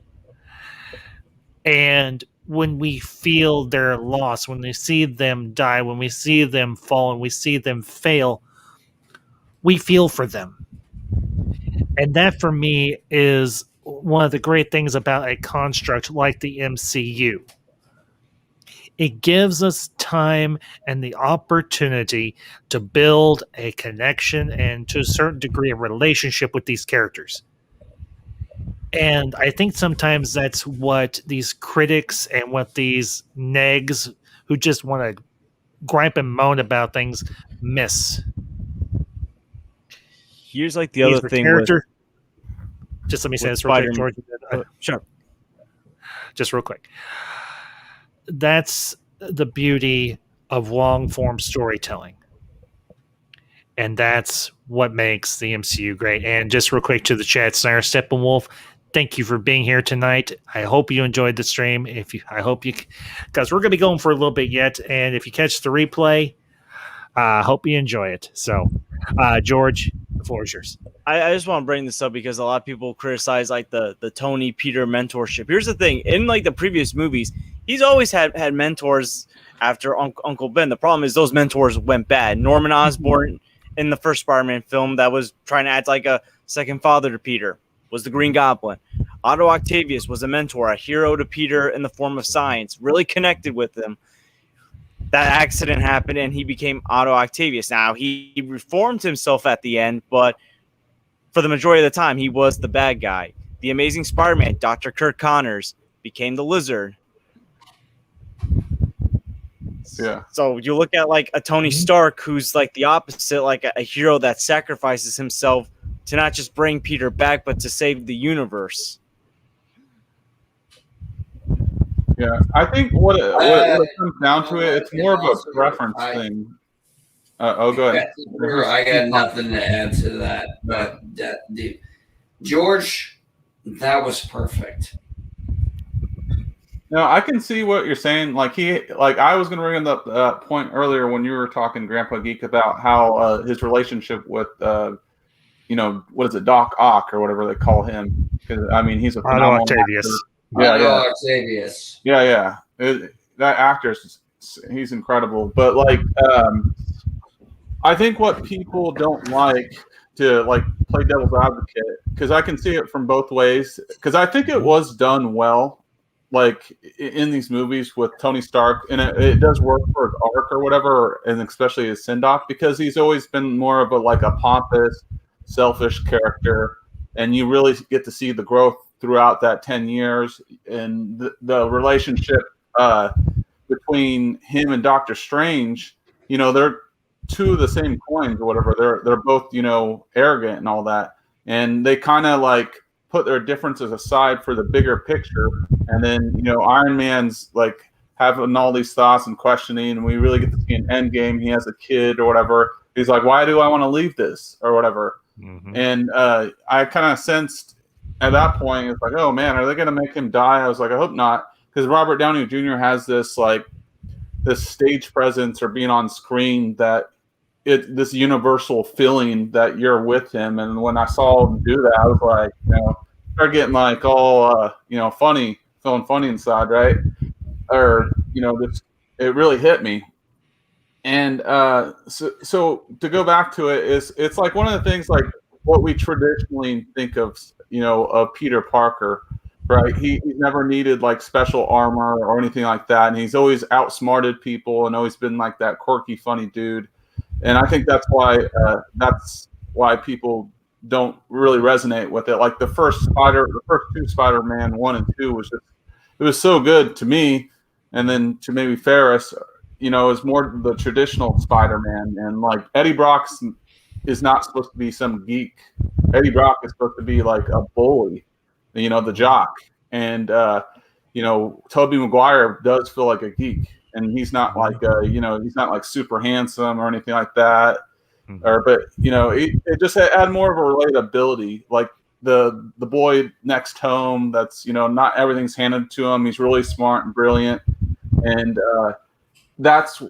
And when we feel their loss, when we see them die, when we see them fall, and we see them fail, we feel for them. And that, for me, is one of the great things about a construct like the MCU. It gives us time and the opportunity to build a connection and, to a certain degree, a relationship with these characters. And I think sometimes that's what these critics and what these negs who just want to gripe and moan about things miss. Here's like the other thing character. Just let me say this real quick, George. Sure. Just real quick. That's the beauty of long-form storytelling. And that's what makes the MCU great. And just real quick to the chat, Snyder Steppenwolf, thank you for being here tonight. I hope you enjoyed the stream. Because we're going to be going for a little bit yet. And if you catch the replay, I hope you enjoy it. So, George, the floor is yours. I just want to bring this up because a lot of people criticize like the Tony Peter mentorship. Here's the thing. In like the previous movies, he's always had mentors after Uncle Ben. The problem is those mentors went bad. Norman Osborn in the first Spider-Man film that was trying to act like a second father to Peter was the Green Goblin. Otto Octavius was a mentor, a hero to Peter in the form of science, really connected with him. That accident happened and he became Otto Octavius. Now, he reformed himself at the end, but for the majority of the time, he was the bad guy. The Amazing Spider-Man, Dr. Kurt Connors, became the Lizard. Yeah. So you look at like a Tony Stark, who's like the opposite, like a hero that sacrifices himself to not just bring Peter back, but to save the universe. Yeah, I think what it comes down to it's more of a preference thing. Go ahead. I got nothing to add to that. But George, that was perfect. No, I can see what you're saying. Like I was going to bring up that point earlier when you were talking, Grandpa Geek, about how his relationship with, what is it, Doc Ock or whatever they call him? Because I mean, he's a phenomenal Octavius. Octavius. Yeah. That actor, he's incredible. But I think what people don't like to play devil's advocate, because I can see it from both ways. Because I think it was done well, in these movies with Tony Stark, and it does work for his arc or whatever, and especially his Sindok, because he's always been more of a pompous, selfish character, and you really get to see the growth throughout that 10 years, and the relationship between him and Doctor Strange. They're two of the same coins or whatever. They're both arrogant and all that, and they kind of put their differences aside for the bigger picture. And then Iron Man's having all these thoughts and questioning, and we really get to see an Endgame. He has a kid or whatever. He's like, why do I want to leave this or whatever? Mm-hmm. And I kind of sensed at that point, it's like, oh man, are they going to make him die? I was like, I hope not, because Robert Downey Jr. has this this stage presence or being on screen that this universal feeling that you're with him. And when I saw him do that, I was like, start getting all funny, feeling funny inside, right? Or it really hit me. And so to go back to it, it's one of the things what we traditionally think of of Peter Parker, right? He's never needed special armor or anything like that, and he's always outsmarted people and always been that quirky, funny dude. And I think that's why people don't really resonate with it. The first two Spider-Man 1 and 2 it was so good to me, and then to maybe Ferris, is more the traditional Spider-Man. And Eddie Brock is not supposed to be some geek. Eddie Brock is supposed to be a bully, the jock. And Tobey Maguire does feel like a geek. And he's not he's not super handsome or anything like that. But it just had more of a relatability. The boy next home, that's not everything's handed to him. He's really smart and brilliant, and that's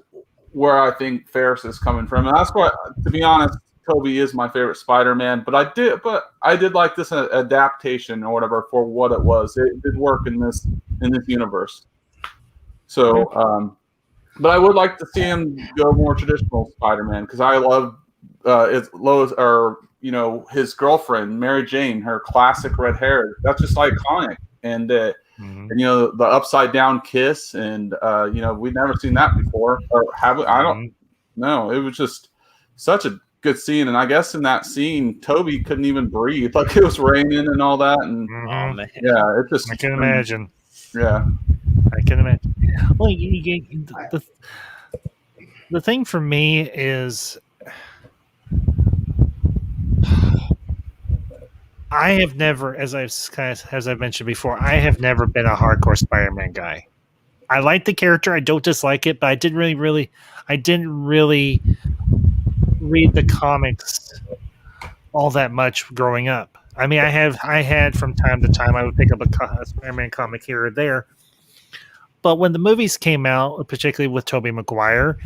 where I think Ferris is coming from. And that's why, to be honest, Tobey is my favorite Spider-Man. But I did like this adaptation or whatever for what it was. It did work in this universe. So, but I would like to see him go more traditional Spider-Man, because I love his girlfriend Mary Jane, her classic red hair. That's just iconic, and and the upside down kiss, and we've never seen that before, or have we? I don't know. It was just such a good scene, and I guess in that scene, Tobey couldn't even breathe. It was raining and all that, and yeah, it just I can imagine. Yeah, I can imagine. Well, the thing for me is, I have never, as I've mentioned before, I have never been a hardcore Spider-Man guy. I like the character. I don't dislike it, but I didn't really read the comics all that much growing up. I mean, I had from time to time, I would pick up a Spider-Man comic here or there. But when the movies came out, particularly with Tobey Maguire,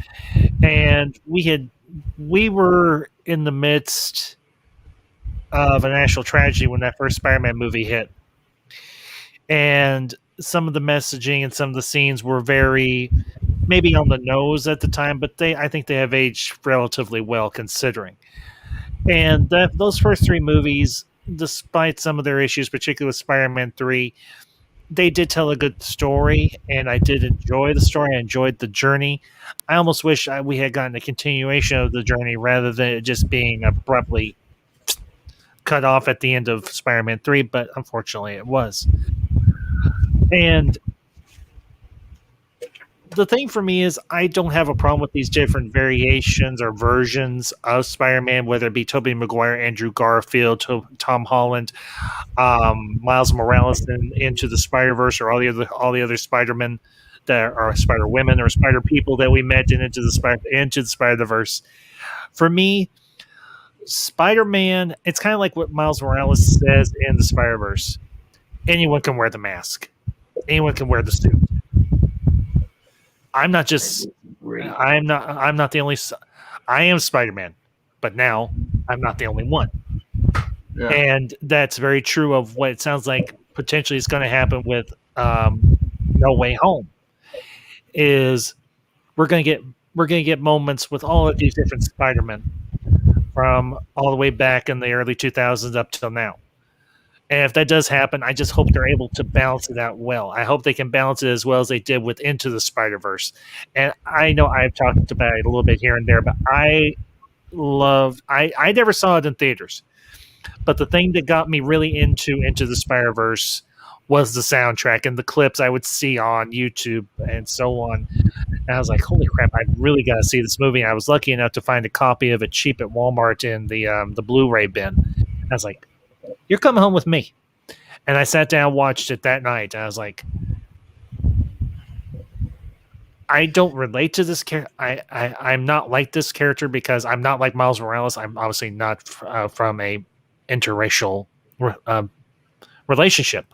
and we were in the midst of a national tragedy when that first Spider-Man movie hit. And some of the messaging and some of the scenes were very maybe on the nose at the time, but I think they have aged relatively well considering. And those first three movies, despite some of their issues, particularly with Spider-Man 3, they did tell a good story, and I did enjoy the story. I enjoyed the journey. I almost wish we had gotten a continuation of the journey rather than it just being abruptly cut off at the end of Spider-Man 3, but unfortunately it was. And the thing for me is I don't have a problem with these different variations or versions of Spider-Man, whether it be Tobey Maguire, Andrew Garfield, Tom Holland, Miles Morales, and Into the Spider-Verse, or all the other Spider-Men that are Spider-Women or Spider-People that we met in Into the Spider-Verse. For me, Spider-Man, it's kind of like what Miles Morales says in the Spider-Verse. Anyone can wear the mask. Anyone can wear the suit. I'm not the only. I am Spider-Man, but now I'm not the only one. Yeah. And that's very true of what it sounds like potentially is going to happen with No Way Home. Is we're going to get moments with all of these different Spider-Men from all the way back in the early 2000s up till now. And if that does happen, I just hope they're able to balance it out well. I hope they can balance it as well as they did with Into the Spider-Verse. And I know I've talked about it a little bit here and there, but I never saw it in theaters. But the thing that got me really into the Spider-Verse was the soundtrack and the clips I would see on YouTube and so on. And I was like, holy crap, I really got to see this movie. And I was lucky enough to find a copy of it cheap at Walmart in the Blu-ray bin. I was like, you're coming home with me. And I sat down and watched it that night. And I was like, I don't relate to this character. I'm not like this character because I'm not like Miles Morales. I'm obviously not from a interracial relationship.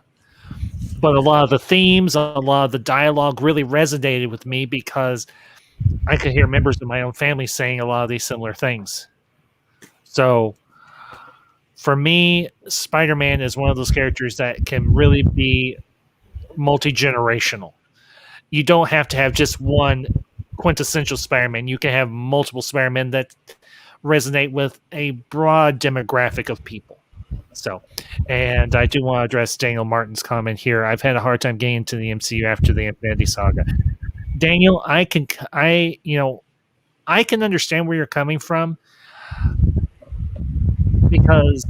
But a lot of the themes, a lot of the dialogue really resonated with me because I could hear members of my own family saying a lot of these similar things. So for me, Spider-Man is one of those characters that can really be multi-generational. You don't have to have just one quintessential Spider-Man. You can have multiple Spider-Men that resonate with a broad demographic of people. So, and I do want to address Daniel Martin's comment here. I've had a hard time getting into the MCU after the Infinity Saga. Daniel, I can understand where you're coming from because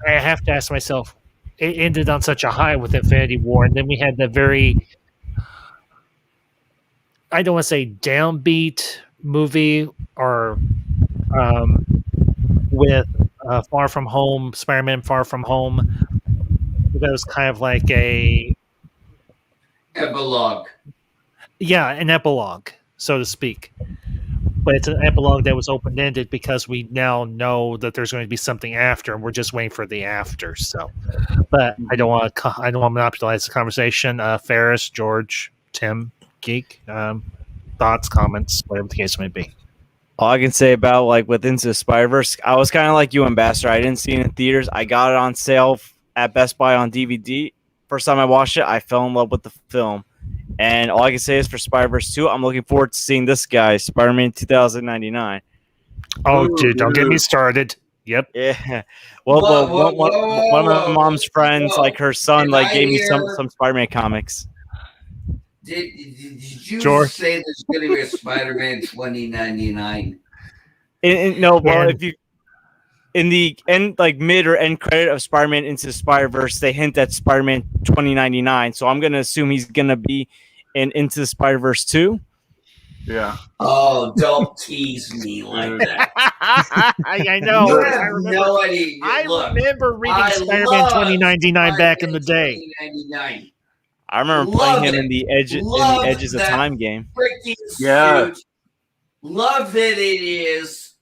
I have to ask myself, it ended on such a high with Infinity War, and then we had the very, I don't want to say downbeat movie or with Far From Home, Spider-Man Far From Home. That was kind of like a epilogue. Yeah, an epilogue, so to speak. But it's an epilogue that was open-ended because we now know that there's going to be something after, and we're just waiting for the after. So, but I don't want to monopolize the conversation. Ferris, George, Tim, Geek, thoughts, comments, whatever the case may be. All I can say about like with Into the Spider-Verse, I was kind of like you, Ambassador. I didn't see it in theaters. I got it on sale at Best Buy on DVD. First time I watched it, I fell in love with the film. And all I can say is for Spider-Verse 2, I'm looking forward to seeing this guy, Spider-Man 2099. Oh, dude, don't get me started. Yep. Yeah. Well, one of my mom's friends, like her son, like gave me some Spider-Man comics. Did you George? say there's going to be a Spider-Man 2099? No, well, if you in the end, like mid or end credit of Spider-Man Into the Spider-Verse, they hint at Spider-Man 2099. So I'm going to assume he's going to be in Into the Spider-Verse 2. Yeah. Oh, don't tease me like that. I know. You have no idea. I remember reading Spider-Man 2099 back in the day. 2099. I remember playing him in the Edges of Time game. Yeah. Love that it is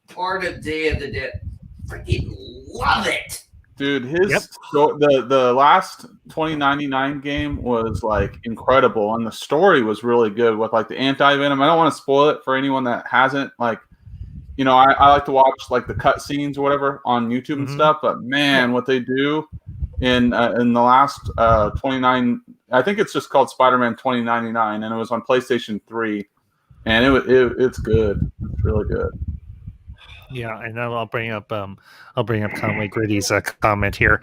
part of Day of the Dead. Freaking love it. Dude, the last 2099 game was like incredible, and the story was really good with like the anti-venom. I don't want to spoil it for anyone that hasn't. Like, you know, I like to watch like the cut scenes or whatever on YouTube and stuff. But man, what they do in the last 29, I think it's just called Spider-Man 2099, and it was on PlayStation 3, and it's good. It's really good. Yeah, and then I'll bring up Conway Gritty's comment here.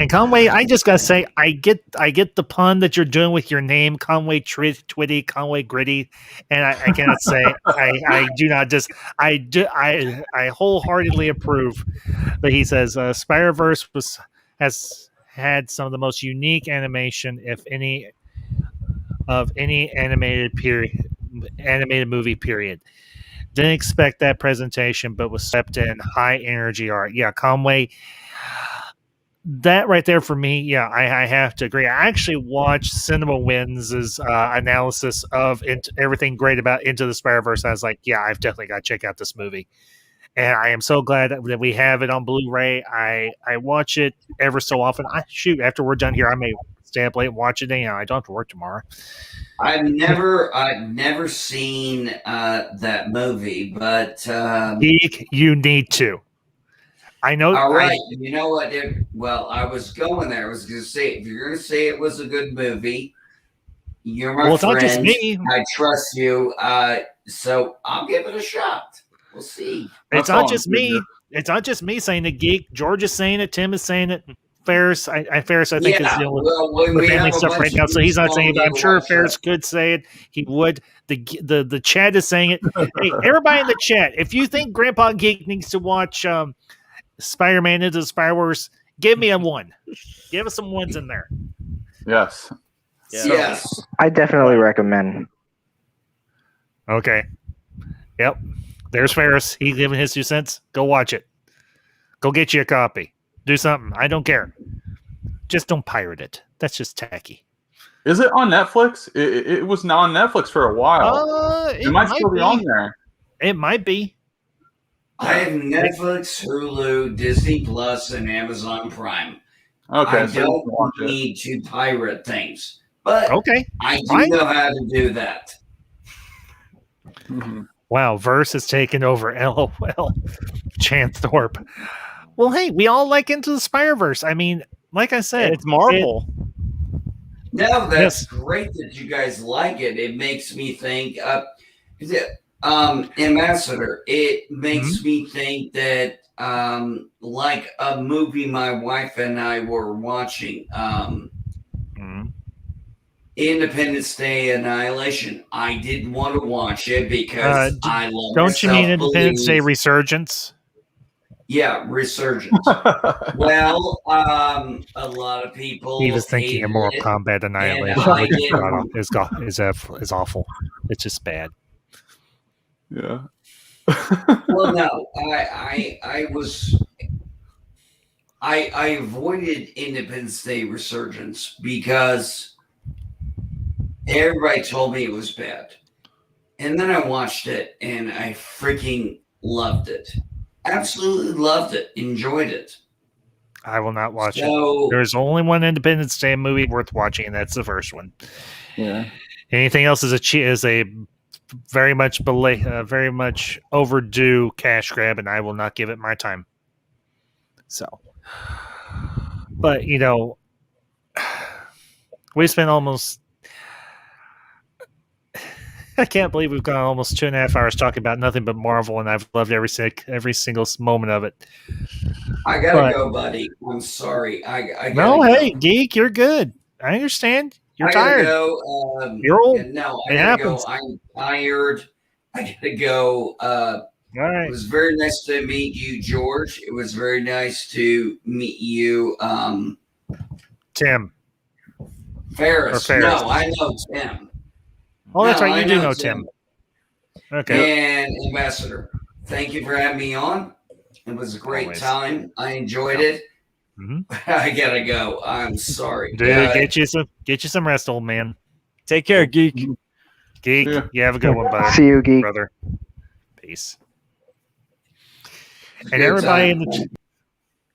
And Conway, I just gotta say, I get the pun that you're doing with your name, Conway Twitty, Conway Gritty, and I cannot say I do not just I wholeheartedly approve. But he says Spider-Verse has had some of the most unique animation, if any, of any animated animated movie, period. Didn't expect that presentation, but was stepped in high energy art. Yeah, Conway, that right there for me, yeah, I have to agree. I actually watched Cinema Wins' analysis of everything great about Into the Spider-Verse. I was like, yeah, I've definitely got to check out this movie. And I am so glad that we have it on Blu-ray. I watch it ever so often. After we're done here, I may stay up late and watch it. I don't have to work tomorrow. I've never seen that movie, but Geek, you need to. I know. All right, you know what? I was going there. I was going to say, if you're going to say it was a good movie, you're my friend. It's not just me. I trust you. So I'll give it a shot. We'll see. It's not just me. It's not just me saying it, Geek. George is saying it. Tim is saying it. Ferris, I think, is dealing with family stuff right now, so he's not saying it. But I'm sure Ferris could say it. He would. The chat is saying it. Hey, everybody in the chat, if you think Grandpa Geek needs to watch Spider-Man Into the Spider-Verse, give me a 1. Give us some 1s in there. Yes. Yes. I definitely recommend. Okay. Yep. There's Ferris. He's giving his 2 cents. Go watch it. Go get you a copy. Do something. I don't care. Just don't pirate it. That's just tacky. Is it on Netflix? It was not on Netflix for a while. It might still be on there. It might be. I have Netflix, Hulu, Disney Plus, and Amazon Prime. Okay, I don't need to pirate things, but I do know how to do that. Mm-hmm. Wow, Verse has taken over. LOL. Chanthorpe. Well, hey, we all like Into the Spider-Verse. I mean, like I said, it's Marvel. No, that's great that you guys like it. It makes me think. Ambassador, it makes me think that like a movie my wife and I were watching, Independence Day Annihilation. I didn't want to watch it because I love. Don't you mean Independence Day Resurgence? Yeah, Resurgence. Well, a lot of people. He was thinking of Mortal Kombat Annihilation, which is awful. It's just bad. Yeah. Well, no, I avoided Independence Day Resurgence because everybody told me it was bad. And then I watched it and I freaking loved it. Absolutely loved it. Enjoyed it. I will not watch it. There's only one Independence Day movie worth watching, and that's the first one. Yeah. Anything else is a very much very much overdue cash grab, and I will not give it my time. So, but we spent almost. I can't believe we've gone almost 2.5 hours talking about nothing but Marvel, and I've loved every single moment of it. I gotta go, buddy. I'm sorry. I gotta go. Hey, Geek, you're good. I understand. You're tired. Go. You're old. No, it happens. Go. I'm tired. I gotta go. All right. It was very nice to meet you, George. It was very nice to meet you, Tim. Ferris. No, I know Tim. Oh, that's right. You do know Tim. Okay. And Ambassador, thank you for having me on. It was a great time. I enjoyed it. I gotta go. I'm sorry. Dude, get you some rest, old man. Take care, Geek. Geek, you have a good one, buddy. See you, Geek. Brother. Peace. And everybody in the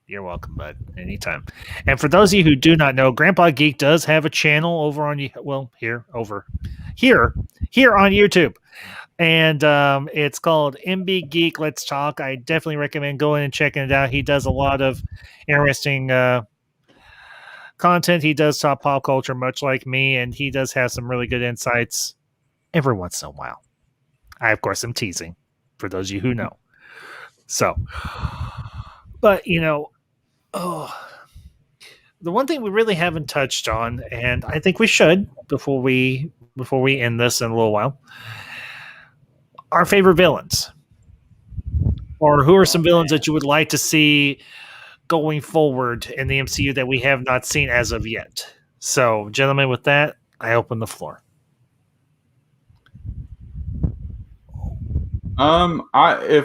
you're welcome, bud. Anytime. And for those of you who do not know, Grandpa Geek does have a channel over on here on YouTube. And it's called MB Geek Let's Talk. I definitely recommend going and checking it out. He does a lot of interesting content. He does talk pop culture much like me, and he does have some really good insights every once in a while. I, of course, am teasing for those of you who know. So, but the one thing we really haven't touched on, and I think we should before we end this in a little while, our favorite villains, or who are some villains that you would like to see going forward in the MCU that we have not seen as of yet. So, gentlemen, with that, I open the floor. I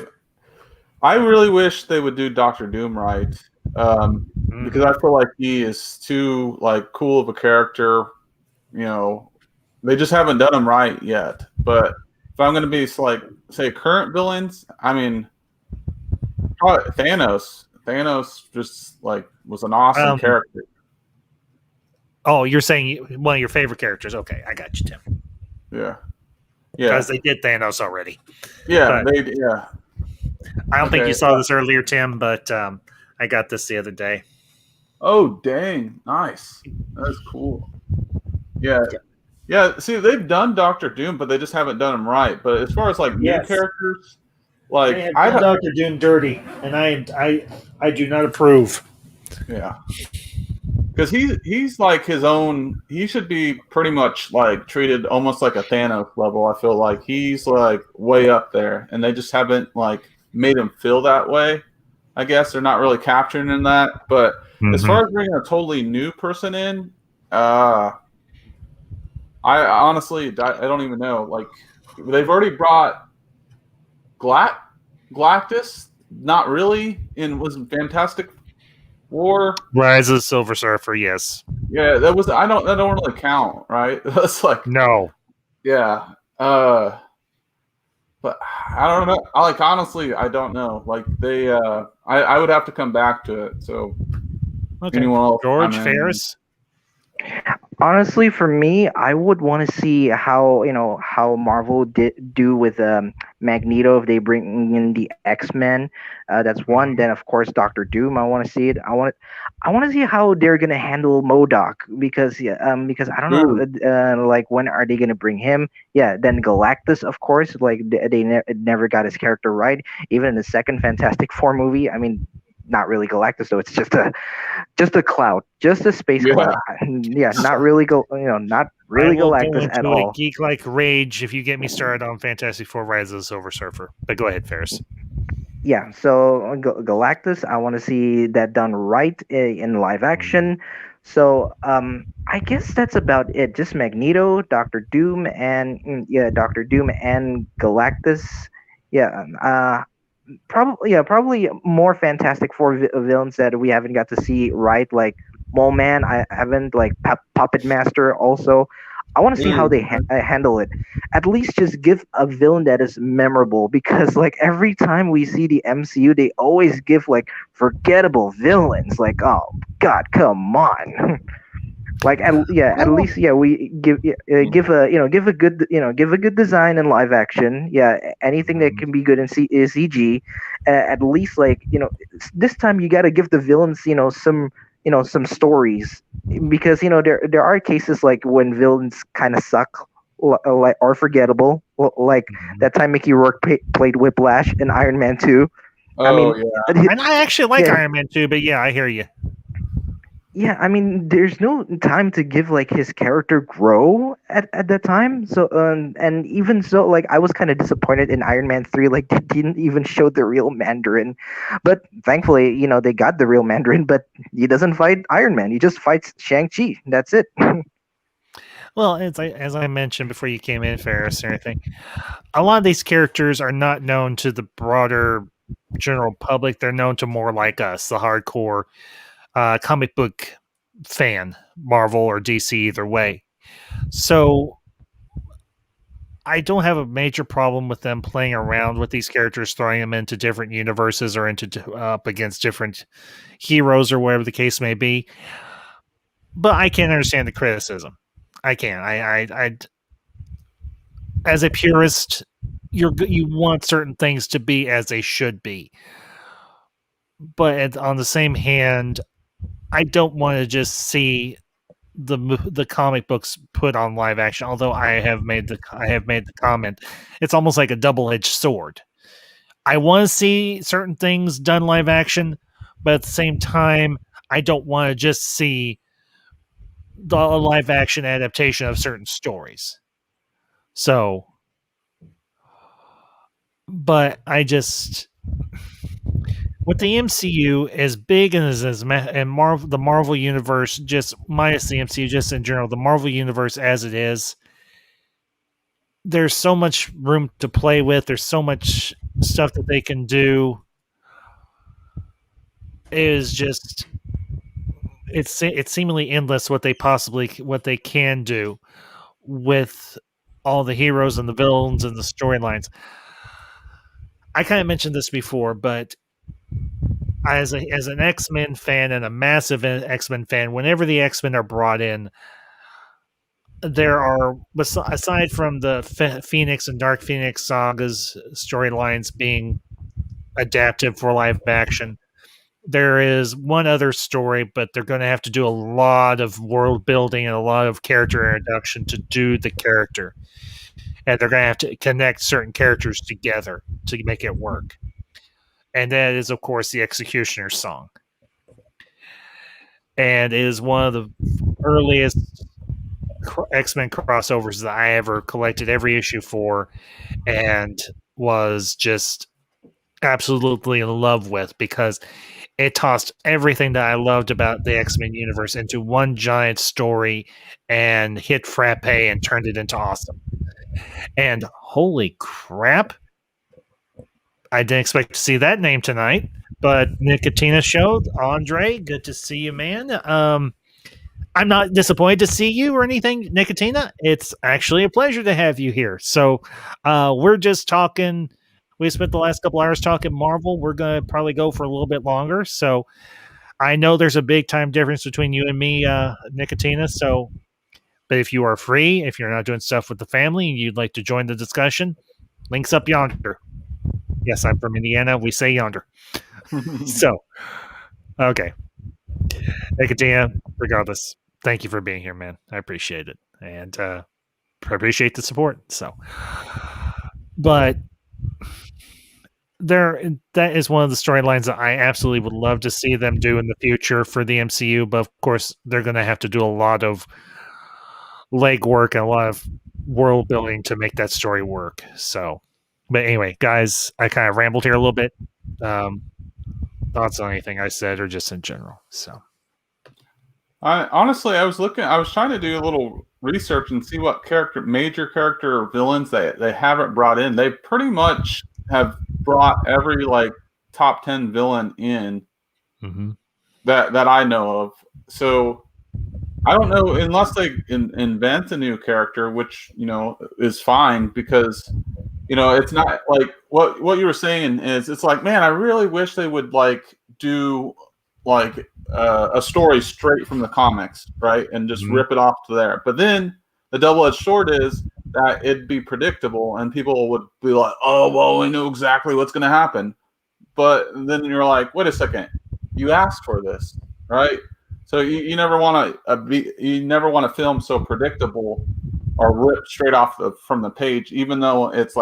really wish they would do Doctor Doom right, because I feel like he is too like cool of a character. You know, they just haven't done him right yet. But if I'm going to be like say current villains, I mean, probably Thanos. Thanos just like was an awesome character. Oh, you're saying one of your favorite characters? Okay, I got you, Tim. Yeah. Because they did Thanos already. Yeah, I don't think you saw this earlier, Tim, but I got this the other day. Oh, dang. Nice. That's cool. Yeah. Yeah, see, they've done Doctor Doom, but they just haven't done him right. But as far as like new characters, like they have done Doctor Doom dirty, and I do not approve. Yeah. Because he's like his own. He should be pretty much like treated almost like a Thanos level. I feel like he's like way up there, and they just haven't like made him feel that way. I guess they're not really capturing in that. But as far as bringing a totally new person in, I honestly I don't even know. Like they've already brought Galactus, not really, in was Fantastic War. Rise of the Silver Surfer, yes. Yeah, that don't really count, right? That's like no. Yeah. But I don't know. Honestly, I don't know. Like they I would have to come back to it. So anyone else? George Ferris? Honestly, for me, I would want to see how Marvel do with Magneto if they bring in the X-Men. That's one. Then of course Doctor Doom. I want to see it. I want to see how they're gonna handle MODOK because I don't know like when are they gonna bring him? Yeah. Then Galactus, of course. Like they never got his character right. Even in the second Fantastic Four movie. I mean, not really Galactus though. It's just a cloud, just a space cloud. Yeah, not really not really Galactus at all. A geek like rage if you get me started on Fantastic Four: Rise of the Silver Surfer. But go ahead, Ferris. Yeah, so Galactus, I want to see that done right in live action. So I guess that's about it. Just Magneto, Doctor Doom, and Galactus. Yeah, probably more Fantastic Four villains that we haven't got to see right, like Mole Man. I haven't like Puppet Master. Also, I want to see how they handle it. At least just give a villain that is memorable because like every time we see the MCU, they always give like forgettable villains. Like oh God, come on. Like at least we give a good design in live action. Yeah, anything that can be good in CG. At least like this time you got to give the villains some stories because there are cases like when villains kind of suck like or forgettable like that time Mickey Rourke played Whiplash in Iron Man 2. And I actually like Iron Man 2, but yeah, I hear you. Yeah, I mean, there's no time to give like his character grow at that time. So, and even so, like I was kind of disappointed in Iron Man 3. Like they didn't even show the real Mandarin, but thankfully, they got the real Mandarin. But he doesn't fight Iron Man. He just fights Shang-Chi. That's it. Well, as I mentioned before you came in, Ferris, and everything, a lot of these characters are not known to the broader general public. They're known to more like us, the hardcore comic book fan, Marvel or DC, either way. So I don't have a major problem with them playing around with these characters, throwing them into different universes or into up against different heroes or whatever the case may be. But I can't understand the criticism. I can't. I as a purist, you want certain things to be as they should be. But on the same hand, I don't want to just see the comic books put on live action. Although I have made the comment, it's almost like a double-edged sword. I want to see certain things done live action, but at the same time, I don't want to just see the live action adaptation of certain stories. So, but I just with the MCU as big as and Marvel, the Marvel universe, just minus the MCU, just in general, the Marvel universe as it is, there's so much room to play with. There's so much stuff that they can do. It is just it's seemingly endless what they can do with all the heroes and the villains and the storylines. I kind of mentioned this before, but as an X-Men fan and a massive X-Men fan, whenever the X-Men are brought in, there are, aside from the Phoenix and Dark Phoenix sagas storylines being adapted for live action, there is one other story, but they're going to have to do a lot of world building and a lot of character introduction to do the character. And they're going to have to connect certain characters together to make it work. And that is, of course, the Executioner's song. And it is one of the earliest X-Men crossovers that I ever collected every issue for and was just absolutely in love with, because it tossed everything that I loved about the X-Men universe into one giant story and hit frappe and turned it into awesome. And holy crap, I didn't expect to see that name tonight, but Nicotina showed. Andre, good to see you, man. I'm not disappointed to see you or anything, Nicotina. It's actually a pleasure to have you here. So we're just talking. We spent the last couple hours talking Marvel. We're going to probably go for a little bit longer. So I know there's a big time difference between you and me, Nicotina. So, but if you are free, if you're not doing stuff with the family and you'd like to join the discussion, links up yonder. Yes, I'm from Indiana. We say yonder. So, okay. Nicotina, regardless, thank you for being here, man. I appreciate it. And I appreciate the support. So, but that is one of the storylines that I absolutely would love to see them do in the future for the MCU. But of course, they're going to have to do a lot of legwork and a lot of world building to make that story work. So, but anyway, guys, I kind of rambled here a little bit. Thoughts on anything I said or just in general? So, I was trying to do a little research and see what major character villains they haven't brought in. They pretty much have brought every top 10 villain in that I know of. So I don't know, unless they invent a new character, which is fine, because it's not like what you were saying is, it's like, man, I really wish they would do a story straight from the comics, right, and just rip it off to there. But then the double-edged sword is that it'd be predictable and people would be like, oh, well, we know exactly what's going to happen. But then you're like, wait a second, you asked for this, right? So you never want to film so predictable or rip straight off from the page, even though it's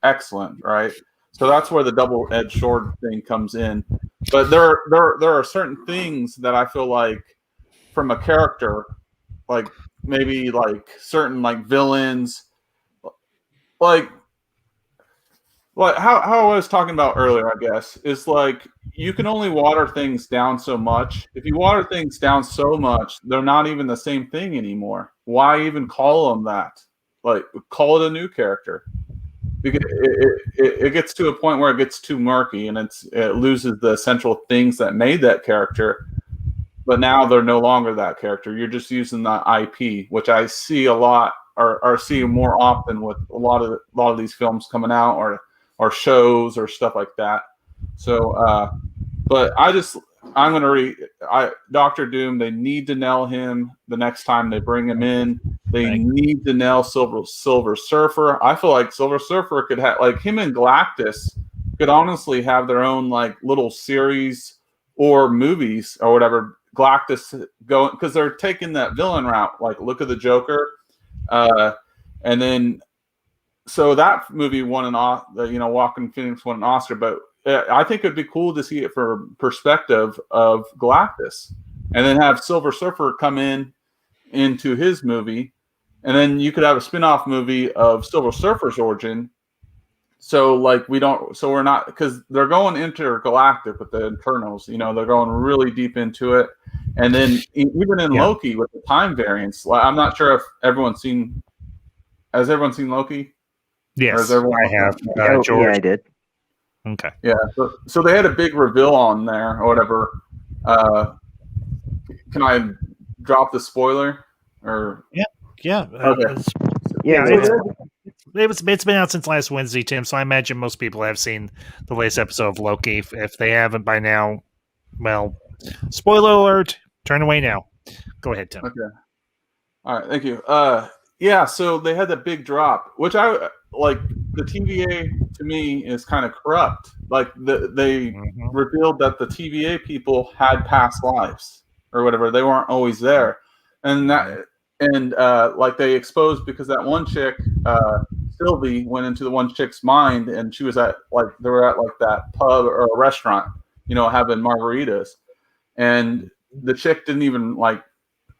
excellent, right? So that's where the double-edged sword thing comes in. But there are certain things that I feel like from a character, maybe certain villains, how I was talking about earlier, I guess, is you can only water things down so much. If you water things down so much, they're not even the same thing anymore. Why even call them that? Call it a new character. Because it gets to a point where it gets too murky and it loses the essential things that made that character. But now they're no longer that character. You're just using the IP, which I see a lot, or see more often with a lot of these films coming out, or shows or stuff like that. So, but I'm going to read Doctor Doom. They need to nail him the next time they bring him in. They need to nail Silver Surfer. I feel like Silver Surfer could have, him and Galactus could honestly have their own little series or movies or whatever. Galactus going, because they're taking that villain route, look at the Joker, and then so that movie won Joaquin Phoenix won an Oscar. But I think it'd be cool to see it from perspective of Galactus, and then have Silver Surfer come into his movie, and then you could have a spin-off movie of Silver Surfer's origin. So we're not, because they're going intergalactic with the Eternals. They're going really deep into it, and then even in Loki with the time variance. I'm not sure if has everyone seen Loki? Yes, I have. Yeah, I did. Okay. Yeah, so they had a big reveal on there or whatever. Can I drop the spoiler? Or yeah. Okay. It's been out since last Wednesday, Tim. So I imagine most people have seen the latest episode of Loki. If they haven't by now, well, spoiler alert. Turn away now. Go ahead, Tim. Okay. All right. Thank you. Yeah. So they had that big drop, which I like. The TVA to me is kind of corrupt. Like they revealed that the TVA people had past lives or whatever. They weren't always there, and that like they exposed because that one chick, Sylvie, went into the one chick's mind, and she was at they were at like that pub or a restaurant, having margaritas, and the chick didn't even like.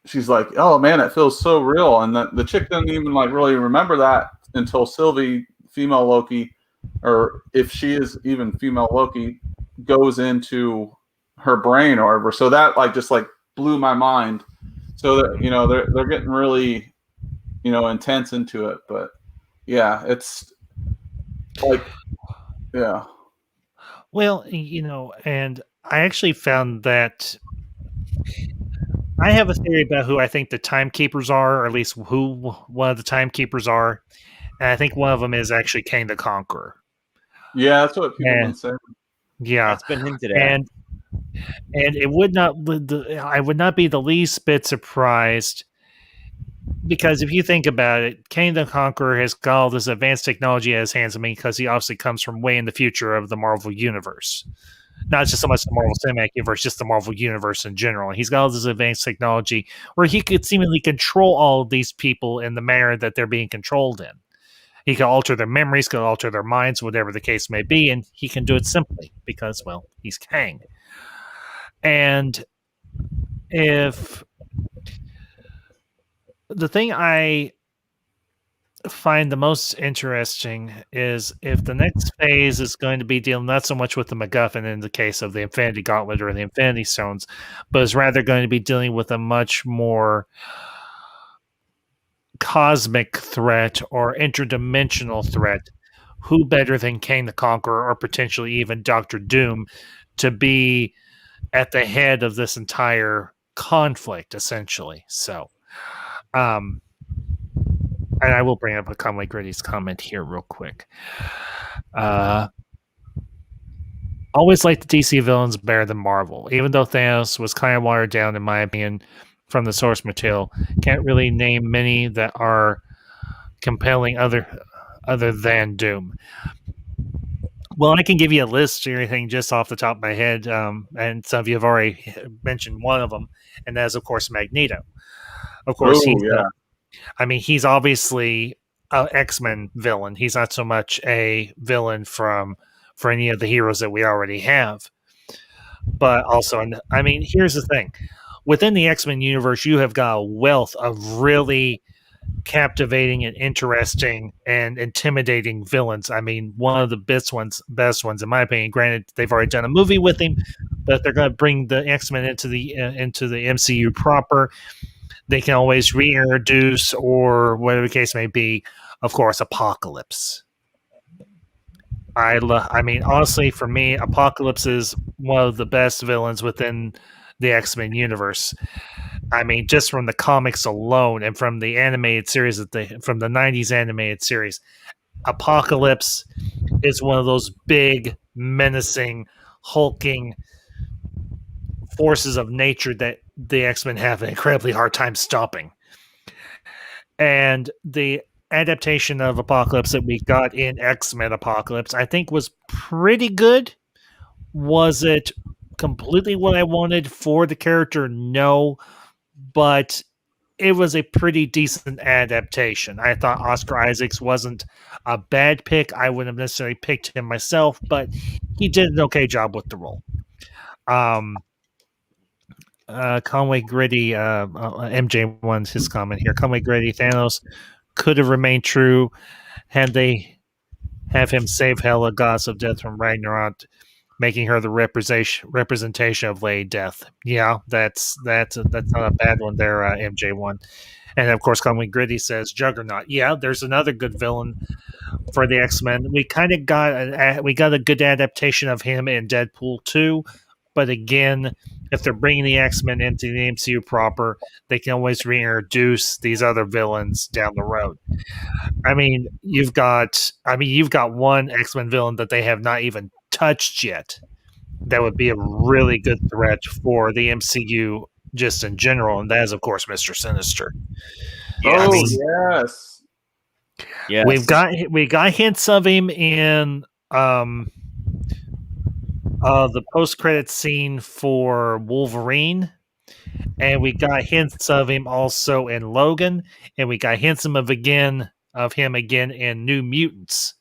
She's like, oh man, it feels so real, and the chick doesn't even like really remember that until Sylvie, female Loki, or if she is even female Loki, goes into her brain or whatever. So that just blew my mind. So that they're getting really intense into it, but yeah, it's like yeah. Well, and I actually found that I have a theory about who I think the timekeepers are, or at least who one of the timekeepers are. And I think one of them is actually Kang the Conqueror. Yeah, that's what people have been saying. Yeah, that's been hinted at. And it would not. I would not be the least bit surprised, because if you think about it, Kang the Conqueror has got all this advanced technology at his hands. I mean, because he obviously comes from way in the future of the Marvel Universe. Not just so much the Marvel Cinematic Universe, just the Marvel Universe in general. He's got all this advanced technology where he could seemingly control all of these people in the manner that they're being controlled in. He can alter their memories, can alter their minds, whatever the case may be, and he can do it simply because, well, he's Kang. And if the thing I find the most interesting is if the next phase is going to be dealing not so much with the MacGuffin in the case of the Infinity Gauntlet or the Infinity Stones, but is rather going to be dealing with a much more cosmic threat or interdimensional threat. Who better than Kang the Conqueror or potentially even Doctor Doom to be at the head of this entire conflict, essentially? So, and I will bring up a Conway Gritty's comment here real quick. Always like the DC villains better than Marvel, even though Thanos was kind of watered down, in my opinion, from the source material. Can't really name many that are compelling other than Doom. Well, I can give you a list or anything just off the top of my head, and some of you have already mentioned one of them, and that is, of course, Magneto. Of course, he's obviously an X-Men villain. He's not so much a villain for any of the heroes that we already have. But also, I mean, here's the thing. Within the X-Men universe, you have got a wealth of really captivating and interesting and intimidating villains. I mean, one of the best ones, in my opinion. Granted, they've already done a movie with him, but they're going to bring the X-Men into the MCU proper. They can always reintroduce, or whatever the case may be, of course, Apocalypse. I mean, honestly, for me, Apocalypse is one of the best villains within the X-Men universe. I mean, just from the comics alone and from the animated series from the 90s animated series, Apocalypse is one of those big, menacing, hulking forces of nature that the X-Men have an incredibly hard time stopping. And the adaptation of Apocalypse that we got in X-Men Apocalypse, I think, was pretty good. Was it completely what I wanted for the character? No, but it was a pretty decent adaptation. I thought Oscar Isaacs wasn't a bad pick. I wouldn't have necessarily picked him myself, but he did an okay job with the role. Conway Gritty, MJ wants his comment here. Conway Gritty, Thanos could have remained true had they have him save Hela, goddess of death, from Ragnarok. making her the representation of Lady Death. Yeah, that's not a bad one there, MJ1. And of course, Conway Gritty says Juggernaut. Yeah, there's another good villain for the X-Men. We kind of got a good adaptation of him in Deadpool 2, but again, if they're bringing the X-Men into the MCU proper, they can always reintroduce these other villains down the road. I mean, you've got one X-Men villain that they have not even touched yet. That would be a really good threat for the MCU just in general, and that is, of course, Mr. Sinister. Yeah, yes. Yes. We got hints of him in the post-credit scene for Wolverine, and we got hints of him also in Logan, and we got hints of him again in New Mutants,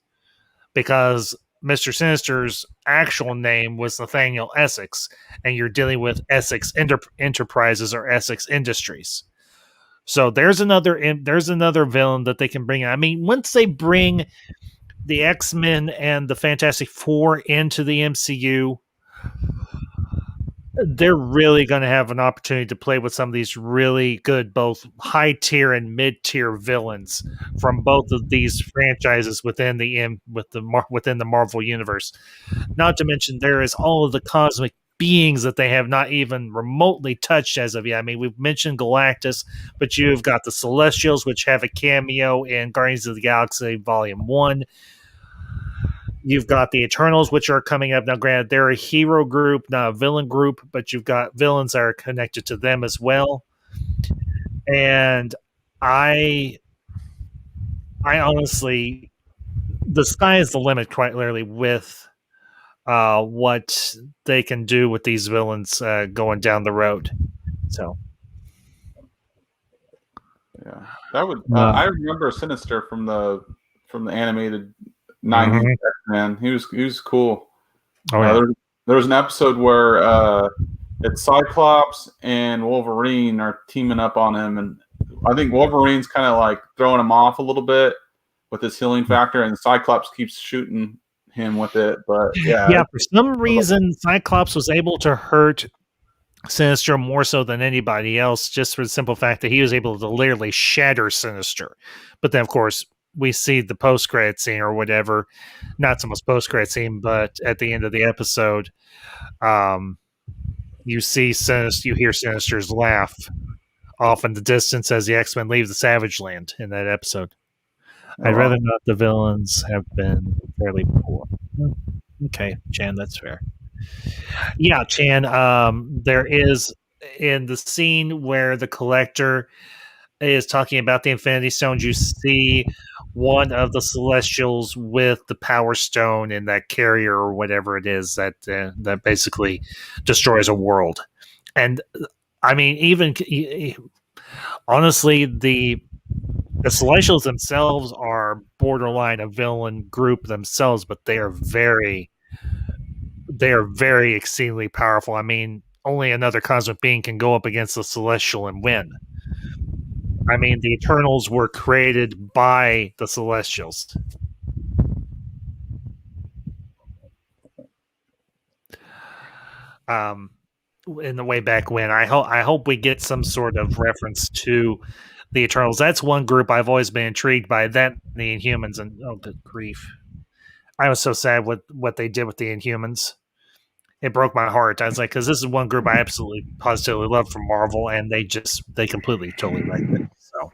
because Mr. Sinister's actual name was Nathaniel Essex, and you're dealing with Essex Enterprises or Essex Industries. So there's another villain that they can bring in. I mean, once they bring the X-Men and the Fantastic Four into the MCU, they're really going to have an opportunity to play with some of these really good, both high-tier and mid-tier villains from both of these franchises within the Marvel Universe. Not to mention, there is all of the cosmic beings that they have not even remotely touched as of yet. I mean, we've mentioned Galactus, but you've got the Celestials, which have a cameo in Guardians of the Galaxy Volume 1. You've got the Eternals, which are coming up. Now, granted, they're a hero group, not a villain group, but you've got villains that are connected to them as well. And I honestly, the sky is the limit, quite literally, with what they can do with these villains going down the road. So, yeah, that would. I remember Sinister from the animated 90s X-Men. He was cool. Oh, yeah. There was an episode where it's Cyclops and Wolverine are teaming up on him, and I think Wolverine's kind of like throwing him off a little bit with his healing factor, and Cyclops keeps shooting him with it. But yeah, for some reason, Cyclops was able to hurt Sinister more so than anybody else, just for the simple fact that he was able to literally shatter Sinister. But then, of course, we see the post-credit scene or whatever, not so much post-credit scene, but at the end of the episode, you hear Sinister's laugh off in the distance as the X-Men leave the Savage Land in that episode. I'd rather not the villains have been fairly poor. Okay, Chan, that's fair. Yeah, Chan, there is, in the scene where the Collector is talking about the Infinity Stones, you see one of the Celestials with the Power Stone in that carrier or whatever it is that basically destroys a world. And I mean, even honestly, the Celestials themselves are borderline a villain group themselves, but they are very exceedingly powerful. I mean, only another cosmic being can go up against the Celestial and win. I mean, the Eternals were created by the Celestials. In the way back when, I hope we get some sort of reference to the Eternals. That's one group I've always been intrigued by. That the Inhumans, and oh, good grief! I was so sad with what they did with the Inhumans. It broke my heart. I was like, because this is one group I absolutely positively love from Marvel, and they completely totally wrecked it. So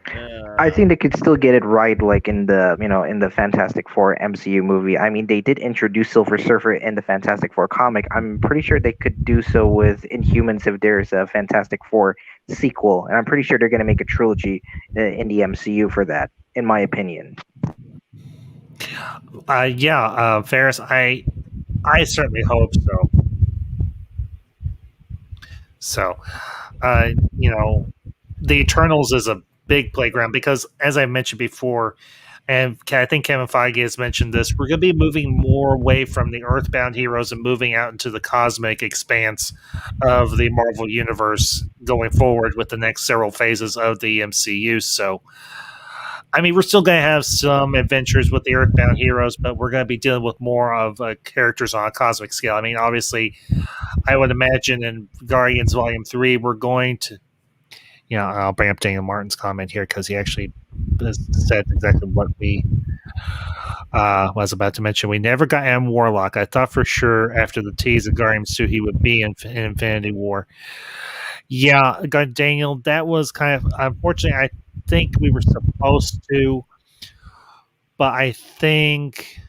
I think they could still get it right, like in the Fantastic Four MCU movie. I mean, they did introduce Silver Surfer in the Fantastic Four comic. I'm pretty sure they could do so with Inhumans if there's a Fantastic Four sequel, and I'm pretty sure they're going to make a trilogy in the MCU for that, in my opinion. Ferris, I certainly hope so. So, the Eternals is a big playground because, as I mentioned before, and I think Kevin Feige has mentioned this, we're going to be moving more away from the Earthbound heroes and moving out into the cosmic expanse of the Marvel Universe going forward with the next several phases of the MCU. So, I mean, we're still going to have some adventures with the Earthbound heroes, but we're going to be dealing with more of characters on a cosmic scale. I mean, obviously, I would imagine in Guardians Volume 3, we're going to, I'll bring up Daniel Martin's comment here because he actually said exactly what we was about to mention. We never got Adam Warlock. I thought for sure after the tease of Guardians 2 he would be in Infinity War. Yeah, Daniel, that was kind of unfortunately. I think we were supposed to, but I think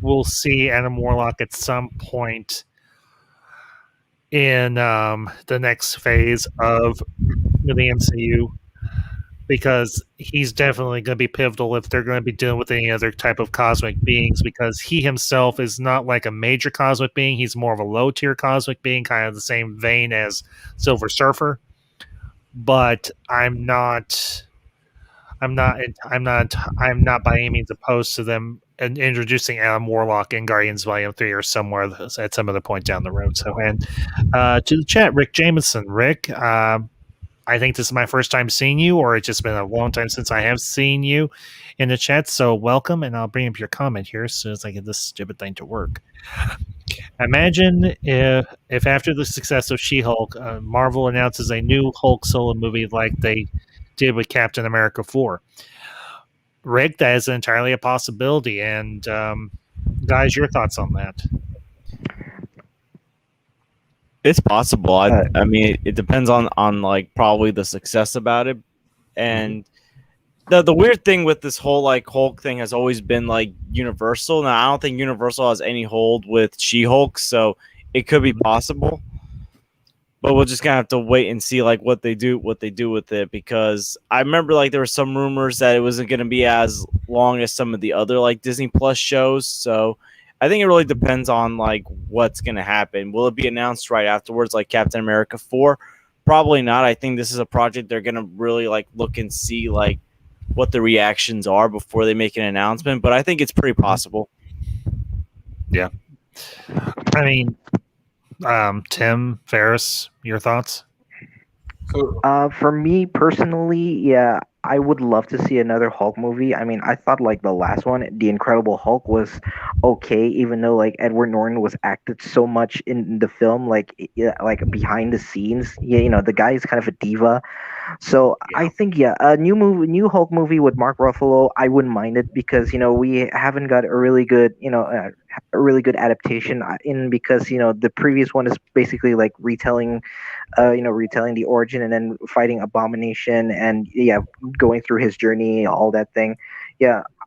we'll see Adam Warlock at some point in the next phase of the MCU, because he's definitely going to be pivotal if they're going to be dealing with any other type of cosmic beings, because he himself is not like a major cosmic being. He's more of a low tier cosmic being, kind of the same vein as Silver Surfer. But I'm not by any means opposed to them introducing Adam Warlock in Guardians Volume 3 or somewhere at some other point down the road. So, and to the chat, Rick Jameson. Rick, I think this is my first time seeing you, or it's just been a long time since I have seen you in the chat. So welcome, and I'll bring up your comment here as soon as I get this stupid thing to work. Imagine if after the success of She-Hulk, Marvel announces a new Hulk solo movie like they did with Captain America 4. Rick, that is entirely a possibility. And guys, your thoughts on that? It's possible. I mean, it depends on like probably the success about it, and the weird thing with this whole like Hulk thing has always been like Universal. Now I don't think Universal has any hold with She-Hulk, so it could be possible, but we're just gonna have to wait and see like what they do with it, because I remember like there were some rumors that it wasn't gonna be as long as some of the other like Disney Plus shows, so. I think it really depends on like what's going to happen. Will it be announced right afterwards, like Captain America 4? Probably not. I think this is a project they're going to really like look and see like what the reactions are before they make an announcement. But I think it's pretty possible. Yeah. I mean, Tim Ferriss, your thoughts? For me personally, yeah, I would love to see another Hulk movie. I mean, I thought like the last one, The Incredible Hulk, was okay, even though like Edward Norton was acted so much in the film, like behind the scenes. Yeah, the guy is kind of a diva. So Yeah. I think a new Hulk movie with Mark Ruffalo, I wouldn't mind it, because we haven't got a really good adaptation in, because the previous one is basically like retelling the origin and then fighting Abomination and going through his journey, all that thing.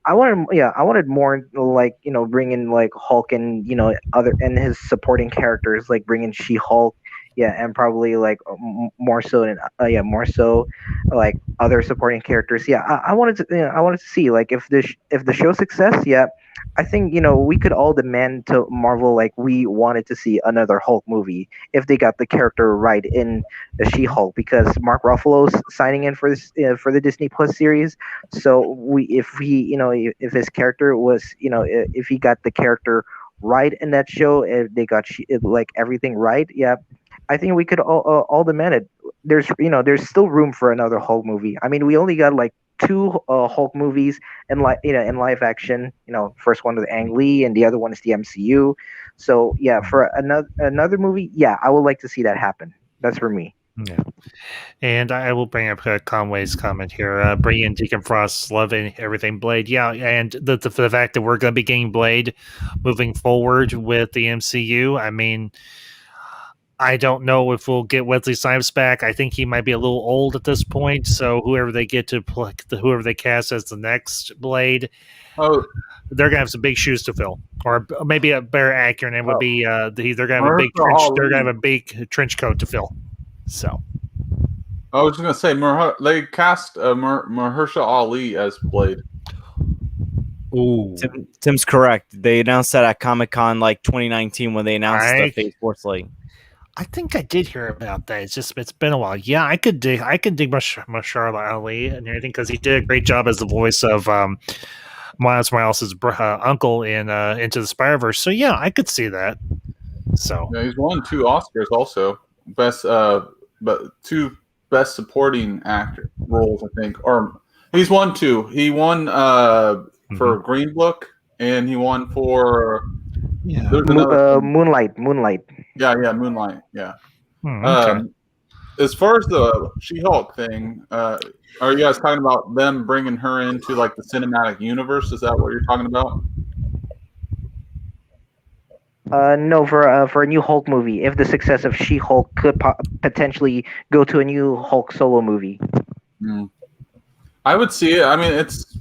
I wanted more like bring in like Hulk and other and his supporting characters, like bring in She-Hulk, and probably like more so like other supporting characters. I wanted to see like if the show success. I think we could all demand to Marvel, like we wanted to see another Hulk movie if they got the character right in the She-Hulk, because Mark Ruffalo's signing in for this for the Disney Plus series. So if his character was if he got the character right in that show, if they got like everything right, I think we could all demand it. There's still room for another Hulk movie. I mean, we only got like two Hulk movies in in live action. First one with Ang Lee, and the other one is the MCU. So for another movie, I would like to see that happen. That's for me. Yeah, and I will bring up Conway's comment here. Bring Deacon Frost, loving everything Blade. Yeah, and the fact that we're going to be getting Blade moving forward with the MCU. I mean, I don't know if we'll get Wesley Snipes back. I think he might be a little old at this point. So whoever they get to play, whoever they cast as the next Blade, they're gonna have some big shoes to fill. Or maybe a better accurate name would be they're gonna have a big trench. They're gonna have a big trench coat to fill. So I was just gonna say they cast Mahershala Ali as Blade. Ooh. Tim's correct. They announced that at Comic-Con like 2019 when they announced the Phase 4 slate. I think I did hear about that. It's been a while. Yeah, I could dig Mahershala Ali and everything, because he did a great job as the voice of Miles Morales' uncle in Into the Spider-Verse. So yeah, I could see that. So he's won 2 Oscars also. But 2 best supporting actor roles, I think, or He's won 2. He won for Green Book, and he won for Moonlight. Yeah, Moonlight. Yeah. Okay. As far as the She-Hulk thing, are you guys talking about them bringing her into like the cinematic universe? Is that what you're talking about? No, for a new Hulk movie. If the success of She-Hulk could potentially go to a new Hulk solo movie. I would see it. I mean, it's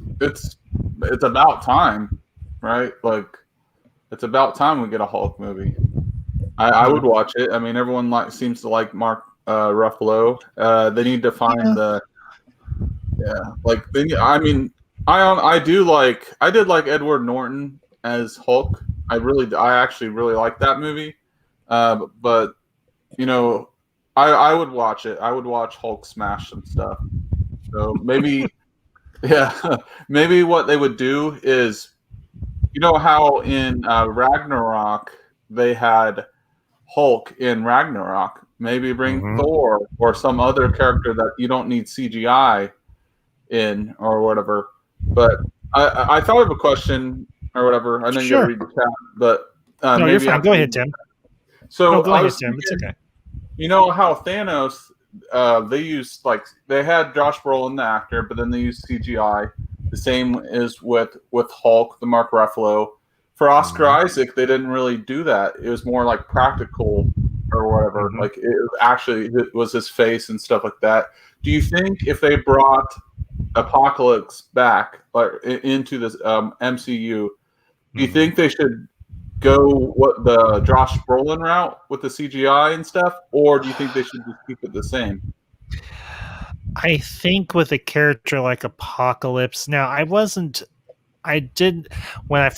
about time, right? Like, it's about time we get a Hulk movie. I would watch it. I mean, everyone seems to like Mark Ruffalo. They need to find I mean, I did like Edward Norton as Hulk. I actually really like that movie. But you know, I would watch it. I would watch Hulk smash some stuff. So maybe, maybe what they would do is, you know how in Ragnarok they had Hulk in Ragnarok. Maybe bring Thor or some other character that you don't need CGI in or whatever. But I thought of a question or whatever. I know you got to read the chat, but no, maybe you're fine. Go ahead, Tim. So go ahead, Tim. It's okay. You know how Thanos? They used they had Josh Brolin, the actor, but then they used CGI. The same is with Hulk, the Mark Ruffalo. For Oscar Isaac, they didn't really do that. It was more like practical or whatever. Like it was his face and stuff like that. Do you think if they brought Apocalypse back into this MCU, do you think they should go the Josh Brolin route with the CGI and stuff, or do you think they should just keep it the same? I think with a character like Apocalypse. Now, I did when I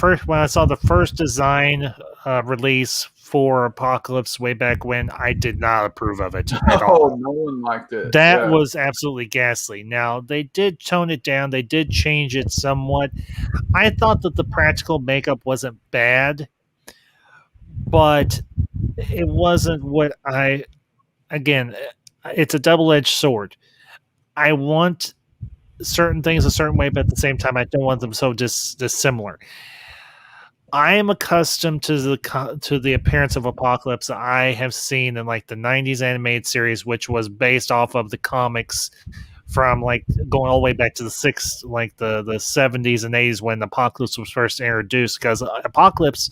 saw the first design release for Apocalypse way back when, I did not approve of it at all. No one liked it. That was absolutely ghastly. Now, they did tone it down. They did change it somewhat. I thought that the practical makeup wasn't bad, but it wasn't what again, it's a double-edged sword. I want certain things a certain way, but at the same time, I don't want them so dissimilar. I am accustomed to the appearance of Apocalypse I have seen in like the 90s animated series, which was based off of the comics from like going all the way back to the 70s and 80s when Apocalypse was first introduced, because Apocalypse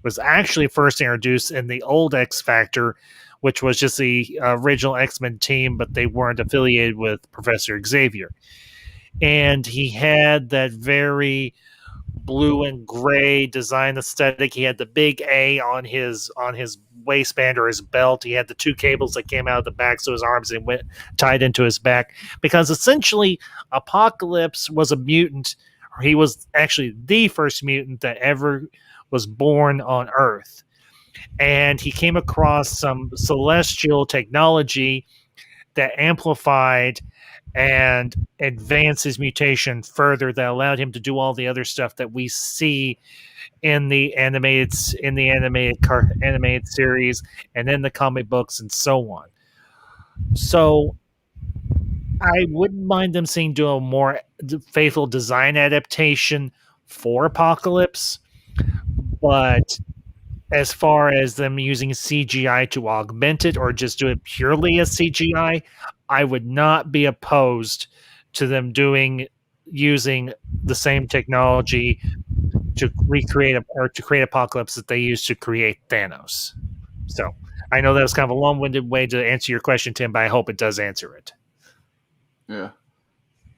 was actually first introduced in the old X Factor, which was just the original X-Men team, but they weren't affiliated with Professor Xavier. And he had that very blue and gray design aesthetic. He had the big A on his waistband or his belt. He had the 2 cables that came out of the back, so his arms went tied into his back. Because essentially, Apocalypse was a mutant. He was actually the first mutant that ever was born on Earth. And he came across some celestial technology that amplified and advanced his mutation further, that allowed him to do all the other stuff that we see in the animated series and in the comic books and so on. So I wouldn't mind them do a more faithful design adaptation for Apocalypse, but as far as them using CGI to augment it or just do it purely as CGI, I would not be opposed to them using the same technology to recreate to create Apocalypse that they used to create Thanos. So I know that was kind of a long-winded way to answer your question, Tim, but I hope it does answer it. Yeah.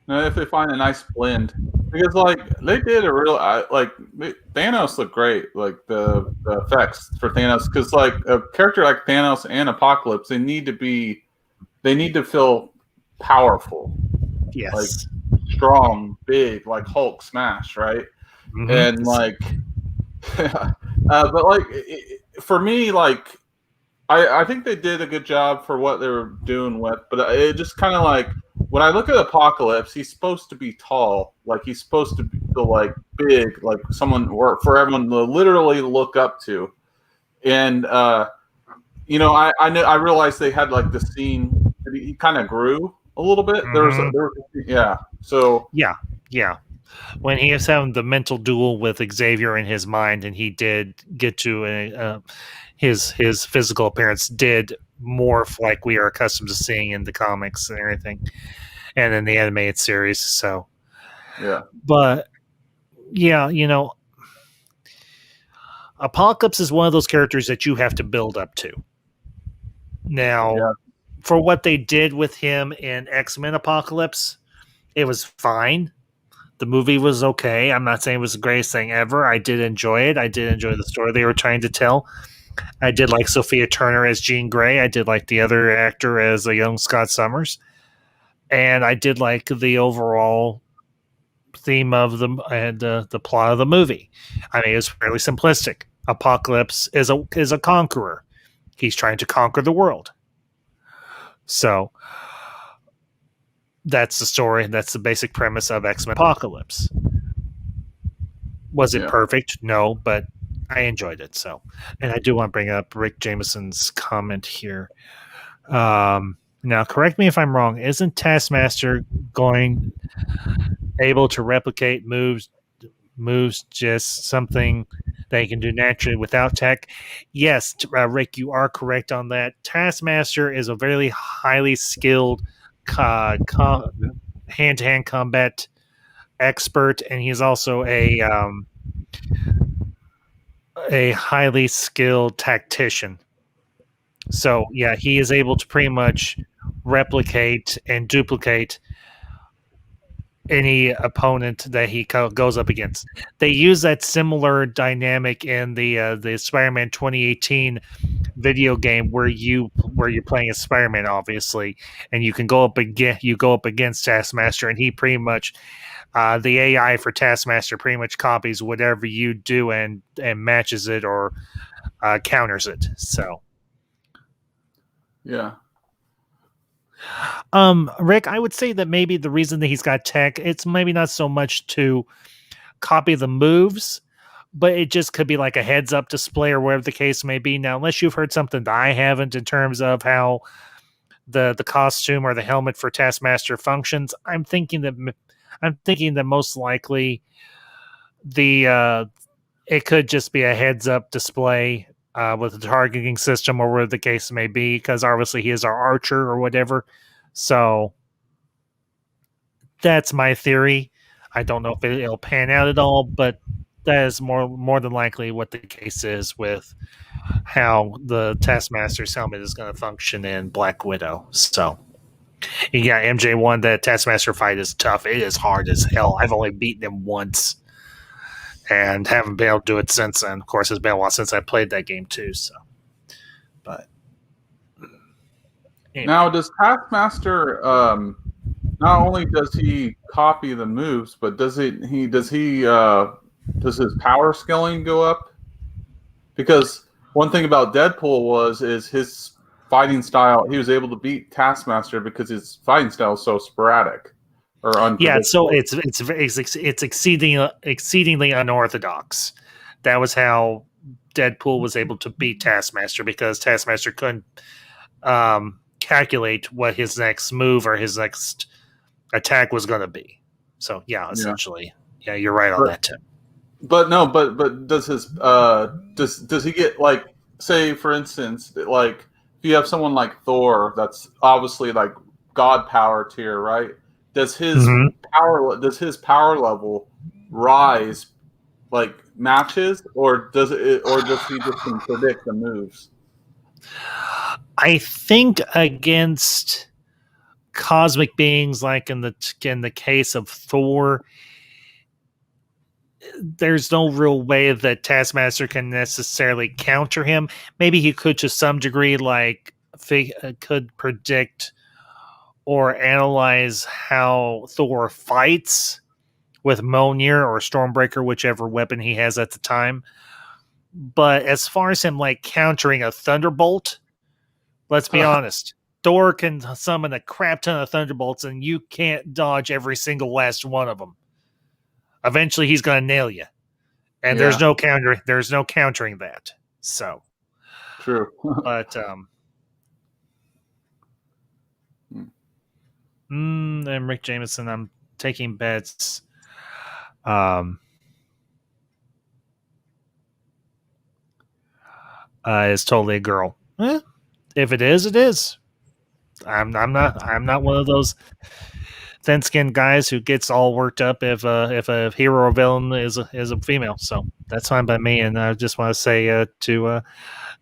Now, if they find a nice blend, because they did a real Thanos looked great, like the effects for Thanos, because a character like Thanos and Apocalypse, they need to feel powerful, yes, strong, big, like Hulk smash, right? And but for me, I think they did a good job for what they were doing with, but it just kind of when I look at Apocalypse, he's supposed to be tall, he's supposed to be big, someone for everyone to literally look up to, and I realized they had the scene. He kind of grew a little bit. Yeah. So yeah. When he was having the mental duel with Xavier in his mind, and he did get to his physical appearance did morph like we are accustomed to seeing in the comics and everything, and in the animated series. So, yeah. But yeah, Apocalypse is one of those characters that you have to build up to. Now, for what they did with him in X-Men Apocalypse, it was fine. The movie was okay. I'm not saying it was the greatest thing ever. I did enjoy it. I did enjoy the story they were trying to tell. I did like Sophia Turner as Jean Grey. I did like the other actor as a young Scott Summers. And I did like the overall theme of the plot of the movie. I mean, it was fairly simplistic. Apocalypse is a conqueror. He's trying to conquer the world. So that's the story. That's the basic premise of X-Men Apocalypse. Was it perfect? No, but I enjoyed it. So, and I do want to bring up Rick Jameson's comment here. Now, correct me if I'm wrong. Isn't Taskmaster able to replicate moves just something they can do naturally without tech? Yes, Rick, you are correct on that. Taskmaster is a very highly skilled hand-to-hand combat expert, and he's also a highly skilled tactician. So yeah, he is able to pretty much replicate and duplicate any opponent that he goes up against. They use that similar dynamic in the Spider-Man 2018 video game where you're playing as Spider-Man, obviously, and you can go up against Taskmaster, and he pretty much the AI for Taskmaster pretty much copies whatever you do and matches it or counters it. So yeah. Rick, I would say that maybe the reason that he's got tech, it's maybe not so much to copy the moves, but it just could be like a heads up display or whatever the case may be. Now, unless you've heard something that I haven't in terms of how the costume or the helmet for Taskmaster functions, I'm thinking that most likely it could just be a heads up display with a targeting system or whatever the case may be, because obviously he is our archer or whatever. So that's my theory. I don't know if it'll pan out at all, but that is more than likely what the case is with how the Taskmaster's helmet is going to function in Black Widow. So yeah, MJ1, that Taskmaster fight is tough. It is hard as hell. I've only beaten him once and haven't been able to do it since then. Of course, it's been a while since I played that game too. So, but anyway. Now, does Taskmaster not only does he copy the moves, but does his power scaling go up? Because one thing about Deadpool is his fighting style. He was able to beat Taskmaster because his fighting style is so sporadic. So it's exceedingly unorthodox. That was how Deadpool was able to beat Taskmaster, because Taskmaster couldn't calculate what his next move or his next attack was going to be. So yeah, essentially, yeah, you're right on that too. But does his does he get, like, say for instance, like if you have someone like Thor that's obviously like god power tier, right? Does his power level rise like matches, or does he just can predict the moves? I think against cosmic beings, like in the case of Thor, there's no real way that Taskmaster can necessarily counter him. Maybe he could to some degree, like could predict or analyze how Thor fights with Mjolnir or Stormbreaker, whichever weapon he has at the time. But as far as him like countering a Thunderbolt, let's be honest, Thor can summon a crap ton of Thunderbolts and you can't dodge every single last one of them. Eventually he's going to nail you. And there's no countering that. So true. But And Rick Jameson, I'm taking bets. Is totally a girl. If it is, it is. I'm not one of those thin-skinned guys who gets all worked up if a hero or villain is a female. So that's fine by me. And I just want to say to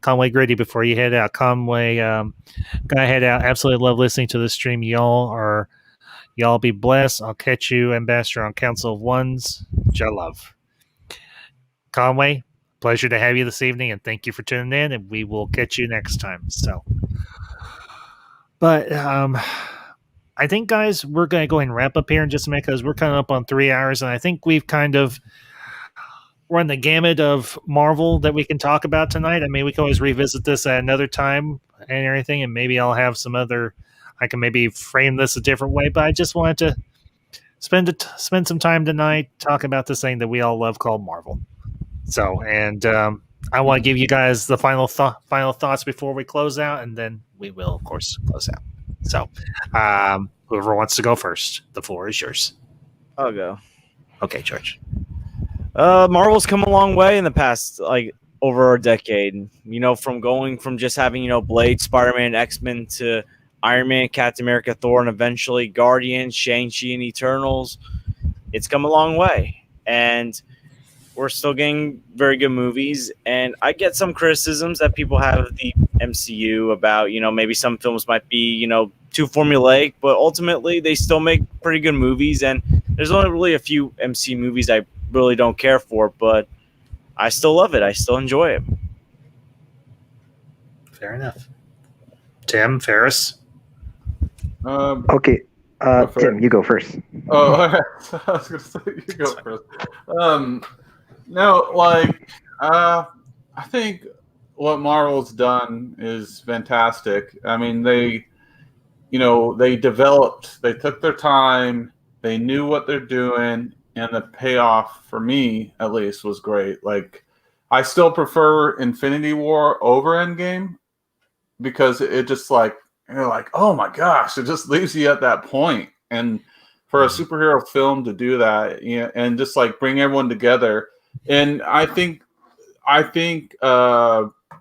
Conway Gritty before you head out, Conway, gotta head out. Absolutely love listening to the stream. Y'all be blessed. I'll catch you, Ambassador, on Council of Ones. Ja love. Conway, pleasure to have you this evening, and thank you for tuning in, and we will catch you next time. So, but I think, guys, we're going to go ahead and wrap up here in just a minute because we're kind of up on 3 hours, and I think we've kind of run the gamut of Marvel that we can talk about tonight. I mean, we can always revisit this at another time and everything, and maybe I'll have some other. I can maybe frame this a different way, but I just wanted to spend some time tonight talking about this thing that we all love called Marvel. So, and I want to give you guys the final thoughts before we close out, and then we will, of course, close out. So, whoever wants to go first, the floor is yours. I'll go. Okay, George. Marvel's come a long way in the past, like over a decade. From going from just having Blade, Spider-Man, X-Men to Iron Man, Captain America, Thor, and eventually Guardians, Shang-Chi, and Eternals. It's come a long way, and we're still getting very good movies. And I get some criticisms that people have of the MCU about, maybe some films might be, too formulaic, but ultimately they still make pretty good movies. And there's only really a few MCU movies I really don't care for, but I still love it. I still enjoy it. Fair enough. Tim, Ferris? Okay. Tim, you go first. Oh, I was going to say you go first. No, I think what Marvel's done is fantastic. I mean, they developed, they took their time, they knew what they're doing, and the payoff for me, at least, was great. Like, I still prefer Infinity War over Endgame because it just you're like, oh my gosh, it just leaves you at that point. And for a superhero film to do that, and just bring everyone together. And I think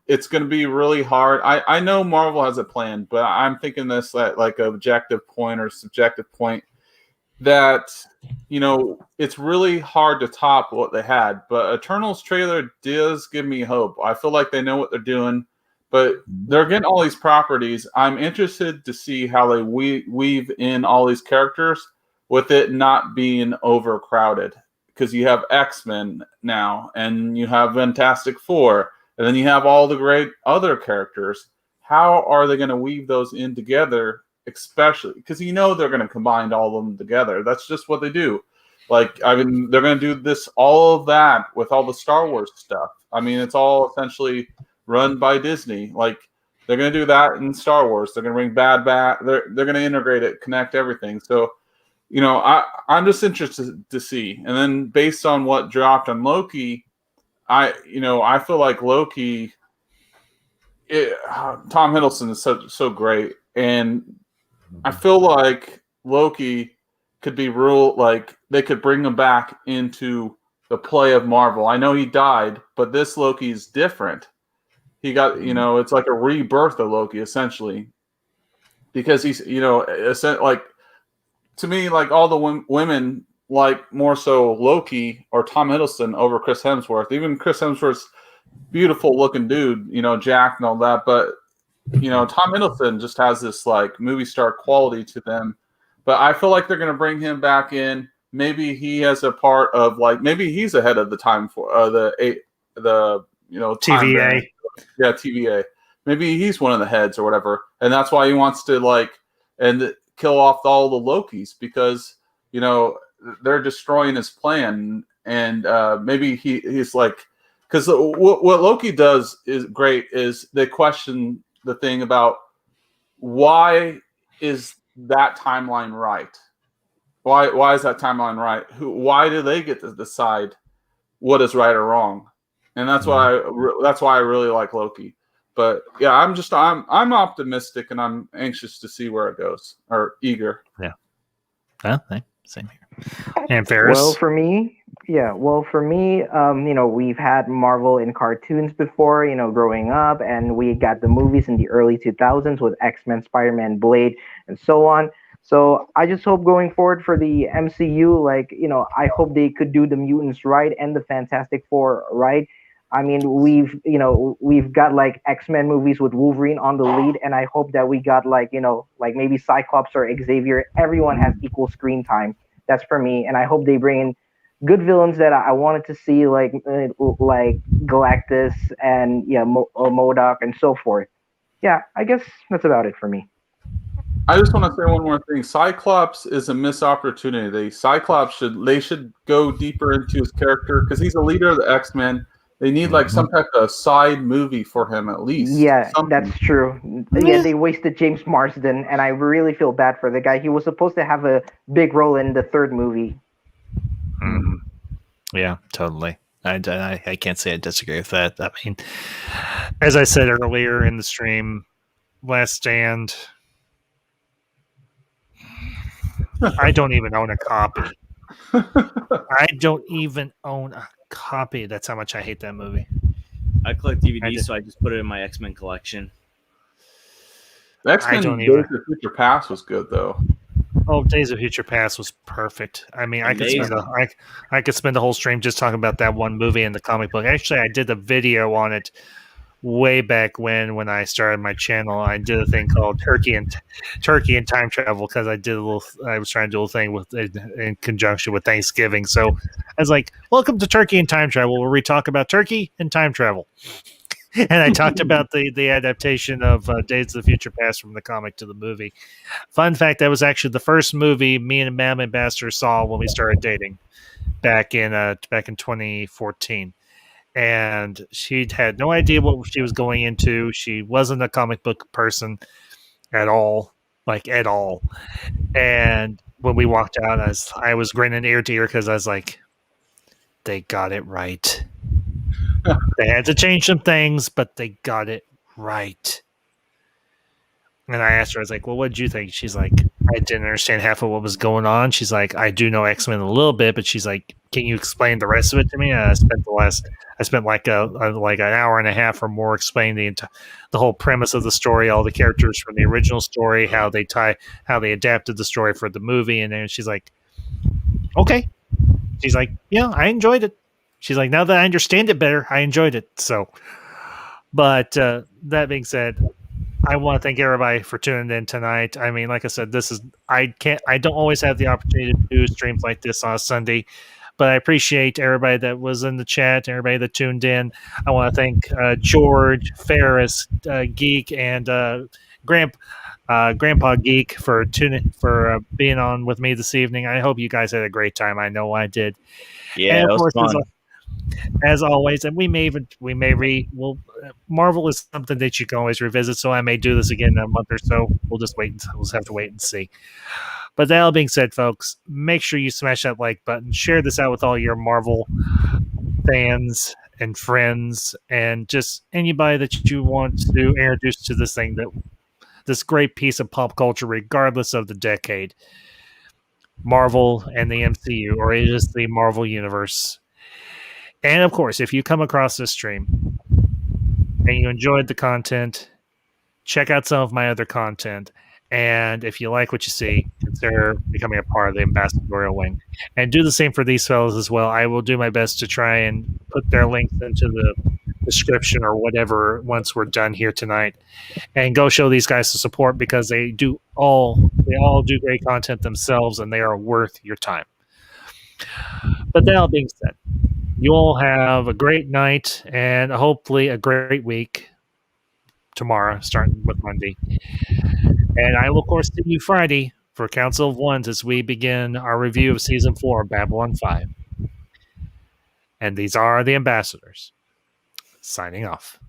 it's going to be really hard. I know Marvel has a plan, but I'm thinking this at an objective point or subjective point that, it's really hard to top what they had. But Eternals trailer does give me hope. I feel like they know what they're doing, but they're getting all these properties. I'm interested to see how they weave in all these characters with it not being overcrowded. Because you have X-Men now, and you have Fantastic Four, and then you have all the great other characters. How are they going to weave those in together, especially? Because they're going to combine all of them together. That's just what they do. They're going to do all of that with all the Star Wars stuff. I mean, it's all essentially run by Disney. They're going to do that in Star Wars. They're going to bring Bad back. They're going to integrate it, connect everything. So, I'm just interested to see. And then based on what dropped on Loki, I feel like Loki, Tom Hiddleston is so great. And I feel like Loki could be they could bring him back into the play of Marvel. I know he died, but this Loki is different. He got, it's like a rebirth of Loki, essentially. Because he's, to me, all the women more so Loki or Tom Hiddleston over Chris Hemsworth. Even Chris Hemsworth's beautiful looking dude, Jack and all that. But, Tom Hiddleston just has this movie star quality to them. But I feel like they're going to bring him back in. Maybe he has a part of maybe he's ahead of the time for the TVA. Yeah, TVA. Maybe he's one of the heads or whatever. And that's why he wants to and kill off all the Lokis because they're destroying his plan, and maybe he's because what Loki does is great is they question the thing about why is that timeline right? Why is that timeline right? Why do they get to decide what is right or wrong? And that's why I really like Loki. But yeah, I'm optimistic and I'm anxious to see where it goes, or eager. Yeah. Same here. And Ferris. Well, for me, we've had Marvel in cartoons before, growing up, and we got the movies in the early 2000s with X-Men, Spider-Man, Blade, and so on. So I just hope going forward for the MCU, I hope they could do the mutants right and the Fantastic Four right. I mean, we've got like X-Men movies with Wolverine on the lead, and I hope that we got like maybe Cyclops or Xavier. Everyone has equal screen time. That's for me, and I hope they bring in good villains that I wanted to see, like Galactus and MODOK and so forth. Yeah, I guess that's about it for me. I just want to say one more thing. Cyclops is a missed opportunity. Cyclops should go deeper into his character because he's a leader of the X-Men. They need like some type of side movie for him at least. Yeah, something. That's true. Yeah, they wasted James Marsden, and I really feel bad for the guy. He was supposed to have a big role in the third movie. Yeah, totally. I can't say I disagree with that. I mean, as I said earlier in the stream, Last Stand, I don't even own a copy. I don't even own a copy. That's how much I hate that movie. I collect DVDs, so I just put it in my X-Men collection. The X-Men Days of Future Past was good, though. Oh, Days of Future Past was perfect. I mean, I could spend the whole stream just talking about that one movie in the comic book. Actually, I did a video on it way back when I started my channel. I did a thing called Turkey and Time Travel because I was trying to do a thing in conjunction with Thanksgiving. So I was like, "Welcome to Turkey and Time Travel, where we talk about turkey and time travel." And I talked about the adaptation of Days of the Future Past from the comic to the movie. Fun fact: that was actually the first movie me and Madam Ambassador saw when we started dating back in 2014. And she had no idea what she was going into. She wasn't a comic book person at all, at all. And when we walked out, I was grinning ear to ear because I was like, they got it right. They had to change some things, but they got it right. And I asked her, I was like, well, what did you think? She's like, I didn't understand half of what was going on. She's like, I do know X-Men a little bit, but she's like, can you explain the rest of it to me? And I spent like an hour and a half or more explaining the whole premise of the story, all the characters from the original story, how they adapted the story for the movie. And then she's like, okay. She's like, yeah, I enjoyed it. She's like, now that I understand it better, I enjoyed it. So, but that being said, I want to thank everybody for tuning in tonight. I mean, like I said, I don't always have the opportunity to do streams like this on a Sunday, but I appreciate everybody that was in the chat, everybody that tuned in. I want to thank George, Ferris, Geek, and Grandpa Geek for being on with me this evening. I hope you guys had a great time. I know I did. Yeah, it was fun. As always, and Marvel is something that you can always revisit, so I may do this again in a month or so. We'll just have to wait and see. But that all being said, folks, make sure you smash that like button, share this out with all your Marvel fans and friends, and just anybody that you want to introduce to this great piece of pop culture, regardless of the decade. Marvel and the MCU, or just the Marvel Universe. And of course, if you come across this stream and you enjoyed the content, check out some of my other content. And if you like what you see, consider becoming a part of the Ambassadorial Wing. And do the same for these fellows as well. I will do my best to try and put their links into the description or whatever once we're done here tonight. And go show these guys some support because they all do great content themselves and they are worth your time. But that all being said, you all have a great night and hopefully a great week tomorrow, starting with Monday. And I will, of course, see you Friday for Council of Ones as we begin our review of Season 4 of Babylon 5. And these are the Ambassadors, signing off.